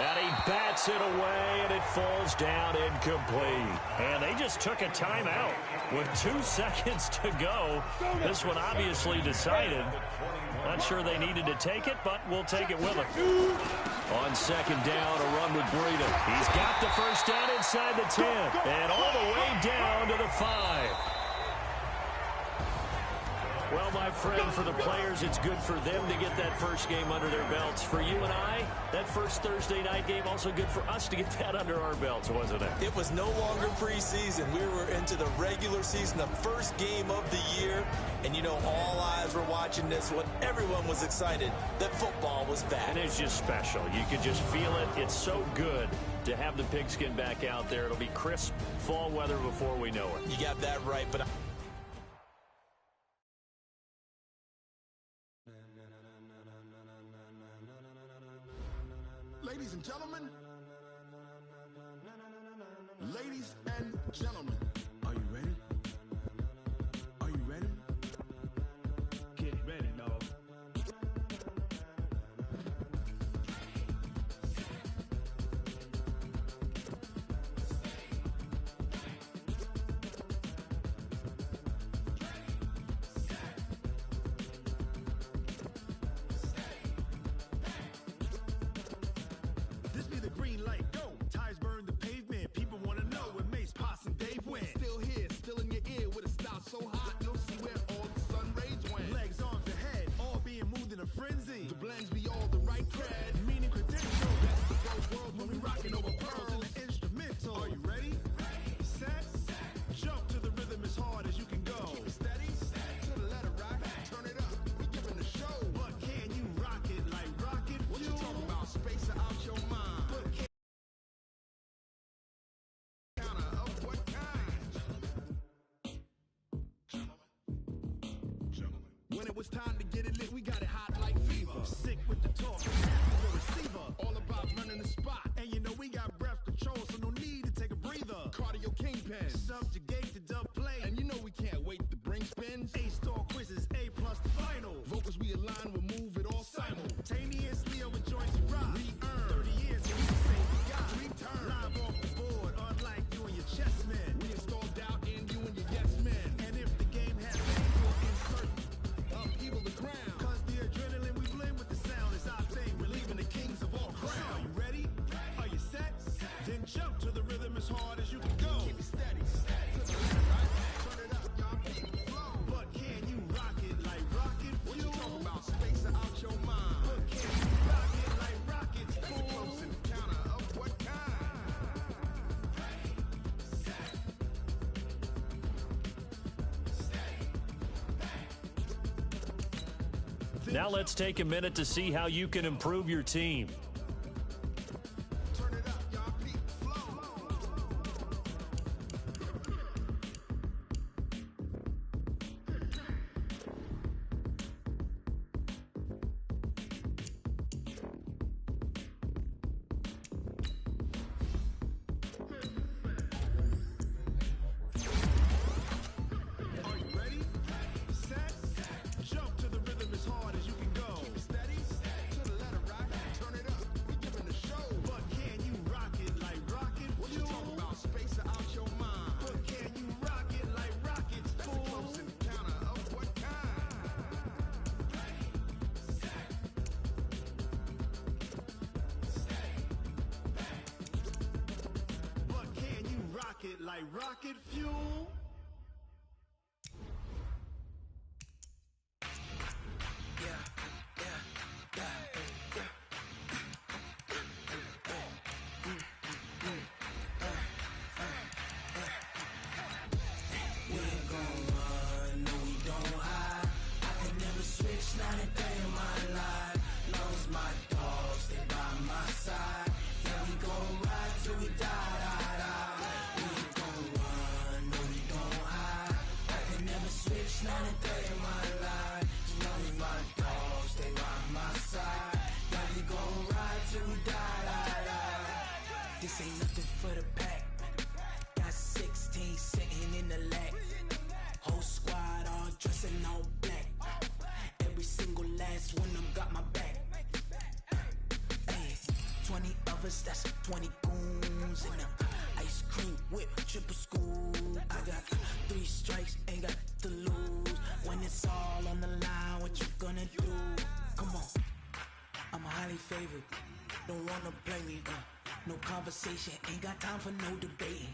And he bats it away, and it falls down incomplete. And they just took a timeout with 2 seconds to go. This one obviously decided. Not sure they needed to take it, but we'll take it with them. On second down, a run with Breida. He's got the first down inside the 10, and all the way down to the 5. Well, my friend, for the players, it's good for them to get that first game under their belts. For you and I, that first Thursday night game, also good for us to get that under our belts, wasn't it? It was no longer preseason. We were into the regular season, the first game of the year. And, you know, all eyes were watching this one. Everyone was excited that football was back. And it's just special. You can just feel it. It's so good to have the pigskin back out there. It'll be crisp fall weather before we know it. You got that right, but Ladies and gentlemen, ladies and gentlemen, are you ready? Are you ready? Get ready, dog. This be the green light, go. Tires burn the pavement. People want to know where Mace, Poss, and Dave went. Still here, still in your ear with a style so hot. No see where all the sun rays went. Legs, arms, and head, all being moved in a frenzy. The blends be all the right cred. Meaning credential. That's the whole world when we rocking over pearls in the instrumental. Are you ready? Set, jump to the rhythm as hard as you can go. Keep it steady, to the letter rock. Turn it up, we giving the show. But can you rock it like rocket fuel? What you talking about? Space out your mind. But can counter of what kind? When it was time to get it lit, we got it hot like fever. Sick with the talk, the receiver. All about running the spot. And you know we got breath control, so no need to take a breather. Cardio kingpin, subjugate the dub play. And you know we can't wait to bring spins. A-star quizzes, A+ the final. Vocals we align, we'll move it all simultaneously over joints we rock. Re-earn 30 years, so we can say we got return. Live off the board, unlike you and your chess men. We install doubt in you and your yes men. And if the game has names, we'll insert upheaval the crown. Cause the adrenaline we blend with the sound is our thing. We're leaving the kings of all crowns. So are you ready? Are you set? Then jump to the rhythm as hard as you can go. Keep it steady, to the left, right? Turn it up, y'all keep it flow. But can you rock it like rocket fuel? What you talking about? Space out your mind. But can you rock it like rockets, fool? Close encounter of what kind? Now let's take a minute to see how you can improve your team. Turn it up, y'all keep it flow. Are you ready? Set, jump to the rhythm as hard as you can go. Keep it steady, to the letter rock. Turn it up, we giving the show. But can you rock it like rocket fuel? What you talking about? Space out your mind. But can you rock it like rockets, fool? That's a close encounter of what kind? But can you rock it like rocket fuel? We ain't gon' run, no we don't hide. I can never switch, not a day in my life. Long as my dogs stay by my side. Yeah, we gon' ride till we die, die, die. We ain't gon' run, no we don't hide. I can never switch, not a day in my life. As long as my dogs stay by my side. Yeah, we gon' ride till we die, die, die. This ain't nothing for the pack. Got 16 sitting in the lag. Whole squad all dressing all black. Every single last one of them got my back. 20 goons in the ice cream whip, triple scoop. I got 3 strikes, ain't got to lose. When it's all on the line, what you gonna do? Come on, I'm highly favored. Don't wanna play me, no conversation, ain't got time for no debating.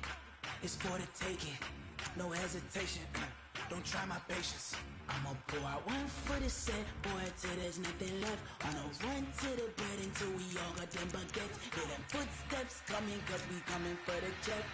It's for the taking, no hesitation, don't try my patience. I'ma pour out one for the set, boy, till there's nothing left. On a run to the bed until we all got them baguettes. Hear them footsteps coming, cause we coming for the check.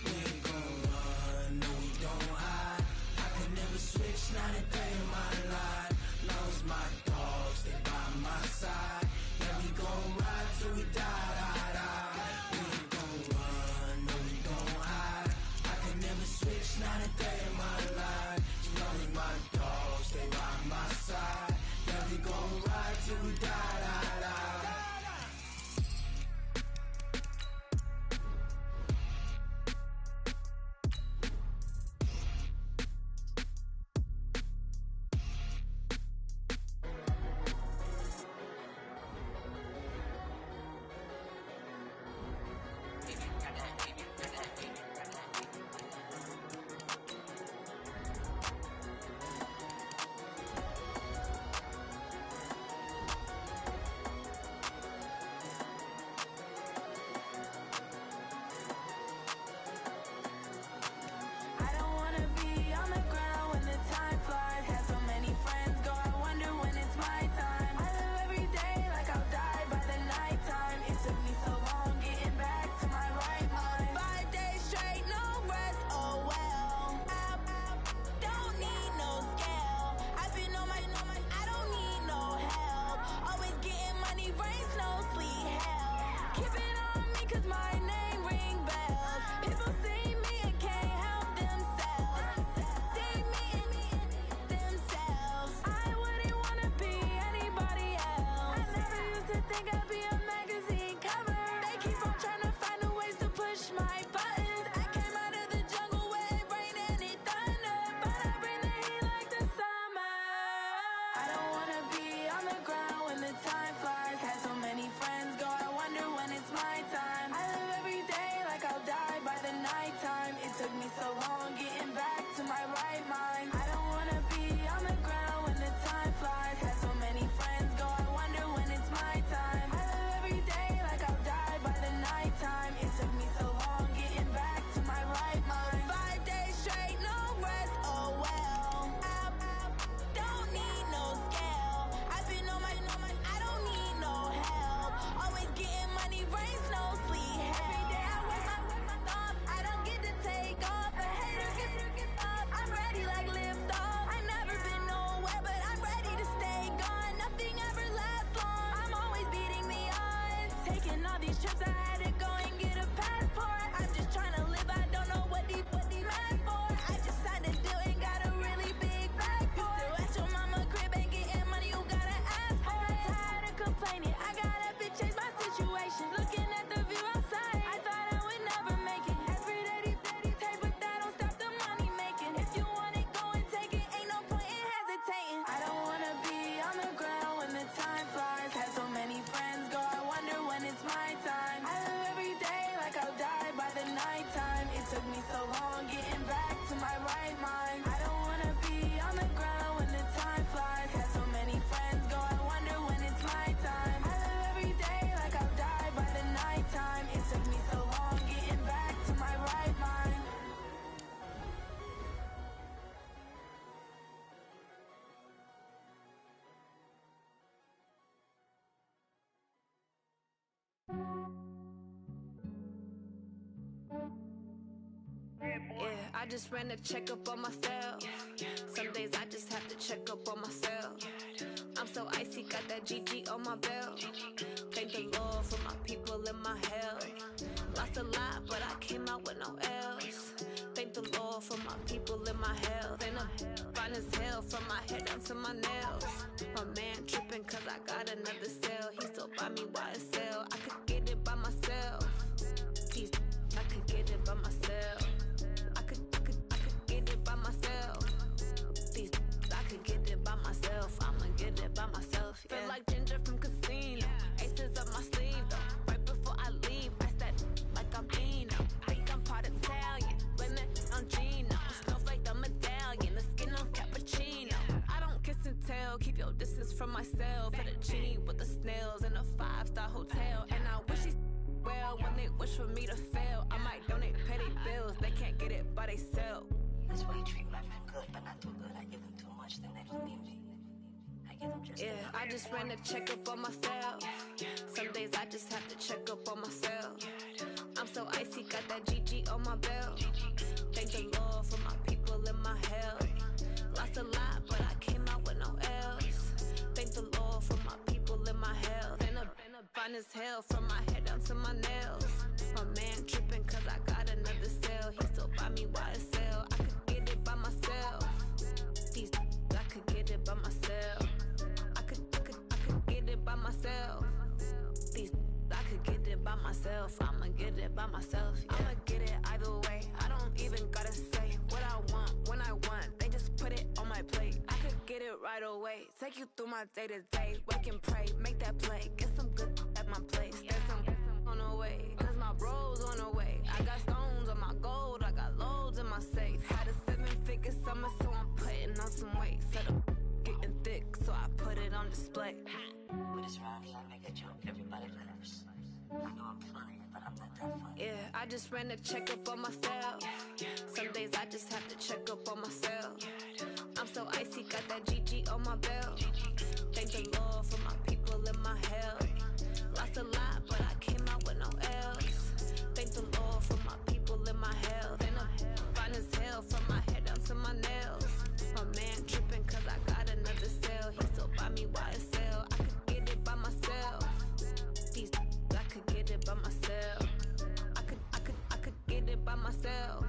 We ain't gon' run, no we don't hide. I can never switch, not a day in my life. Long as my dogs, they by my side. Yeah, we gon' ride till we die, die, die. We ain't gon' run, no we don't hide. I can never switch, not a day in my life. As long as my dogs, they by my side. Yeah, we gon' ride till we die, die, die. I just ran a checkup on myself. Some days I just have to check up on myself. I'm so icy, got that GG on my belt. Thank the Lord for my people in my health. Lost a lot, but I came out with no else. Thank the Lord for my people in my health. And I'm fine as hell from my head down to my nails. My man tripping cause I got another cell. He still buy me YSL. I could get it by myself. I could get it by myself. I could get it by myself. I could get it by myself. I'ma get it by myself. Yeah. Feel like Ginger from Casino. Aces up my from myself. For the genie with the snails in a 5-star hotel. And I wish she well when they wish for me to fail. I might donate petty bills, they can't get it by they self. That's why you treat my friend good, but not too good. I give them too much, then they don't need me. I give them just enough. I just ran a checkup on myself. Some days I just have to check up on myself. I'm so icy, got that GG on my belt. Thank the Lord for my people in my hell. Lost a lot, but I came out with no L's. Thank the Lord for my people in my hell. Been a fine as hell from my head down to my nails. My man tripping cause I got another cell. He still buy me YSL. I could get it by myself. These I could get it by myself. I could get it by myself. These I could get it by myself. I'ma get it by myself. Yeah. I'ma get it either way. I don't even gotta say what I want when I want. They just put it on my plate. I could get it right away. Take you through my day to day. Wake and pray, make that play. Get some good at my place. There's some on the way. Cause my bro's on the way. I got stones on my gold. I got loads in my safe. Had a 7-figure summer, so I'm putting on some weight. Set up getting thick, so I put it on display. With this rhyme, I make a joke. Everybody laughs. I know I'm funny, but I'm not that funny. Yeah, I just ran a checkup on myself. Some days I just have to check up on myself. I'm so icy, got that GG on my belt. Thank the Lord for my people in my hell. Lost a lot, but I came out with no L's. Thank the Lord for my people in my hell. Then I'm fine as hell from my head down to my nails. My man tripping cause I got another cell. He still buy me YSL. I could get it by myself. These I could get it by myself. I could get it by myself.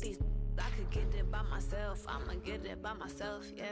These I could get it by myself. I'ma get it by myself, yeah.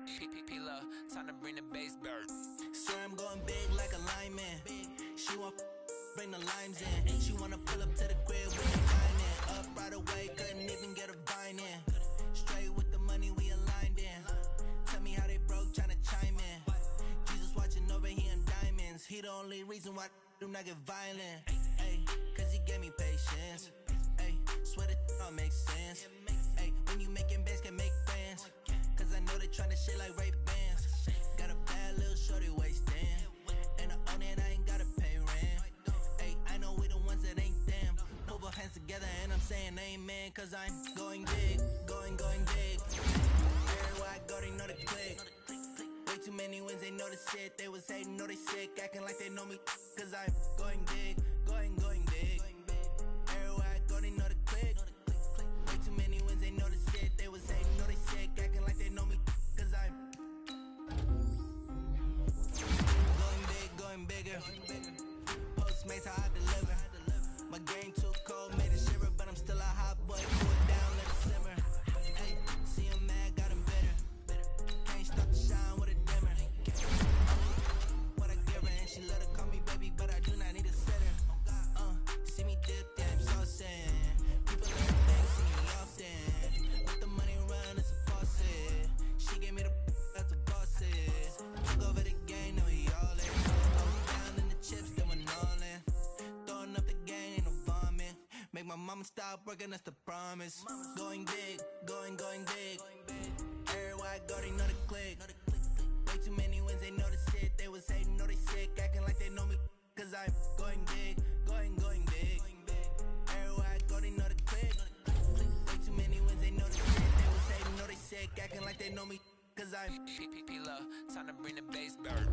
P-P-P-Love, time to bring the bass bird. Swear I'm going big like a lineman. She want bring the limes in. She wanna pull up to the crib with the in. Up right away, couldn't even get a vine in. Straight with the money we aligned in. Tell me how they broke, tryna chime in. Jesus watching over here in diamonds. He the only reason why I do not get violent. Ay, cause he gave me patience. Ay, swear that all makes sense. Ay, when you making bands, can make friends. Cause I know they tryna shit like Ray-Bans. Got a bad little shorty wasting. And I own it, I ain't gotta pay rent. Ay, I know we the ones that ain't them. Put both hands together and I'm saying amen. Cause I'm going big, going big. Everywhere I go, they know the click. Way too many wins, they know the shit. They was hating, know they sick, acting like they know me. Cause I'm going big, going big. Everywhere I go, they know the click. Way too many wins, they know the shit. They was hating, know they sick, acting like they know me. Cause I'm going bigger. Postmates how I deliver. My game too cold, made it shiver, but I'm still a hot boy. Cool it down, let it simmer. Hey, see him mad, got him bitter. Can't stop the shine with a dimmer. What I give her, and she let her call me baby, but I do not need a sitter. See me dip, yeah, I'm so sad. People let things see me often. Let the money run, it's a faucet. She gave me the that's a boss is. Took over the game, now we all in. I was down in the chips, then went all in. Throwing up the game, ain't no vomit. Make my mama stop working, that's the promise. Going big, going big. Everywhere I go, they know the click. Way too many wins, they know the shit. They was hating, know they sick, acting like they know me. Cause I'm going big, going big. Everywhere I go, they know the click. Way too many wins, they know the shit. They was hating, know they sick, acting like they know me. Cause I'm P-P-P-Love, time to bring the bass bird.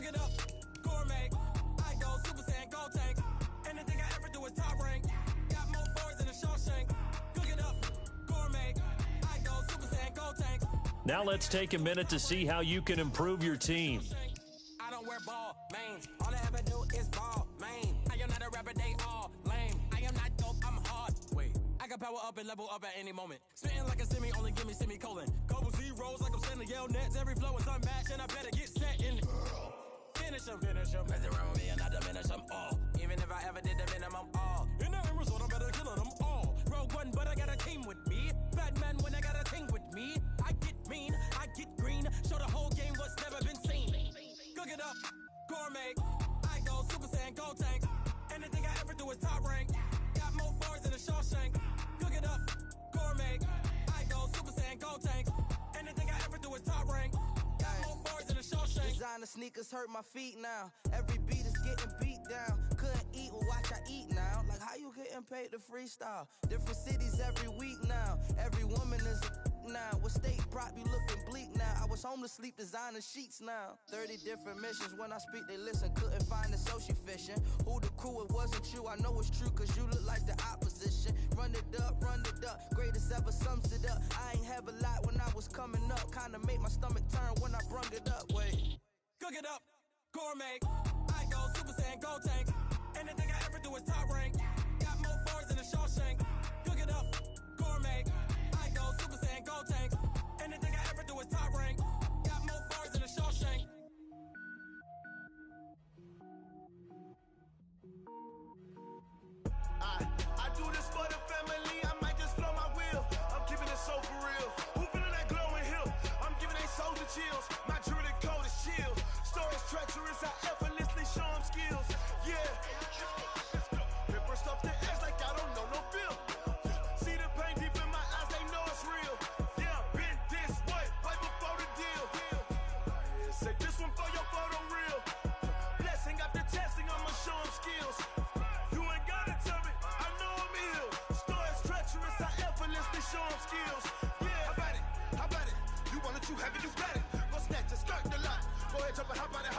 Cook it up, gourmet. I go Super Saiyan, gold tank. Anything I ever do is top rank. Got more boards than a Shawshank. Cook it up, gourmet. I go Super Saiyan, gold tank. Now let's take a minute to see how you can improve your team. I don't wear ball, man. All I ever do is ball, man. I am not a rapper, they all lame. I am not dope, I'm hard. Wait, I can power up and level up at any moment. Spitting like a semi, only give me semicolon. Couple zeros like I'm sending yell nets. Every flow is unmatched, and I better get set in. Finish them. Mess around with me and I diminish them all. Even if I ever did the minimum, all. In the end result, I'm better killing them all. Rogue One, but I got a team with me. Batman when I got a team with me. I get mean, I get green. Show the whole game what's never been seen. Cook it up, gourmet. I go Super Saiyan, gold tank. Anything I ever do is top rank. Got more bars than a Shawshank. Cook it up, gourmet. I go Super Saiyan, gold tank. Anything I ever do is top rank. Got more bars than a Shawshank. Designer sneakers hurt my feet now. Every beat is getting beat down. Couldn't eat, well watch I eat now. Like how you getting paid to freestyle? Different cities every week now. Every woman is a now. What state prop you looking bleak now? I was home to sleep designer sheets now. 30 different missions. When I speak they listen. Couldn't find it so she fishing. Who the crew, it wasn't you. I know it's true cause you look like the opposition. Run it up. Greatest ever sums it up. I ain't have a lot when I was coming up. Kinda made my stomach turn when I brung it up. Wait. Cook it up, gourmet. I go Super Saiyan, gold tank. Anything I ever do is top rank. Got more bars than a Shawshank. Cook it up, gourmet. I go Super Saiyan, gold tank. Anything I ever do is top rank. Got more bars than a Shawshank. I do this for the family. I might just blow my wheel. I'm keeping it so for real. Who feeling that glowing hill? I'm giving they souls the chills. My jewelry code is chill. Stories treacherous. I effortlessly show them skills. Yeah. Paper stuff the edge like I don't know no bill. See the pain deep in my eyes. They know it's real. Yeah, been this way before the deal. Say this one for your photo real. Blessing after testing. I'ma show them skills. You ain't gotta tell me. I know I'm ill. Stories treacherous. I effortlessly show them skills. Yeah, how about it? You want it, you have it, you got it. Go snatch a skirt the lot. Go ahead, jump and hop on it.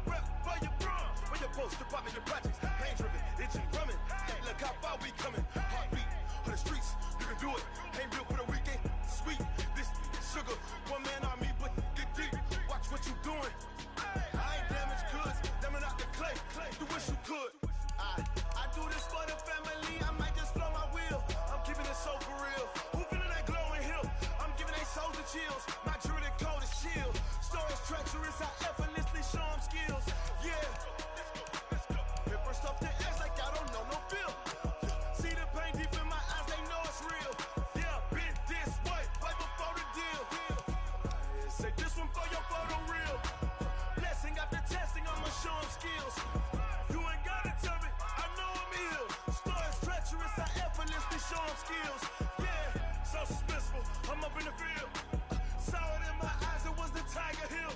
Rep where you from? Where you post, department, the projects. Pain driven, itching, drumming. Hey, look how far we coming. Heartbeat on the streets, you can do it. Ain't built for the weekend. Sweet, this sugar. One man army, but get deep. Watch what you doing. I ain't damaged goods, damn out the clay. You wish you could. I do this for the family. I might just blow my wheel. I'm keeping it so for real. Who feeling that glowing hill? I'm giving they souls the chills. My jewelry code is chill. Stories treacherous. I effortlessly show them skills. Yeah. Paper stuff the edge like I don't know no bill. See the pain deep in my eyes. They know it's real. Yeah, been this way before the deal. Say this one for your photo real. Blessing after testing. I'ma show them skills. You ain't gotta tell me. I know I'm ill. Stories treacherous. I effortlessly show them skills. Yeah, so suspenseful. I'm up in the field. Saw it in my eyes. It was the Tiger Hill.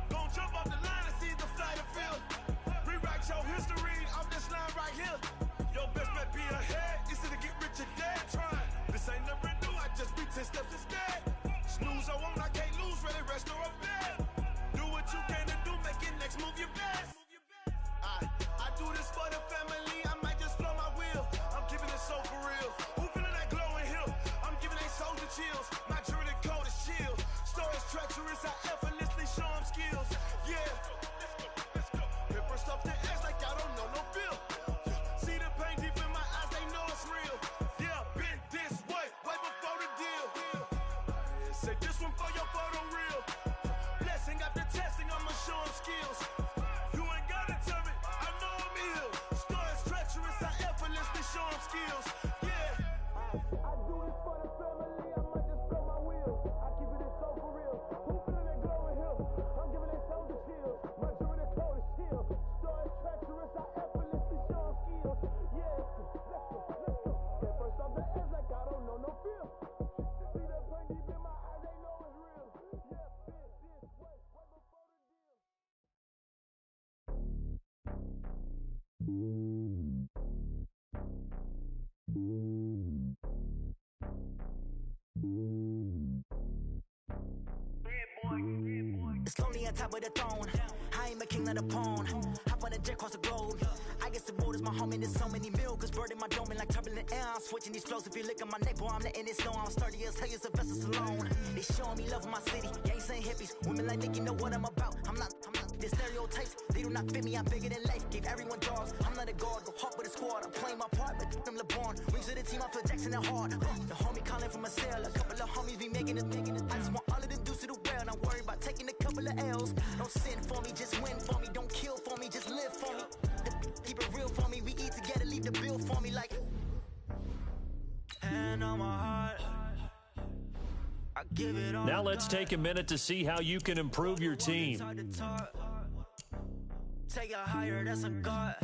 Gon' jump off the line and see the flight of field. Rewrite your history off this line right here. Your best bet be ahead. Easy to get rich or dead. Trying. This ain't never new. I just be 10 steps instead. Snooze I won't. I can't lose. Ready, rest or a bed. Do what you can to do. Make it next move your best. I do this for the family. I might just blow my wheel. I'm keeping it so for real. Who feeling that glowing hill? I'm giving they souls the chills. My jewelry code is chill. Stories treacherous. I effortlessly show them skills. Yeah. Paper stuff the edge like I don't know no bill. See the pain deep in my eyes. They know it's real. Yeah, been this way before the deal. Say this one for your photo real. Blessing after testing. I'ma show them skills. You ain't gotta tell me. I know I'm ill. Stories treacherous. I effortlessly show them skills. Yeah. I do this for the family. I might just blow my wheel. I keep it so for real. Who feeling that glowing hill? I'm giving they souls the chills. My jewelry code is chill. Stories treacherous. I effortlessly show them skills. Yeah. Let's go. Get first off the edge like I don't know no feel. See that pain deep in my eyes. They know it's real. Yeah. This way before the deal. It's lonely on top of the throne. I ain't king of the pawn. Hop on a jet across the globe. I guess the road is my home and there's so many mil. Cause bird in my dome and like turbulent air. I'm switching these flows. If you look at my neck, boy, I'm letting it snow. I'm sturdy as hell, as a vessel alone. They showing me love in my city. Gangs and hippies. Women like Nicky know what I'm about. I'm not the stereotypes. They do not fit me. I'm bigger than life. Gave everyone jobs. I'm not a guard. Go hard with a squad. I'm playing my part, but I'm LeBron. Rings to the team. I feel Jackson and hard. The homie calling from a cell. A couple of homies be making it. I just want all of the dudes to the well. Not worry about taking a couple of L's. Don't sin for me, just win for me. Don't kill for me, just live for me. Keep it real for me. We eat together, leave the bill for me like. Hand on my heart. I give it all. Now let's take a minute to see how you can improve your team. Take it higher, that's a god.